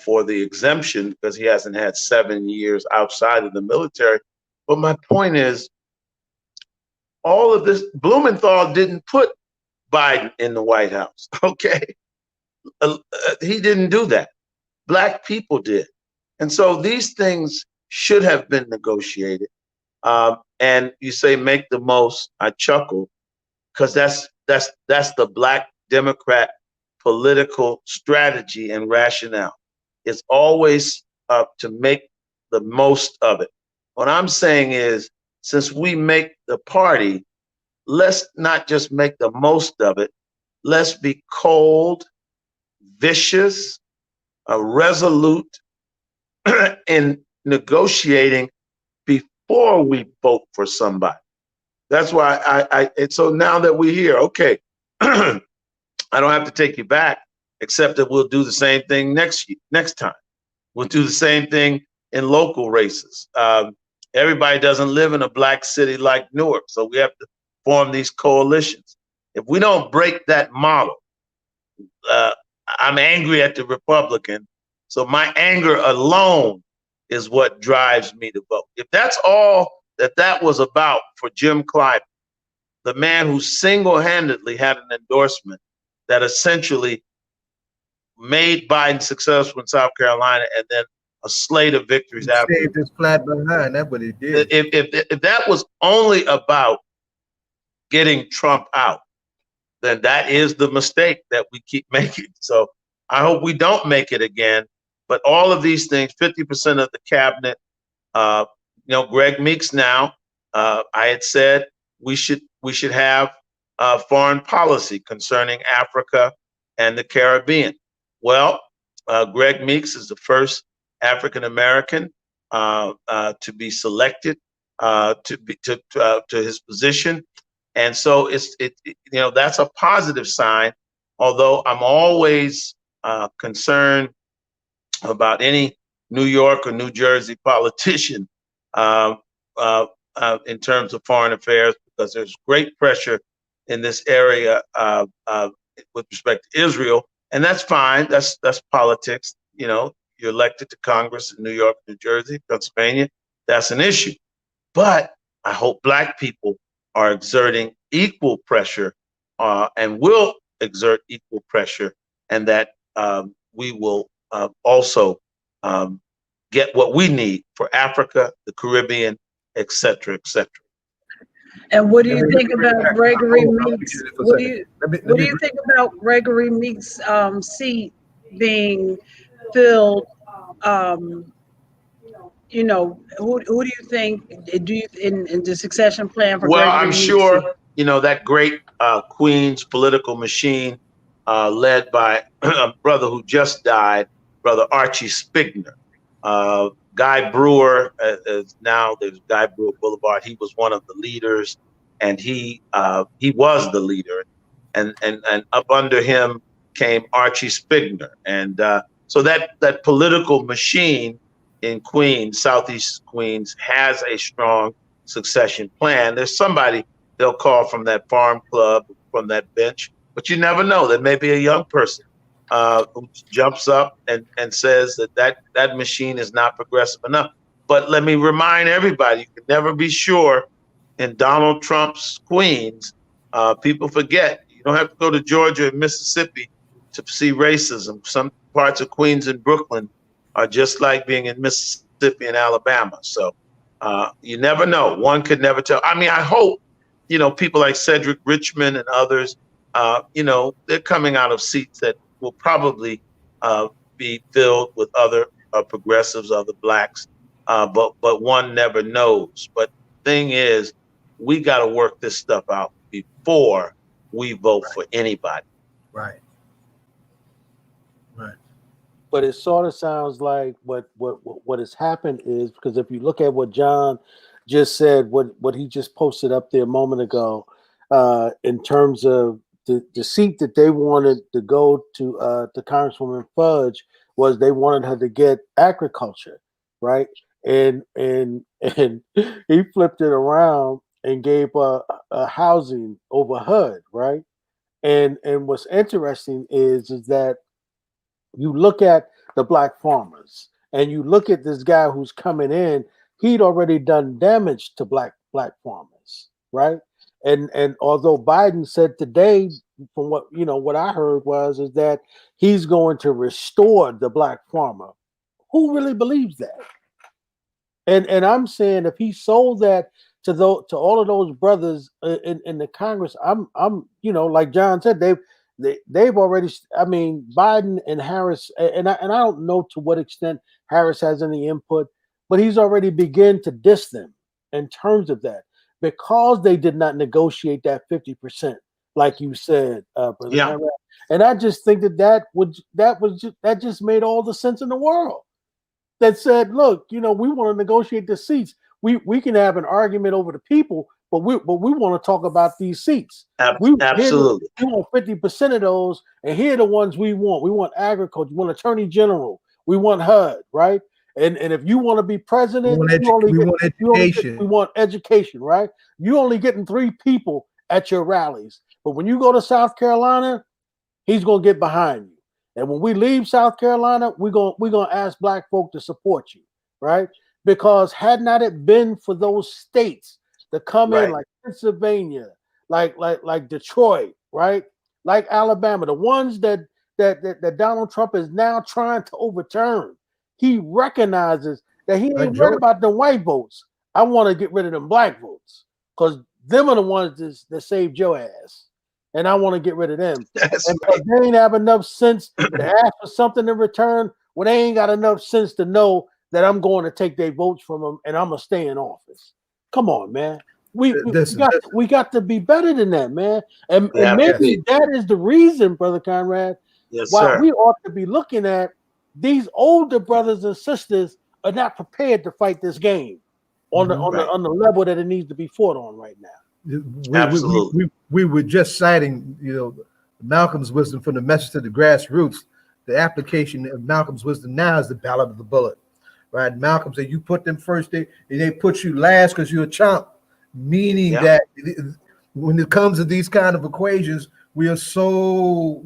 for the exemption because he hasn't had 7 years outside of the military. But my point is, all of this, Blumenthal didn't put Biden in the White House, okay? He didn't do that. Black people did. And so these things should have been negotiated. And you say make the most, I chuckle, because that's the Black Democrat political strategy and rationale. It's always to make the most of it. What I'm saying is, since we make the party, let's not just make the most of it. Let's be cold, vicious, resolute in negotiating before we vote for somebody. That's why and so now that we're here, okay, I don't have to take you back, except that we'll do the same thing next time. We'll do the same thing in local races. Everybody doesn't live in a Black city like Newark, so we have to form these coalitions. If we don't break that model, I'm angry at the Republican, so my anger alone is what drives me to vote. If that's all that was about for Jim Clyburn, the man who single-handedly had an endorsement that essentially made Biden successful in South Carolina and then a slate of victories after. Saved his flat behind. That's what he did. If that was only about getting Trump out, then that is the mistake that we keep making. So I hope we don't make it again. But all of these things, 50% of the cabinet, Greg Meeks now, I had said we should have foreign policy concerning Africa and the Caribbean. Well, Greg Meeks is the first African American to be selected to his position, and so that's a positive sign. Although I'm always concerned about any New York or New Jersey politician in terms of foreign affairs, because there's great pressure in this area with respect to Israel, and that's fine. That's politics. You're elected to Congress in New York, New Jersey, Pennsylvania. That's an issue. But I hope Black people are exerting equal pressure and will exert equal pressure, and that we will also get what we need for Africa, the Caribbean, et cetera, et cetera. And what do you think about Gregory Meeks? What do you think about Gregory Meeks' seat being filled? Who do you think in the succession plan for? Well, Gregory I'm Meeks' sure seat? That great Queens political machine led by a brother who just died, Brother Archie Spigner. Guy Brewer is now there's Guy Brewer Boulevard. He was one of the leaders, and he was the leader, and up under him came Archie Spigner, and so that political machine in Queens, Southeast Queens, has a strong succession plan. There's somebody they'll call from that farm club, from that bench, but you never know. There may be a young person who jumps up and says that machine is not progressive enough. But let me remind everybody, you can never be sure in Donald Trump's Queens. People forget, you don't have to go to Georgia and Mississippi to see racism. Some parts of Queens and Brooklyn are just like being in Mississippi and Alabama. So you never know. One could never tell. I mean, I hope, people like Cedric Richmond and others, they're coming out of seats that will probably be filled with other progressives, other blacks, but one never knows. But thing is, we got to work this stuff out before we vote for anybody. Right. Right. But it sort of sounds like what has happened is, because if you look at what John just said, what he just posted up there a moment ago, in terms of the seat that they wanted to go to Congresswoman Fudge, was they wanted her to get agriculture, right? And he flipped it around and gave a housing over HUD, right? And what's interesting is that you look at the black farmers and you look at this guy who's coming in, he'd already done damage to black farmers, right? And although Biden said today, from what I heard is that he's going to restore the black farmer. Who really believes that? And I'm saying if he sold that to all of those brothers in the Congress, I'm like John said, they've already. I mean, Biden and Harris, and I don't know to what extent Harris has any input, but he's already begun to diss them in terms of that, because they did not negotiate that 50%, like you said, Brother Conrad. And I just think that just made all the sense in the world. That said, look, we want to negotiate the seats. We can have an argument over the people, but we want to talk about these seats. Absolutely. We want 50% of those, and here are the ones we want. We want agriculture. We want attorney general. We want HUD, right? And if you want to be president, we want education. We want education, right? You only getting 3 people at your rallies, but when you go to South Carolina, he's gonna get behind you. And when we leave South Carolina, we're gonna ask black folk to support you, right? Because had not it been for those states that come in, like Pennsylvania, like Detroit, right, like Alabama, the ones that Donald Trump is now trying to overturn, he recognizes that he ain't worried about the white votes. I want to get rid of them black votes, because them are the ones that saved your ass. And I want to get rid of them. They ain't have enough sense to ask for something in return. Well, they ain't got enough sense to know that I'm going to take their votes from them and I'm gonna stay in office. Come on, man. We got to be better than that, man. And maybe that is the reason, Brother Conrad, why we ought to be looking at these older brothers and sisters are not prepared to fight this game on the level that it needs to be fought on right now. We were just citing, Malcolm's wisdom from the message to the grassroots. The application of Malcolm's wisdom now is the ballot of the bullet, right? Malcolm said, you put them first, they put you last because you're a chump, meaning that when it comes to these kind of equations, we are so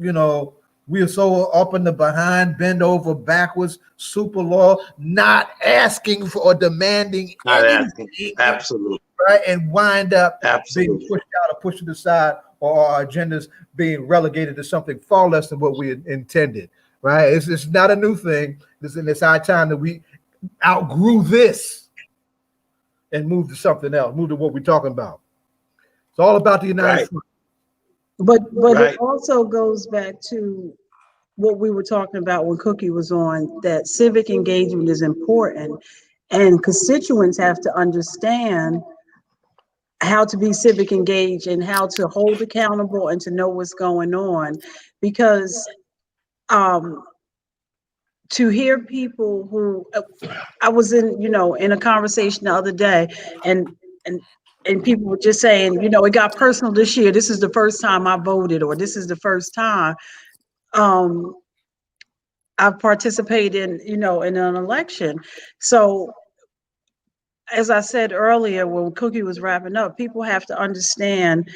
up in the behind, bend over backwards, super low, not asking for or demanding anything. Absolutely. Right, and wind up being pushed out or pushed to the side, or our agendas being relegated to something far less than what we intended. Right, it's not a new thing. It's our time that we outgrew this and move to something else. Move to what we're talking about. It's all about the United Front. But it also goes back to what we were talking about when Cookie was on, that civic engagement is important, and constituents have to understand how to be civic engaged and how to hold accountable and to know what's going on. Because to hear people who, I was in a conversation the other day, and people were just saying, it got personal this year. This is the first time I voted, or this is the first time I've participated in an election. So as I said earlier, when Cookie was wrapping up, people have to understand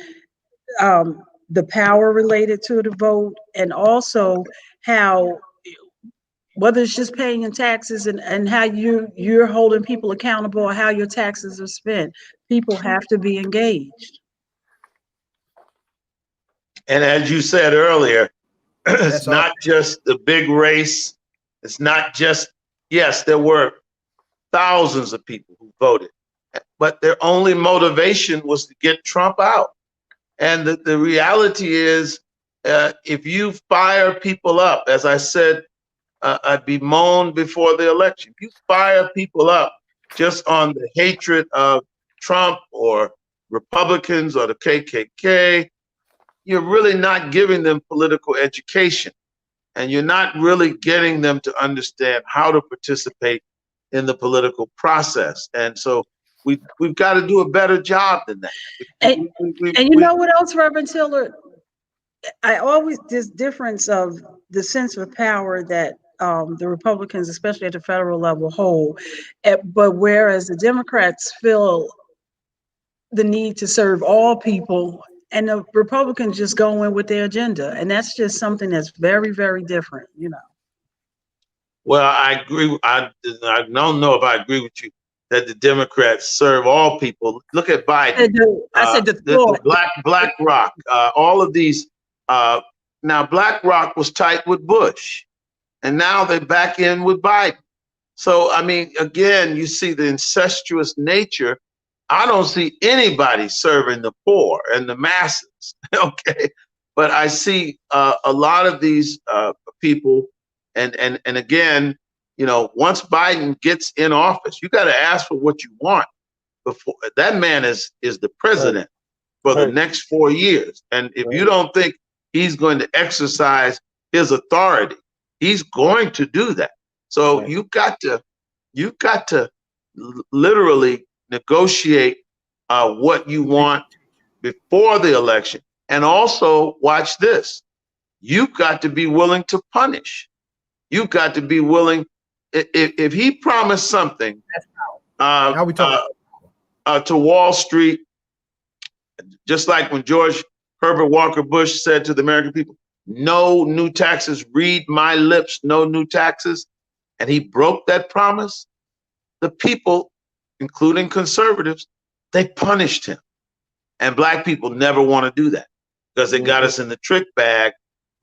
the power related to the vote, and also how, whether it's just paying in taxes and how you're holding people accountable or how your taxes are spent, people have to be engaged. And as you said earlier, it's That's all. not just the big race. It's not just, yes, there were thousands of people who voted, but their only motivation was to get Trump out. And the reality is, if you fire people up, as I said, I'd bemoaned before the election, if you fire people up just on the hatred of Trump or Republicans or the KKK, you're really not giving them political education, and you're not really getting them to understand how to participate in the political process. And so we've got to do a better job than that. And you know what else, Reverend Tiller? I always, this difference of the sense of power that the Republicans, especially at the federal level, hold, but whereas the Democrats feel the need to serve all people, and the Republicans just go in with their agenda, and that's just something that's very, very different, you know. Well, I agree. I don't know if I agree with you that the Democrats serve all people. Look at Biden. I said the thought. BlackRock, all of these. Now, BlackRock was tight with Bush, and now they're back in with Biden. So, I mean, again, you see the incestuous nature. I don't see anybody serving the poor and the masses, okay? But I see a lot of these people, and again, you know, once Biden gets in office, you got to ask for what you want. Before that man is the president for the next 4 years, and if you don't think he's going to exercise his authority, he's going to do that. So you got to literally negotiate what you want before the election. And also, watch this. You've got to be willing to punish. You've got to be willing. If he promised something to Wall Street, just like when George Herbert Walker Bush said to the American people, no new taxes, read my lips, no new taxes, and he broke that promise, the people, including conservatives, they punished him. And black people never want to do that because they got us in the trick bag.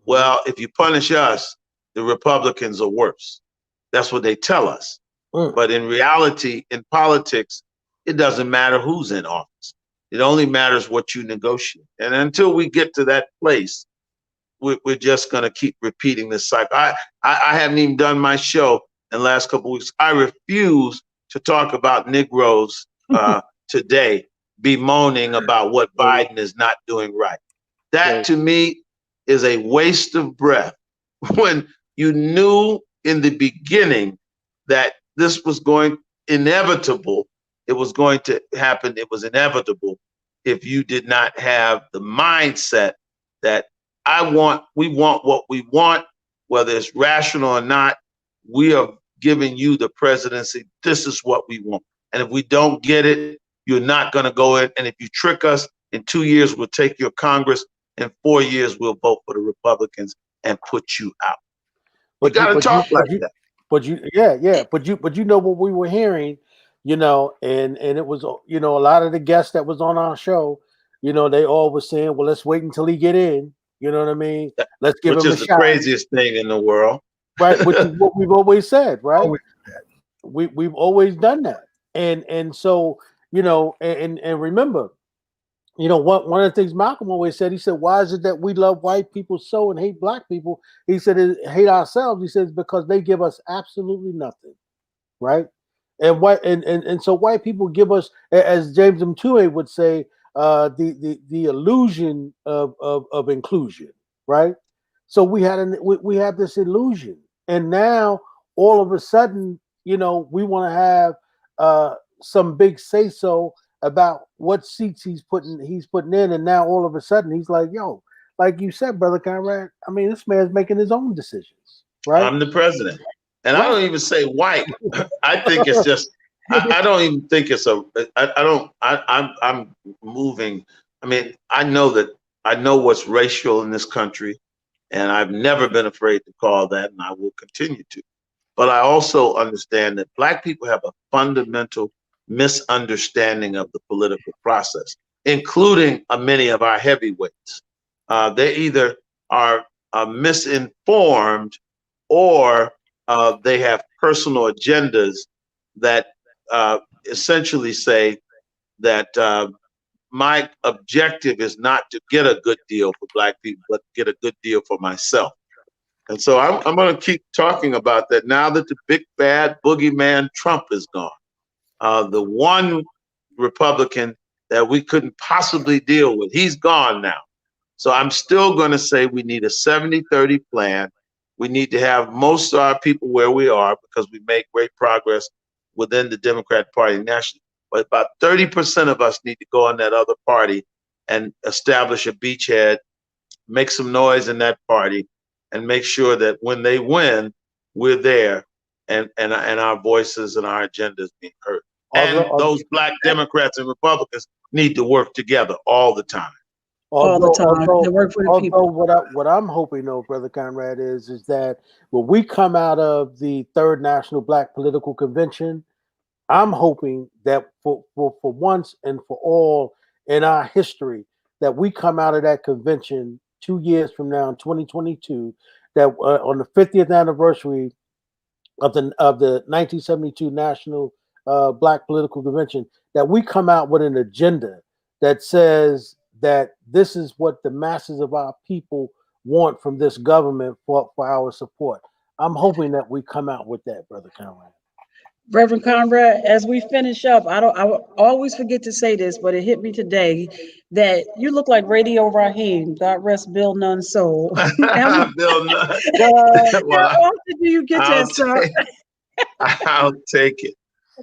Well, if you punish us, the Republicans are worse. That's what they tell us. But in reality, in politics, it doesn't matter who's in office. It only matters what you negotiate. And until we get to that place, we're just going to keep repeating this cycle. I haven't even done my show in the last couple of weeks. I refuse to talk about Negroes today, bemoaning about what Biden is not doing right. That to me is a waste of breath. When you knew in the beginning that this was inevitable, it was going to happen, it was inevitable if you did not have the mindset that we want what we want, whether it's rational or not. We are giving you the presidency. This is what we want. And if we don't get it, you're not going to go in. And if you trick us, in 2 years, we'll take your Congress. In 4 years, we'll vote for the Republicans and put you out. We got to talk like that. But you know what we were hearing, you know, and it was, you know, a lot of the guests that was on our show, you know, they all were saying, well, let's wait until he get in. You know what I mean? Let's give him a shot. Which is the craziest thing in the world. Right, which is what we've always said, right? We've always done that. And so, you know, and remember, you know, one of the things Malcolm always said, he said, why is it that we love white people so and hate black people? He said, hate ourselves. He says, because they give us absolutely nothing, right? And so white people give us, as James Mtume would say, the illusion of inclusion, right? So we have this illusion, and now all of a sudden, you know, we want to have some big say so about what seats he's putting in, and now all of a sudden he's like, yo, like you said, Brother Conrad, I mean, this man's making his own decisions, right? I'm the president, and I don't even say white. I think it's just. I don't even think it's I'm moving. I mean, I know what's racial in this country. And I've never been afraid to call that, and I will continue to. But I also understand that Black people have a fundamental misunderstanding of the political process, including many of our heavyweights. They either are misinformed or they have personal agendas that essentially say that my objective is not to get a good deal for Black people, but to get a good deal for myself. And so I'm going to keep talking about that now that the big bad boogeyman Trump is gone. The one Republican that we couldn't possibly deal with, he's gone now. So I'm still going to say we need a 70-30 plan. We need to have most of our people where we are because we make great progress within the Democratic Party nationally. But about 30% of us need to go in that other party and establish a beachhead, make some noise in that party, and make sure that when they win, we're there and our voices and our agendas being heard. And those Black Democrats and Republicans need to work together all the time. All the time. They work for the people. What I'm hoping, though, Brother Conrad, is that when we come out of the Third National Black Political Convention, I'm hoping that for once and for all in our history, that we come out of that convention 2 years from now in 2022, that on the 50th anniversary of the 1972 National Black Political Convention, that we come out with an agenda that says that this is what the masses of our people want from this government for our support. I'm hoping that we come out with that, Brother Conrad. Reverend Conrad, as we finish up, I always forget to say this, but it hit me today that you look like Radio Raheem. God rest Bill Nunn's soul. Bill Nunn. How often do you get that, sir? I'll take it.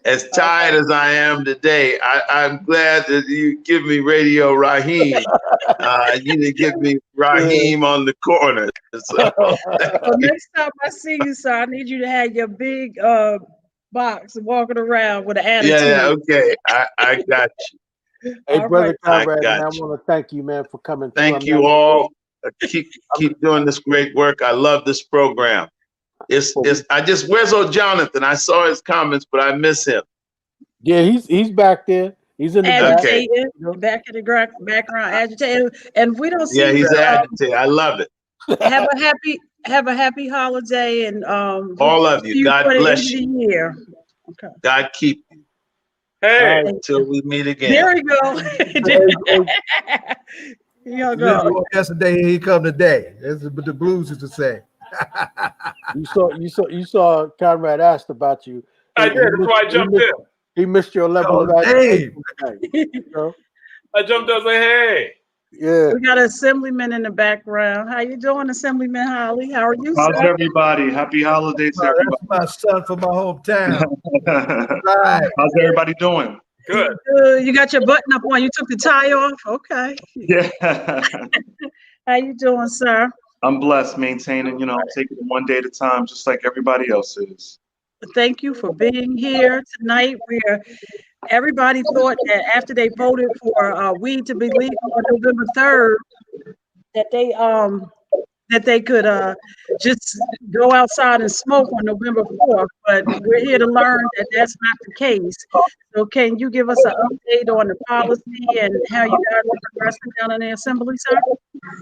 As tired as I am today, I'm glad that you give me Radio Raheem. You didn't give me Raheem on the corner. So. Well, next time I see you, sir, I need you to have your big box walking around with an attitude. Yeah, okay. I got you. Hey, All Brother right. Conrad, man, I want to thank you, man, for coming through. Thank you all. Keep doing this great work. I love this program. Where's old Jonathan? I saw his comments, but I miss him. Yeah, he's back there. He's in the agitated, back in the background, agitated, and we don't see. Yeah, he's agitated. I love it. Have a happy holiday, and all of you. God bless you. Year. Okay. God keep you. Hey, until we meet again. There we go. Here go. Yesterday, here he come today. That's what the blues used to say. You saw Conrad asked about you. I did. That's why I jumped in. He missed your level of agitation. I jumped in and say, hey. Yeah. We got an assemblyman in the background. How you doing, Assemblyman Holly? How are you, How's sir? everybody? Happy holidays to everybody. That's my son from my hometown. Right. How's everybody doing? Good. You got your button up on. You took the tie off? Okay. Yeah. How you doing, sir? I'm blessed, maintaining, taking it one day at a time, just like everybody else is. Thank you for being here tonight. Everybody thought that after they voted for weed to be legal on November 3rd, that they could just go outside and smoke on November 4th. But we're here to learn that that's not the case. So can you give us an update on the policy and how you guys are progressing down in the assembly, sir?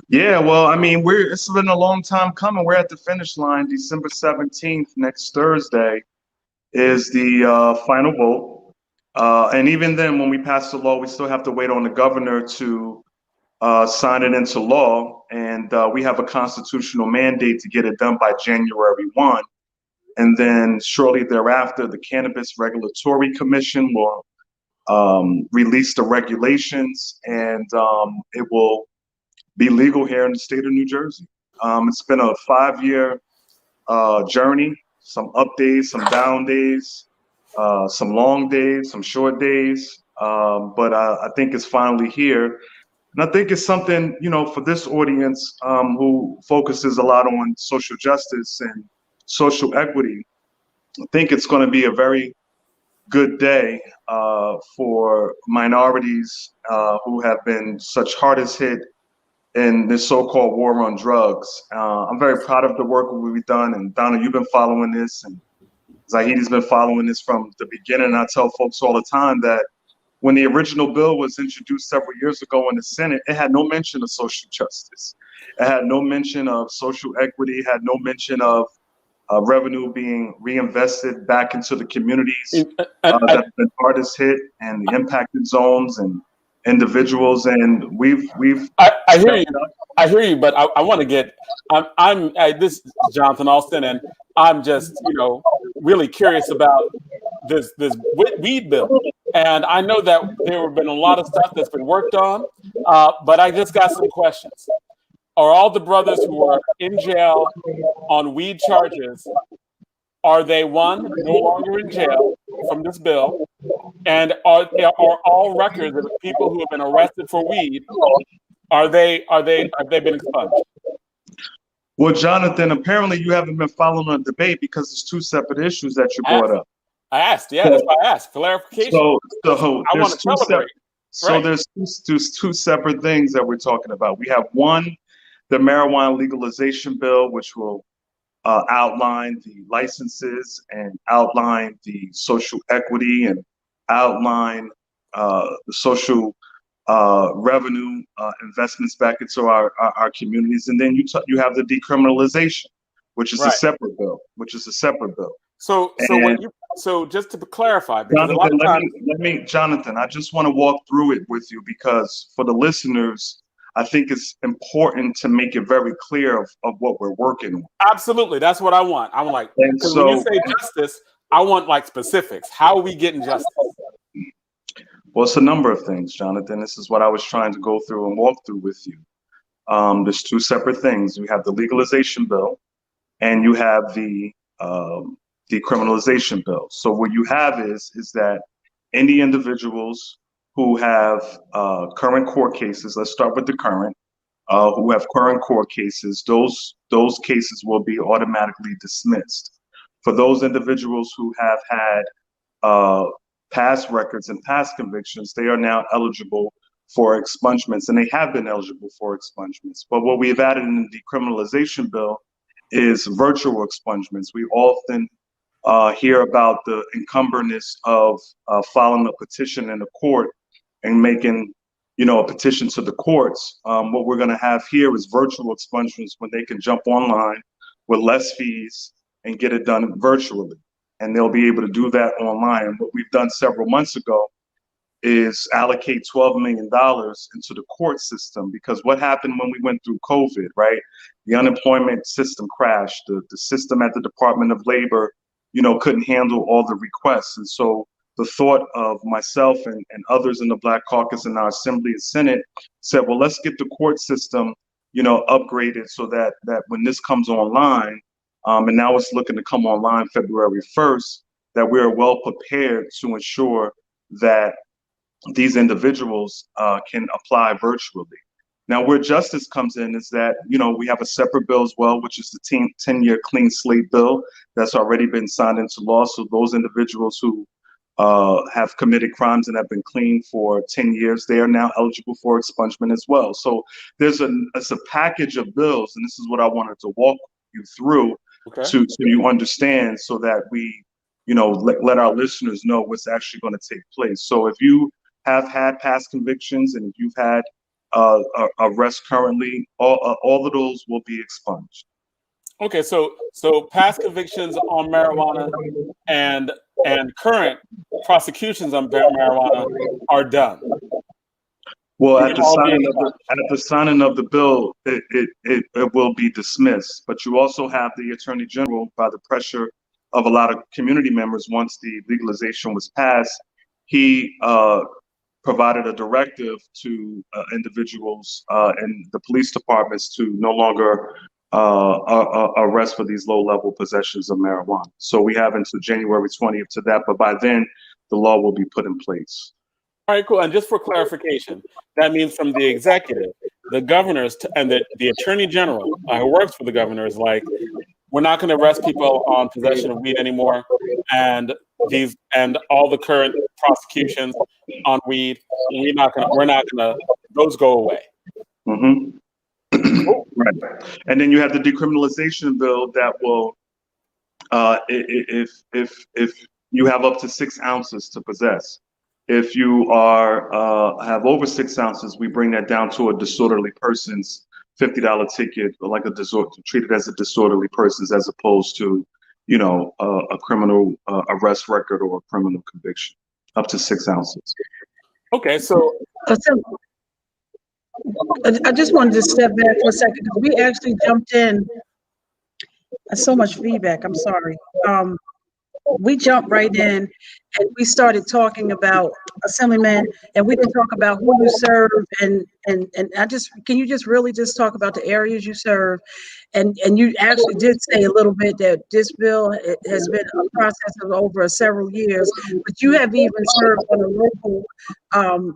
Yeah, well, I mean, it's been a long time coming. We're at the finish line. December 17th, next Thursday, is the final vote. And even then, when we pass the law, we still have to wait on the governor to sign it into law. And we have a constitutional mandate to get it done by January 1. And then shortly thereafter, the Cannabis Regulatory Commission will release the regulations, and it will be legal here in the state of New Jersey. It's been a 5-year journey, some up days, some down days, some long days, some short days, but I think it's finally here. And I think it's something, for this audience who focuses a lot on social justice and social equity, I think it's going to be a very good day for minorities who have been such hardest hit in this so-called war on drugs. I'm very proud of the work we've done, and Donna, you've been following this, and Zahidi's been following this from the beginning. And I tell folks all the time that when the original bill was introduced several years ago in the Senate, it had no mention of social justice. It had no mention of social equity, it had no mention of revenue being reinvested back into the communities that have been hardest hit, and the impacted zones and individuals. And I hear you. I hear you, but I want to get. This is Jonathan Alston, and I'm just really curious about this weed bill. And I know that there have been a lot of stuff that's been worked on, but I just got some questions. Are all the brothers who are in jail on weed charges, are they no longer in jail from this bill? And are all records of people who have been arrested for weed, have they been expunged? Well, Jonathan, apparently you haven't been following the debate because there's two separate issues that you brought up. I asked, that's why I asked. Clarification. So I want to celebrate. There's two separate things that we're talking about. We have one, the marijuana legalization bill, which will outline the licenses and outline the social equity and outline the social revenue investments back into our communities. And then you have the decriminalization, which is a separate bill. So just to clarify, because Jonathan, I just want to walk through it with you, because for the listeners, I think it's important to make it very clear of what we're working on. Absolutely, that's what I want. I'm like, because when you say justice, I want like specifics. How are we getting justice? Well, it's a number of things, Jonathan. This is what I was trying to go through and walk through with you. There's two separate things. You have the legalization bill, and you have the decriminalization bill. So what you have is that any individuals who have current court cases, let's start with the current, who have current court cases, those cases will be automatically dismissed. For those individuals who have had past records and past convictions, they are now eligible for expungements, and they have been eligible for expungements. But what we've added in the decriminalization bill is virtual expungements. We often hear about the encumberness of filing a petition in the court and making, a petition to the courts. What we're going to have here is virtual expungements, when they can jump online with less fees and get it done virtually. And they'll be able to do that online. And what we've done several months ago is allocate $12 million into the court system, because what happened when we went through COVID, right? The unemployment system crashed. The system at the Department of Labor, couldn't handle all the requests. And so the thought of myself and others in the Black Caucus in our Assembly and Senate said, well, let's get the court system, upgraded so that when this comes online, and now it's looking to come online February 1st, that we're well prepared to ensure that these individuals can apply virtually. Now, where justice comes in is that, we have a separate bill as well, which is the 10-year clean slate bill that's already been signed into law. So those individuals who have committed crimes and have been clean for 10 years, they are now eligible for expungement as well. So it's a package of bills, and this is what I wanted to walk you through so you understand, so that we, let our listeners know what's actually going to take place. So if you have had past convictions and if you've had arrests currently, all of those will be expunged. Okay, so past convictions on marijuana and current prosecutions on marijuana are done. Well, at the signing of the bill, it will be dismissed. But you also have the Attorney General, by the pressure of a lot of community members, once the legalization was passed, he provided a directive to individuals and the police departments to no longer arrest for these low-level possessions of marijuana. So we have until January 20th to that, but by then the law will be put in place. All right, cool. And just for clarification, that means from the executive, the governors, and the attorney general who works for the governor is like, we're not going to arrest people on possession of weed anymore, and all the current prosecutions on weed, we're not gonna those go away. Mm-hmm. Right. And then you have the decriminalization bill that will, if you have up to 6 ounces to possess. If you have over 6 ounces, we bring that down to a disorderly person's $50 ticket, or like treated as a disorderly person, as opposed to, a criminal arrest record or a criminal conviction, up to 6 ounces. Okay, so I just wanted to step back for a second, because we actually jumped in. There's so much feedback. I'm sorry. We jumped right in and we started talking about Assemblyman, and we didn't talk about who you serve, and can you just really just talk about the areas you serve? And you actually did say a little bit that this bill has been a process of over several years, but you have even served on a local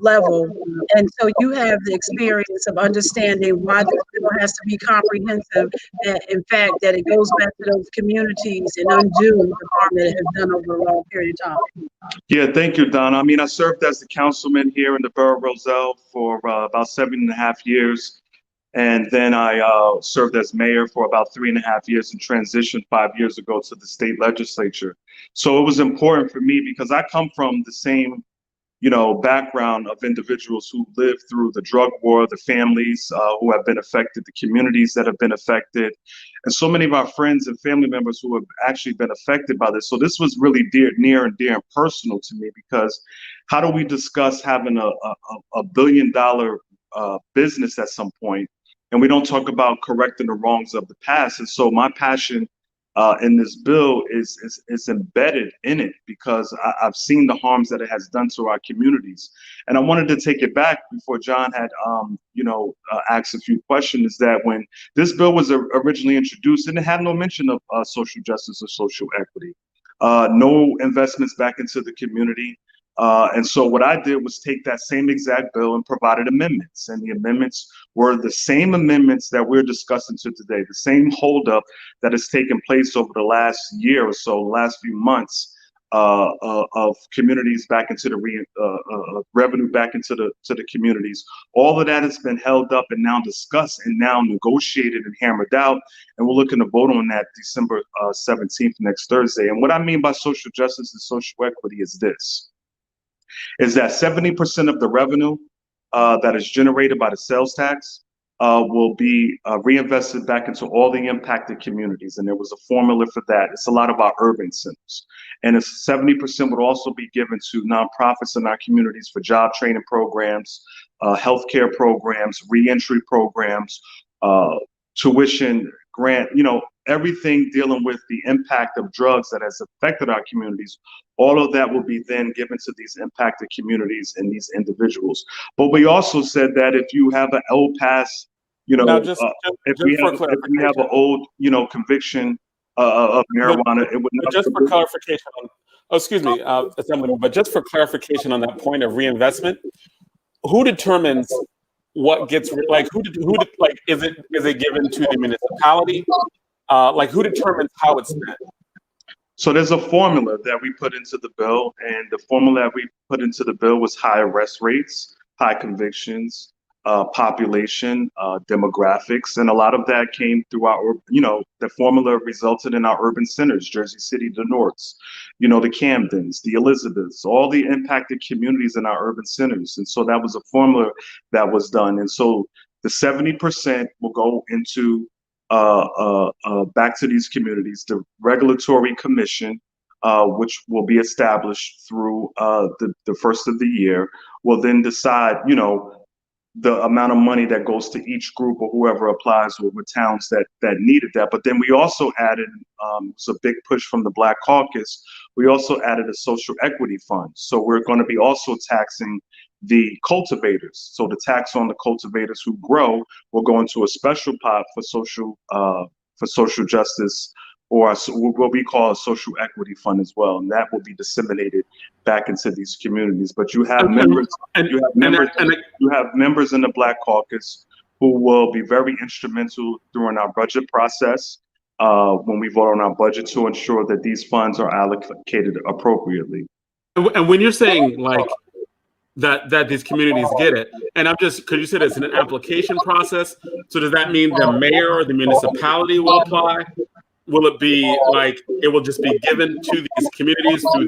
level, and so you have the experience of understanding why this bill has to be comprehensive, and in fact that it goes back to those communities and undo the harm that it has done over a long period of time. Yeah, thank you, Donna. I mean, I served as the councilman here in the borough of Roselle for about 7.5 years. And then I served as mayor for about 3.5 years and transitioned 5 years ago to the state legislature. So it was important for me because I come from the same, background of individuals who lived through the drug war, the families who have been affected, the communities that have been affected, and so many of our friends and family members who have actually been affected by this. So this was really near and dear and personal to me, because how do we discuss having a $1 billion business at some point, and we don't talk about correcting the wrongs of the past? And so my passion in this bill is embedded in it, because I've seen the harms that it has done to our communities. And I wanted to take it back before John had, asked a few questions, is that when this bill was originally introduced, and it had no mention of social justice or social equity, no investments back into the community. And so what I did was take that same exact bill and provided amendments, and the amendments were the same amendments that we're discussing today, the same holdup that has taken place over the last year or so, last few months, of communities back into the revenue back into the communities. All of that has been held up and now discussed and now negotiated and hammered out, and we're looking to vote on that December 17th, next Thursday. And what I mean by social justice and social equity is this: is that 70% of the revenue that is generated by the sales tax will be reinvested back into all the impacted communities. And there was a formula for that. It's a lot of our urban centers. And it's 70% would also be given to nonprofits in our communities for job training programs, healthcare programs, reentry programs, tuition, grant, everything dealing with the impact of drugs that has affected our communities. All of that will be then given to these impacted communities and these individuals. But we also said that if you have an old past, if we have an old, conviction of marijuana, it would not. Just for clarification, Assemblyman, but just for clarification on that point of reinvestment, who determines what gets is it given to the municipality? Who determines how it's spent? So there's a formula that we put into the bill, and the formula that we put into the bill was high arrest rates, high convictions, population, demographics, and a lot of that came through our, the formula resulted in our urban centers, Jersey City, the Norths, the Camdens, the Elizabeths, all the impacted communities in our urban centers. And so that was a formula that was done. And so the 70% will go into back to these communities. The regulatory commission, which will be established through the first of the year, will then decide, the amount of money that goes to each group or whoever applies with towns that needed that. But then we also added, it's a big push from the Black Caucus, we also added a social equity fund. So we're going to be also taxing the cultivators. So the tax on the cultivators who grow will go into a special pot for social justice, or what we call a social equity fund as well, and that will be disseminated back into these communities. But you have members in the Black Caucus who will be very instrumental during our budget process when we vote on our budget, to ensure that these funds are allocated appropriately. And when you're saying that these communities get it. And I'm just, could you say it's an application process? So does that mean the mayor or the municipality will apply? Will it be like it will just be given to these communities through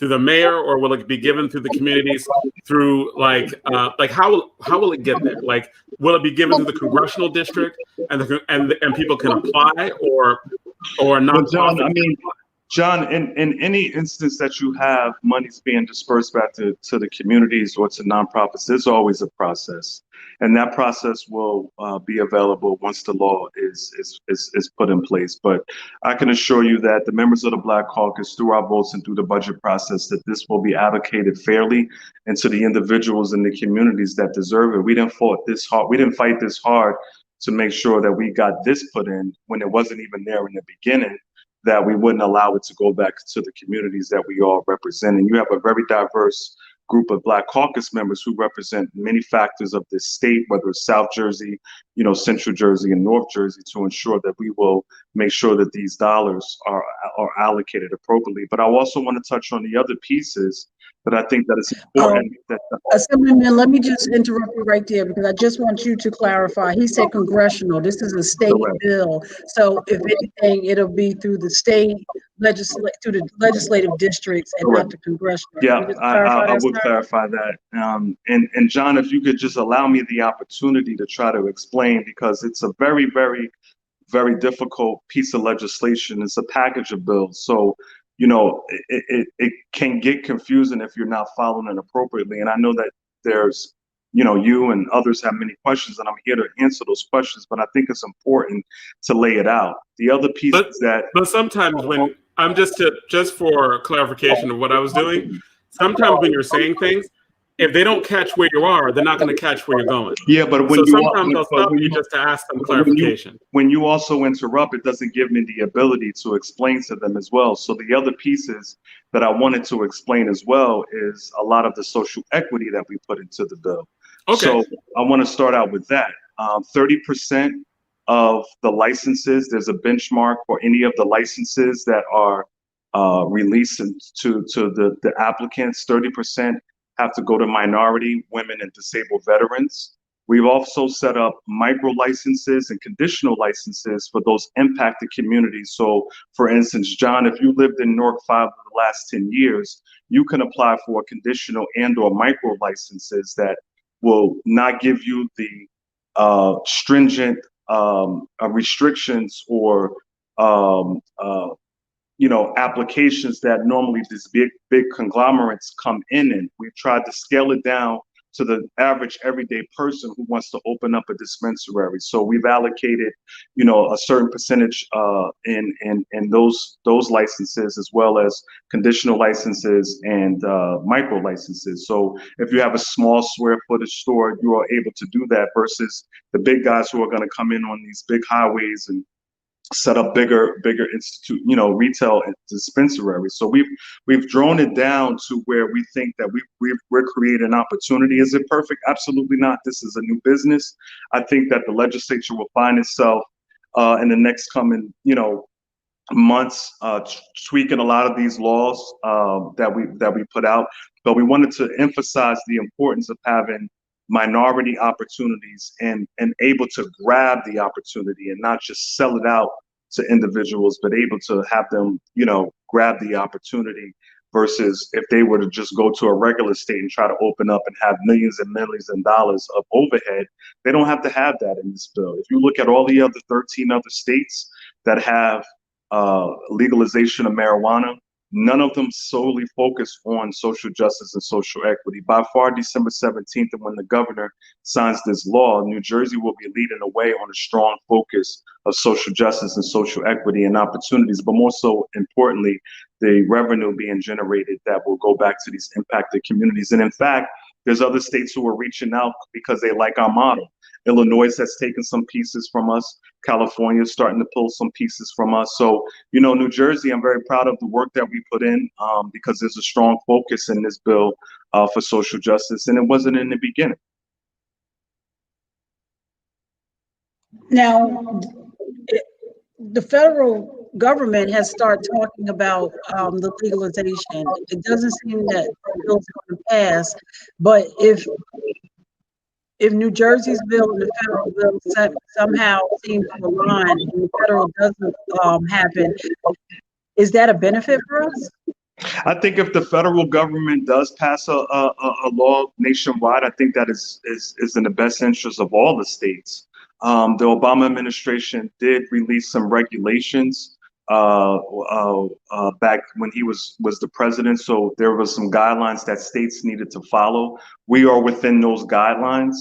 the mayor, or will it be given through the communities through like how will it get there? Like, will it be given to the congressional district and people can apply, or not? John, I mean, John, in any instance that you have monies being dispersed back to the communities or to nonprofits, there's always a process, and that process will be available once the law is put in place. But I can assure you that the members of the Black Caucus, through our votes and through the budget process, that this will be allocated fairly and to the individuals in the communities that deserve it. We didn't fight this hard to make sure that we got this put in when it wasn't even there in the beginning, that we wouldn't allow it to go back to the communities that we all represent. And you have a very diverse group of Black Caucus members who represent many factors of this state, whether it's South Jersey, Central Jersey and North Jersey, to ensure that we will make sure that these dollars are allocated appropriately. But I also want to touch on the other pieces that I think that it's important. Assemblyman, let me just interrupt you right there, because I just want you to clarify. He said congressional. This is a state bill. So if anything, it'll be through the state through the legislative districts and not the congressional. Yeah, I would clarify that. And John, if you could just allow me the opportunity to try to explain, because it's a very, very, very difficult piece of legislation. It's a package of bills. So it can get confusing if you're not following it appropriately. And I know that there's, you and others have many questions, and I'm here to answer those questions, but I think it's important to lay it out. The other piece is that— But sometimes when I'm just for clarification of what I was doing, sometimes when you're saying things, if they don't catch where you are, they're not going to catch where you're going. Yeah, but when sometimes they'll stop you just to ask them clarification. When you also interrupt, it doesn't give me the ability to explain to them as well. So the other pieces that I wanted to explain as well is a lot of the social equity that we put into the bill. Okay. So I want to start out with that. 30% of the licenses, there's a benchmark for any of the licenses that are released to the applicants. 30% have to go to minority, women, and disabled veterans. We've also set up micro licenses and conditional licenses for those impacted communities. So for instance, John, if you lived in Newark 5 for the last 10 years, you can apply for a conditional and/or micro licenses that will not give you the stringent restrictions or applications that normally these big conglomerates come in. We've tried to scale it down to the average everyday person who wants to open up a dispensary. So we've allocated, a certain percentage in those licenses, as well as conditional licenses and micro licenses. So if you have a small square footage store, you are able to do that versus the big guys who are going to come in on these big highways and set up bigger retail dispensaries. So we've drawn it down to where we think that we're creating an opportunity. Is it perfect? Absolutely not. This is a new business. I think that the legislature will find itself in the next coming months tweaking a lot of these laws that we put out. But we wanted to emphasize the importance of having minority opportunities and able to grab the opportunity and not just sell it out to individuals, but able to have them, grab the opportunity versus if they were to just go to a regular state and try to open up and have millions and millions of dollars of overhead. They don't have to have that in this bill. If you look at all the other 13 other states that have legalization of marijuana, none of them solely focus on social justice and social equity. By far, December 17th, and when the governor signs this law, New Jersey will be leading the way on a strong focus of social justice and social equity and opportunities, but more so importantly, the revenue being generated that will go back to these impacted communities. And in fact, there's other states who are reaching out because they like our model. Illinois has taken some pieces from us. California is starting to pull some pieces from us. So, New Jersey, I'm very proud of the work that we put in because there's a strong focus in this bill for social justice, and it wasn't in the beginning. Now, the federal government has started talking about the legalization. It doesn't seem that the bill's going to pass, but if New Jersey's bill and the federal bill somehow seem to align and the federal doesn't happen, is that a benefit for us? I think if the federal government does pass a law nationwide, I think that is in the best interest of all the states. The Obama administration did release some regulations back when he was the president. So there was some guidelines that states needed to follow. We are within those guidelines.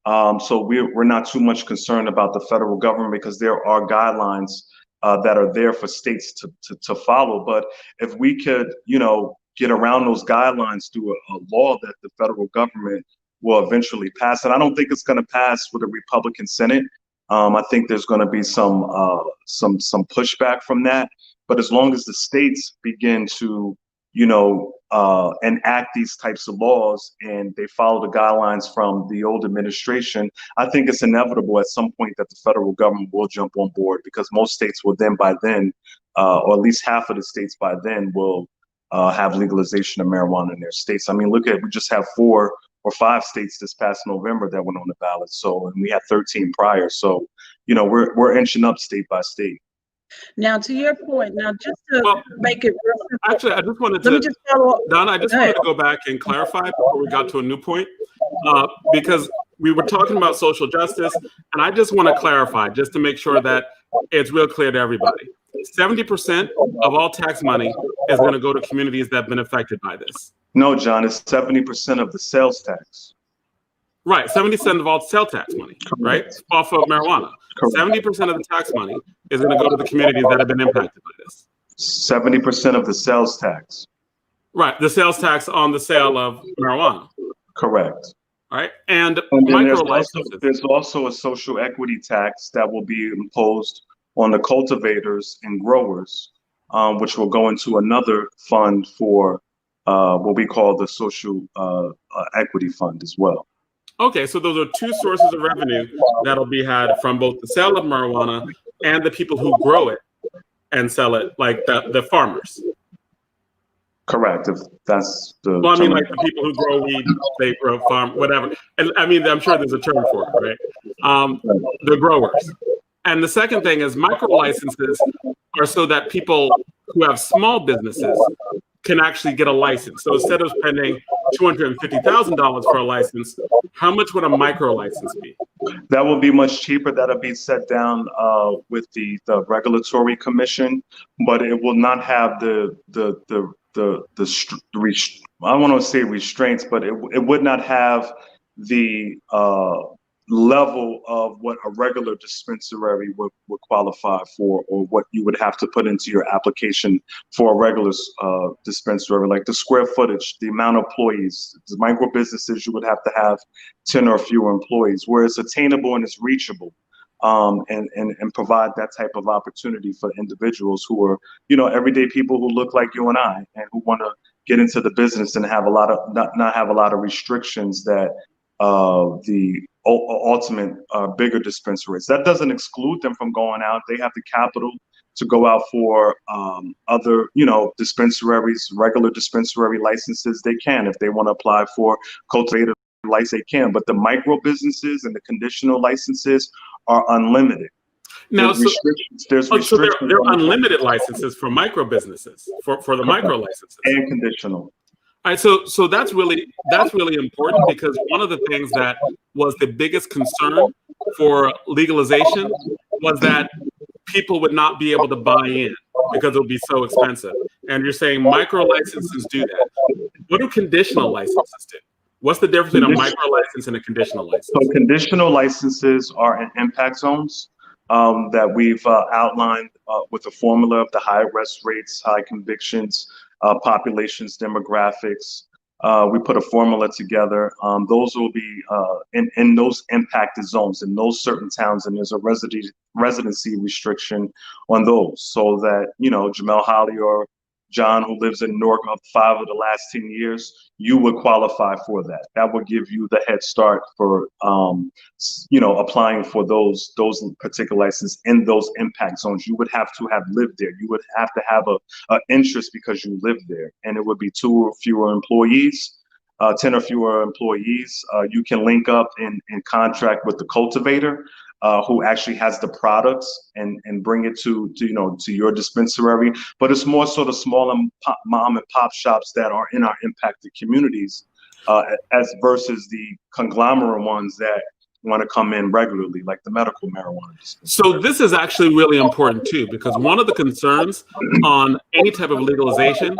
So we're not too much concerned about the federal government because there are guidelines that are there for states to follow. But if we could, get around those guidelines through a law that the federal government will eventually pass, and I don't think it's going to pass with a Republican Senate. I think there's going to be some pushback from that. But as long as the states begin to, enact these types of laws and they follow the guidelines from the old administration, I think it's inevitable at some point that the federal government will jump on board, because most states will then, or at least half of the states by then, will have legalization of marijuana in their states. I mean, we just have 4 or 5 states this past November that went on the ballot. So, and we had 13 prior. So, we're inching up state by state. Now, to your point, just to make it real simple, Actually, I just wanted to, Donna, I just wanted to go back and clarify before we got to a new point, because we were talking about social justice, and I just want to clarify, just to make sure that it's real clear to everybody. 70% of all tax money is going to go to communities that have been affected by this. No, John, it's 70% of the sales tax. Right, 70% of all sales tax money, right, off of marijuana. 70% of the tax money is going to go to the communities that have been impacted by this. 70% of the sales tax. Right, the sales tax on the sale of marijuana. Correct. All right, and then licenses. There's also a social equity tax that will be imposed on the cultivators and growers, which will go into another fund for what we call the social equity fund as well. Okay, so those are 2 sources of revenue that'll be had from both the sale of marijuana and the people who grow it and sell it, like the farmers. Correct. If that's the. Well, I mean, like the people who grow weed, they grow farm, whatever. And I mean, I'm sure there's a term for it, right? The growers. And the second thing is micro licenses are so that people who have small businesses can actually get a license. So instead of spending $250,000 for a license, how much would a micro license be? That will be much cheaper. That'll be set down with the regulatory commission, but it will not have the I don't want to say restraints, but it would not have the level of what a regular dispensary would qualify for, or what you would have to put into your application for a regular dispensary, like the square footage, the amount of employees. The micro businesses, you would have to have 10 or fewer employees, where it's attainable and it's reachable, and provide that type of opportunity for individuals who are, everyday people who look like you and I, and who want to get into the business and have a lot of not have a lot of restrictions that the ultimate bigger dispensaries. That doesn't exclude them from going out. They have the capital to go out for other, dispensaries, regular dispensary licenses. They can, if they want to apply for cultivator license, they can. But the micro businesses and the conditional licenses are unlimited. Now, there's restrictions. So they're unlimited licenses for micro businesses, for the micro licenses. And conditional. All right, so that's really important, because one of the things that was the biggest concern for legalization was that people would not be able to buy in because it would be so expensive. And you're saying micro licenses do that. What do conditional licenses do? What's the difference between a micro license and a conditional license? So conditional licenses are in impact zones that we've outlined with a formula of the high arrest rates, high convictions, populations, demographics. We put a formula together. Those will be in those impacted zones, in those certain towns, and there's a residency restriction on those, so that Jamel Holly or John, who lives in Newark, 5 of the last 10 years, you would qualify for that. That would give you the head start for, applying for those particular licenses in those impact zones. You would have to have lived there. You would have to have a interest because you live there, and it would be 2 or fewer employees. 10 or fewer employees. You can link up and contract with the cultivator who actually has the products and bring it to your dispensary. But it's more sort of small and mom and pop shops that are in our impacted communities as versus the conglomerate ones that want to come in regularly, like the medical marijuana dispensary. So this is actually really important too, because one of the concerns on any type of legalization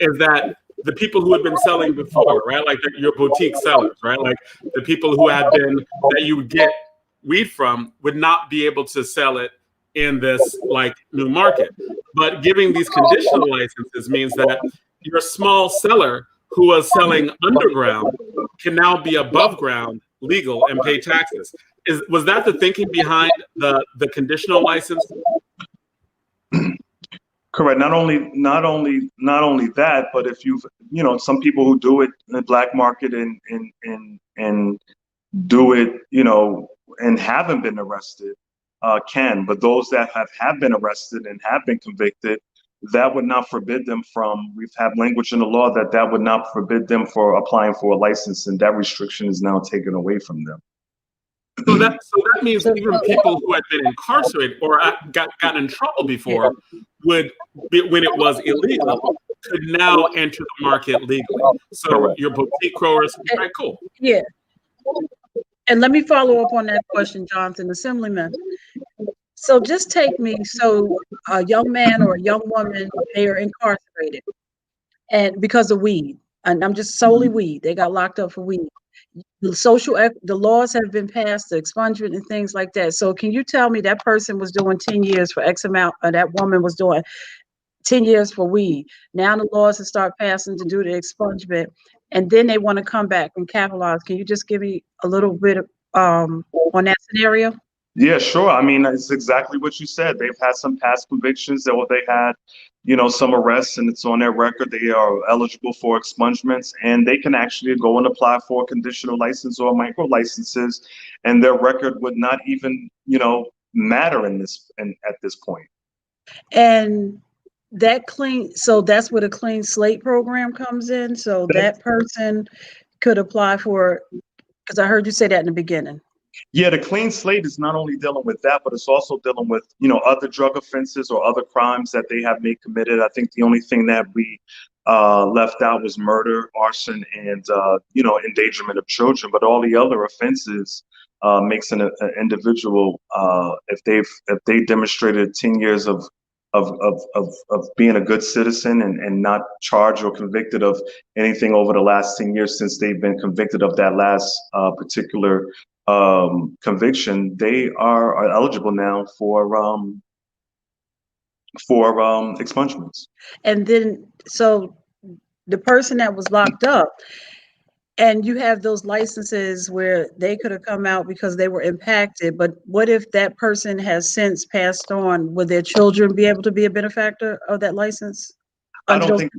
is that the people who had been selling before, right? Like your boutique sellers, right? Like the people who had been, that you would get weed from would not be able to sell it in this like new market. But giving these conditional licenses means that your small seller who was selling underground can now be above ground legal and pay taxes. Was that the thinking behind the conditional license? Correct. Not only that, but if you've, some people who do it in the black market and do it, and haven't been arrested, can. But those that have been arrested and have been convicted, that would not forbid them from. We've had language in the law that would not forbid them for applying for a license, and that restriction is now taken away from them. So that means even people who had been incarcerated or gotten in trouble before would be, when it was illegal, could now enter the market legally. So your boutique growers, right? Cool. Yeah. And let me follow up on that question, Jonathan, Assemblyman. So just take me, so a young man or a young woman, they are incarcerated and because of weed, and I'm just solely weed, they got locked up for weed. The laws have been passed, the expungement and things like that. So can you tell me that person was doing 10 years for X amount, or that woman was doing 10 years for weed. Now the laws have started passing to do the expungement, and then they want to come back and capitalize. Can you just give me a little bit of, on that scenario? Yeah, sure. I mean, it's exactly what you said. They've had some past convictions that they had, some arrests, and it's on their record. They are eligible for expungements, and they can actually go and apply for a conditional license or micro licenses, and their record would not even, matter at this point. And that so that's where the clean slate program comes in. So that person could apply for, because I heard you say that in the beginning. Yeah, the clean slate is not only dealing with that, but it's also dealing with, other drug offenses or other crimes that they have made committed. I think the only thing that we left out was murder, arson, and, endangerment of children. But all the other offenses makes an individual, if they demonstrated 10 years of being a good citizen and not charged or convicted of anything over the last 10 years since they've been convicted of that last particular conviction, they are eligible now for expungements. And then, so the person that was locked up, and you have those licenses where they could have come out because they were impacted, but what if that person has since passed on? Would their children be able to be a benefactor of that license? I don't think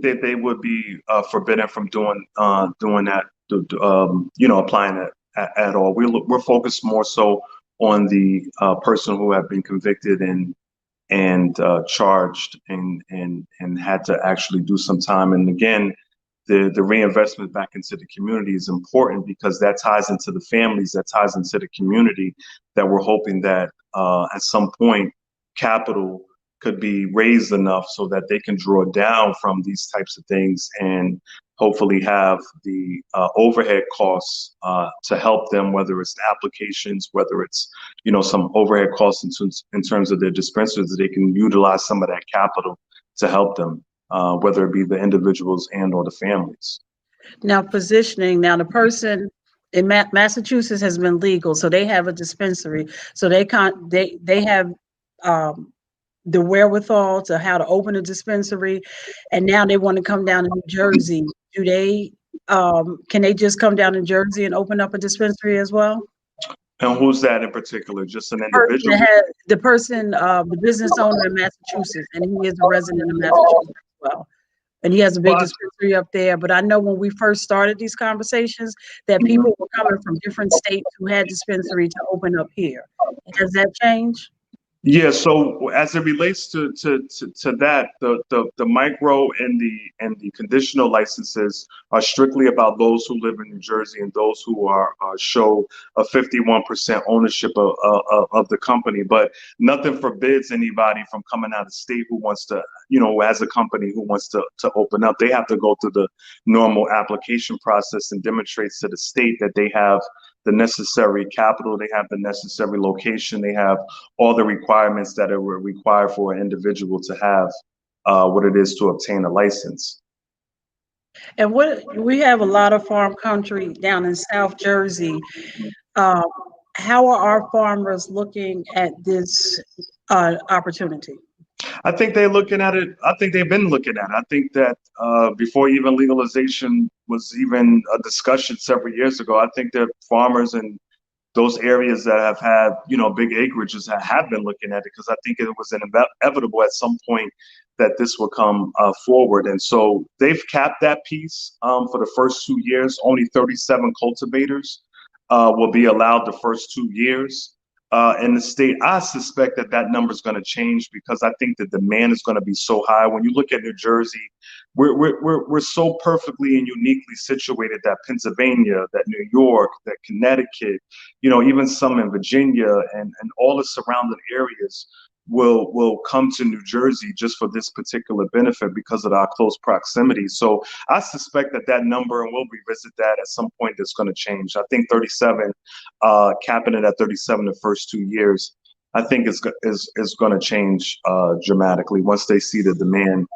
that they would be forbidden from doing that. Applying that at all. We're focused more so on the person who have been convicted and charged and had to actually do some time. And again, the reinvestment back into the community is important because that ties into the families, that ties into the community, that we're hoping that at some point capital could be raised enough so that they can draw down from these types of things and hopefully have the overhead costs to help them, whether it's applications, whether it's, some overhead costs in terms of their dispensaries, that they can utilize some of that capital to help them, whether it be the individuals and or the families. Now positioning, the person in Massachusetts has been legal, so they have a dispensary, so they have the wherewithal to how to open a dispensary, and now they want to come down to New Jersey. Do they, can they just come down to Jersey and open up a dispensary as well? And who's that in particular? Just an person individual? that had the business owner in Massachusetts, and he is a resident of Massachusetts as well. And he has a big Well, dispensary up there. But I know when we first started these conversations that people were coming from different states who had dispensary to open up here. Has that changed? Yeah, so as it relates to that, the micro and the conditional licenses are strictly about those who live in New Jersey and those who are show a 51% ownership of the company. But nothing forbids anybody from coming out of state who wants to, as a company who wants to open up. They have to go through the normal application process and demonstrates to the state that they have the necessary capital, they have the necessary location, they have all the requirements that are required for an individual to have what it is to obtain a license. And we have a lot of farm country down in South Jersey. How are our farmers looking at this opportunity? I think they're looking at it. I think they've been looking at it. I think that before even legalization was even a discussion several years ago, I think that farmers in those areas that have had, big acreages have been looking at it, because I think it was inevitable at some point that this will come forward. And so they've capped that piece for the first 2 years. Only 37 cultivators will be allowed the first 2 years. In the state. I suspect that number is going to change, because I think the demand is going to be so high. When you look at New Jersey, we're so perfectly and uniquely situated that Pennsylvania, that New York, that Connecticut, even some in Virginia and all the surrounding areas will come to New Jersey just for this particular benefit because of our close proximity. So I suspect that number, and we'll revisit that at some point, that's going to change. I think 37, capping it at 37 the first 2 years, I think is going to change dramatically once they see the demand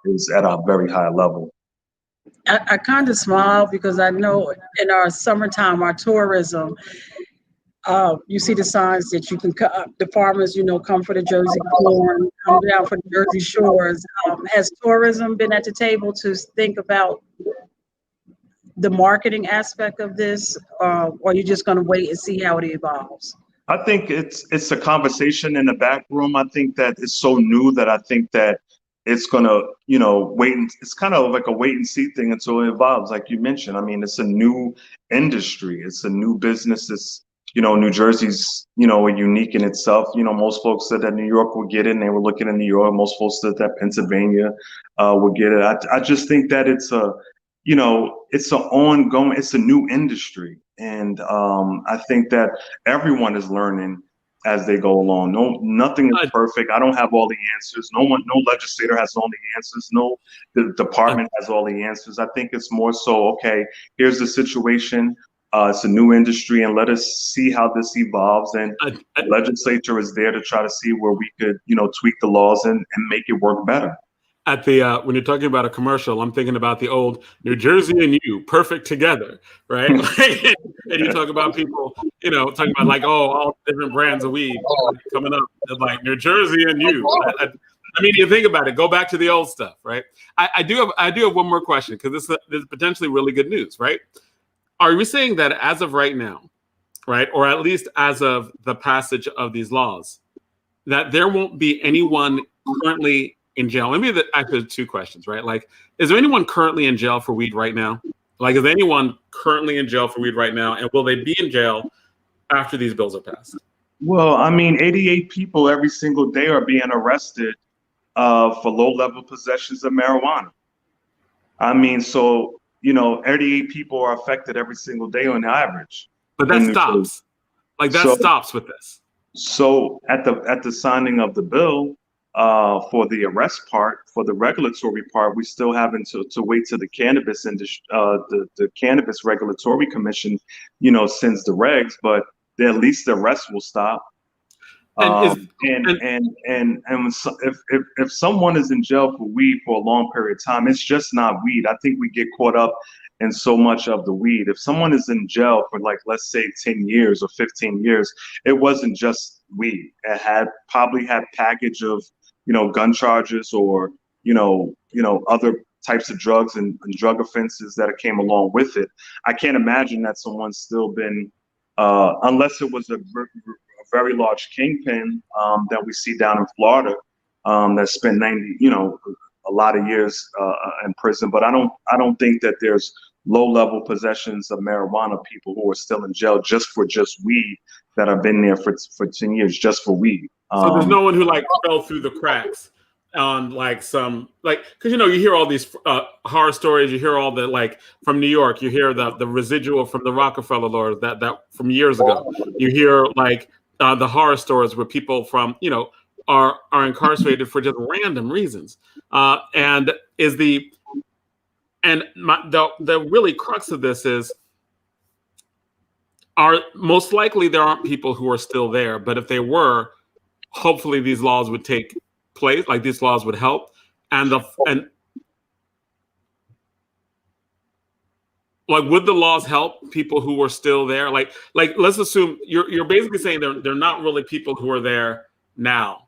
is at a very high level. I kind of smile because I know in our summertime, our tourism, you see the signs that you can, the farmers, come for the Jersey corn, come down for the Jersey shores. Has tourism been at the table to think about the marketing aspect of this, or are you just going to wait and see how it evolves? I think it's a conversation in the back room. I think that it's so new that I think that it's gonna, wait. It's kind of like a wait and see thing until it evolves. Like you mentioned, I mean, it's a new industry. It's a new business. It's, New Jersey's, unique in itself. Most folks said that New York would get it, and they were looking at New York. Most folks said that Pennsylvania would get it. I just think that it's a, it's an ongoing, it's a new industry. And I think that everyone is learning as they go along. Nothing is perfect. I don't have all the answers. No legislator has all the answers. No department has all the answers. I think it's more so, okay, here's the situation. It's a new industry, and let us see how this evolves. And the legislature is there to try to see where we could, tweak the laws and make it work better. At the when you're talking about a commercial, I'm thinking about the old New Jersey and you, perfect together, right? And you talk about people, talking about like, all different brands of weed coming up, like New Jersey and you. I mean, you think about it. Go back to the old stuff, right? I do have one more question, because this is potentially really good news, right? Are we saying that as of right now, right, or at least as of the passage of these laws, that there won't be anyone currently in jail? Maybe actually 2 questions, right? Like, is there anyone currently in jail for weed right now? Like, is anyone currently in jail for weed right now? And will they be in jail after these bills are passed? Well, I mean, 88 people every single day are being arrested for low-level possessions of marijuana. I mean, so, 88 people are affected every single day on average. But that stops. Like, that stops with this. So at the signing of the bill, for the arrest part, for the regulatory part, we still having to wait till the cannabis industry, the Cannabis Regulatory Commission, sends the regs, but at least the arrest will stop. If someone is in jail for weed for a long period of time, it's just not weed. I think we get caught up in so much of the weed. If someone is in jail for, like, let's say 10 years or 15 years, it wasn't just weed. It probably had package of, gun charges or, other types of drugs and drug offenses that came along with it. I can't imagine that someone's still been, unless it was a very large kingpin that we see down in Florida that spent 90, a lot of years in prison. But I don't think that there's low-level possessions of marijuana people who are still in jail just for weed that have been there for 10 years just for weed. So there's no one who like fell through the cracks on like some because you hear all these horror stories, you hear all the from New York, you hear the residual from the Rockefeller laws that from years ago, you hear the horror stories where people from are incarcerated for just random reasons, and the really crux of this is most likely there aren't people who are still there, but if they were, hopefully these laws would take place, these laws would help, and would the laws help people who were still there? Let's assume you're basically saying they're not really people who are there now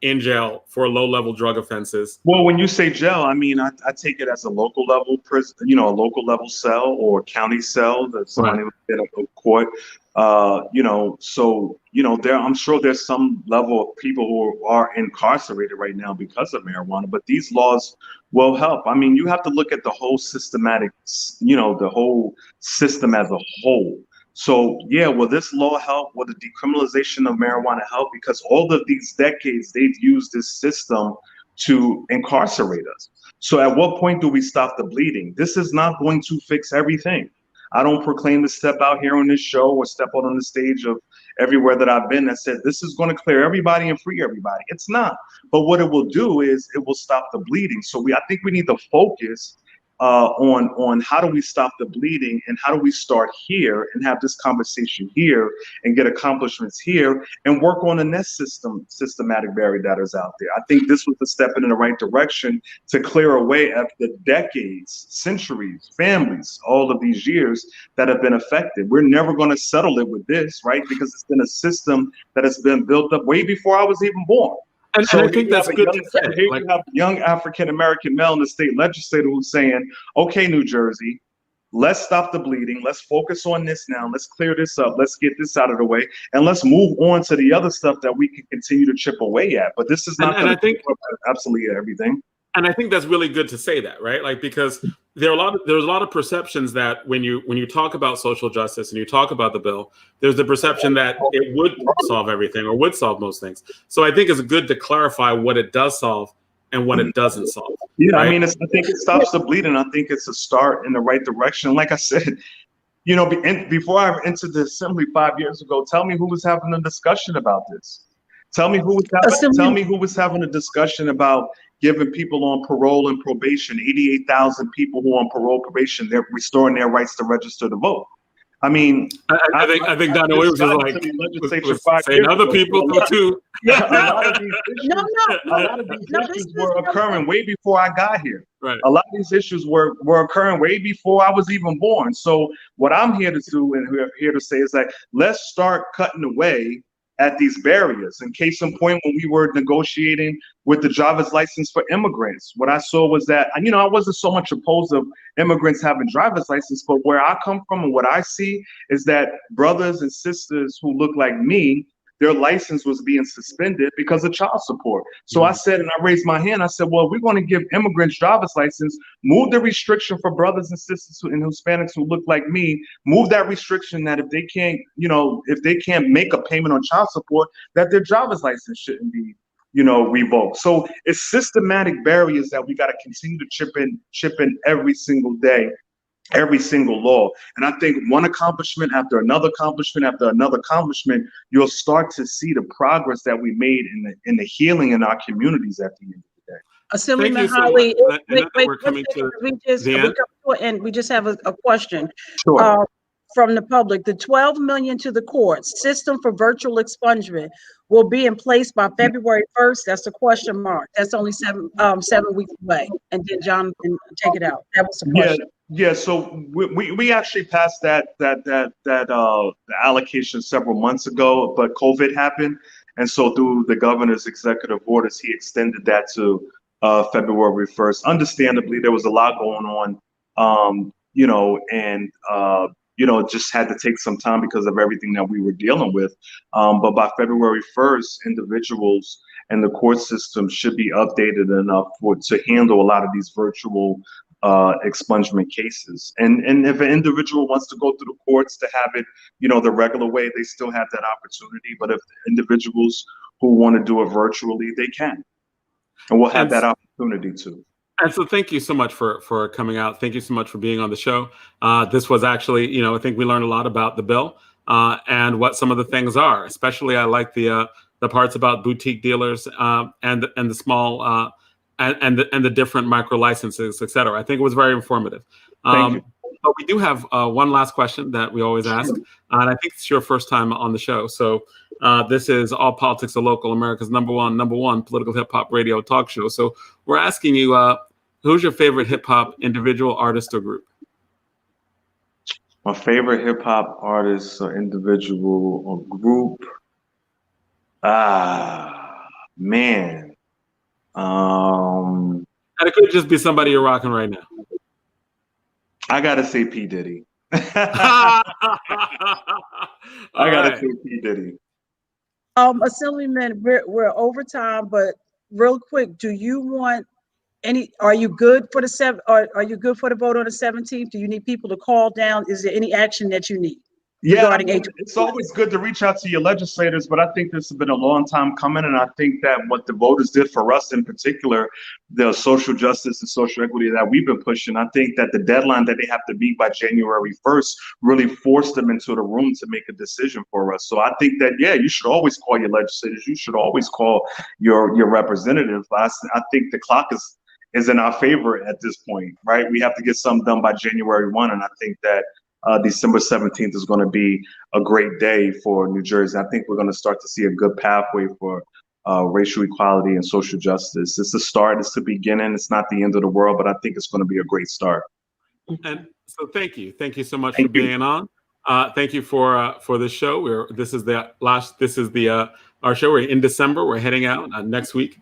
in jail for low-level drug offenses. Well, when you say jail, I mean I take it as a local level prison, a local level cell or county cell that's somebody within a court. So I'm sure there's some level of people who are incarcerated right now because of marijuana, but these laws will help. I mean, you have to look at the whole systematic, the whole system as a whole. So yeah, will this law help? Will the decriminalization of marijuana help? Because all of these decades, they've used this system to incarcerate us. So at what point do we stop the bleeding? This is not going to fix everything. I don't proclaim to step out here on this show or step out on the stage of everywhere that I've been that said this is going to clear everybody and free everybody. It's not. But what it will do is it will stop the bleeding. So I think we need to focus on how do we stop the bleeding and how do we start here and have this conversation here and get accomplishments here and work on the next systematic barrier that is out there. I think this was a step in the right direction to clear away after decades, centuries, families, all of these years that have been affected. We're never going to settle it with this, right? Because it's been a system that has been built up way before I was even born. And I think that's good to say. Here you have a young African-American male in the state legislature who's saying, okay, New Jersey, let's stop the bleeding. Let's focus on this now. Let's clear this up. Let's get this out of the way. And let's move on to the other stuff that we can continue to chip away at. But this is not going to do absolutely everything. And I think that's really good to say that, right? Because there's a lot of perceptions that when you talk about social justice and you talk about the bill, there's the perception that it would solve everything or would solve most things. So I think it's good to clarify what it does solve and what it doesn't solve. Yeah, right? I mean, I think it stops the bleeding. I think it's a start in the right direction. Like I said, before I entered the assembly 5 years ago, tell me who was having a discussion about this. Tell me who was having a discussion about giving people on parole and probation, 88,000 people who are on parole probation, they're restoring their rights to register to vote. I mean, I think Donna Williams was saying other people though too. A lot of these issues were occurring way before I got here. Right. A lot of these issues were occurring way before I was even born. So what I'm here to do and here to say is that let's start cutting away at these barriers. In case in point, when we were negotiating with the driver's license for immigrants, what I saw was that, I wasn't so much opposed of immigrants having driver's license, but where I come from and what I see is that brothers and sisters who look like me, their license was being suspended because of child support. So I said, and I raised my hand, I said, well, we're going to give immigrants driver's license, move the restriction for brothers and sisters and Hispanics who look like me, move that restriction that if they can't make a payment on child support, that their driver's license shouldn't be, revoked. So it's systematic barriers that we got to continue to chip in every single day, every single law. And I think one accomplishment after another accomplishment after another accomplishment, you'll start to see the progress that we made in the healing in our communities at the end of the day. Assemblyman Holly, we just have a question. Sure. From the public, the $12 million to the courts system for virtual expungement will be in place by February 1st. That's a question mark. That's only 7 weeks away. And then John can take it out. That was the question. Yeah. So we actually passed that allocation several months ago, but COVID happened, and so through the governor's executive orders, he extended that to February 1st. Understandably, there was a lot going on, just had to take some time because of everything that we were dealing with. But by February 1st, individuals and the court system should be updated enough to handle a lot of these virtual expungement cases. And if an individual wants to go through the courts to have it, the regular way, they still have that opportunity. But if individuals who want to do it virtually, they can. And we'll have that opportunity too. And so thank you so much for coming out. Thank you so much for being on the show. This was actually, I think we learned a lot about the bill and what some of the things are. Especially, I like the parts about boutique dealers and the small and the different micro licenses, et cetera. I think it was very informative. Thank you. But we do have one last question that we always ask, and I think it's your first time on the show. So this is All Politics Are Local, America's number one political hip hop radio talk show. So we're asking you, who's your favorite hip hop individual, artist, or group? My favorite hip hop artist or individual or group? Man. And it could just be somebody you're rocking right now. I gotta say P. Diddy. I gotta say P. Diddy. Assemblyman, we're over time, but real quick, do you want are you good for the are you good for the vote on the 17th? Do you need people to call down? Is there any action that you need? Yeah, it's always good to reach out to your legislators, but I think this has been a long time coming, and I think that what the voters did for us in particular, the social justice and social equity that we've been pushing, I think that the deadline that they have to meet by January 1st really forced them into the room to make a decision for us. So I think that, yeah, you should always call your legislators. You should always call your representative. I think the clock is in our favor at this point, right? We have to get something done by January 1, and I think that December 17th is going to be a great day for New Jersey. I think we're going to start to see a good pathway for racial equality and social justice. It's the start, it's the beginning, it's not the end of the world, but I think it's going to be a great start. And so thank you so much for being on. Thank you for this show. This is our show. We're in December. We're heading out next week.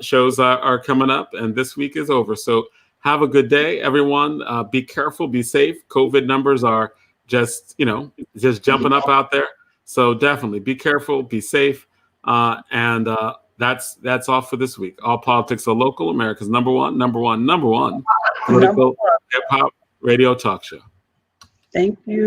Shows are coming up, and this week is over. So have a good day, everyone. Be careful, be safe. COVID numbers are just jumping up out there. So definitely be careful, be safe. And that's all for this week. All Politics Are Local, America's number one political hip hop radio talk show. Thank you.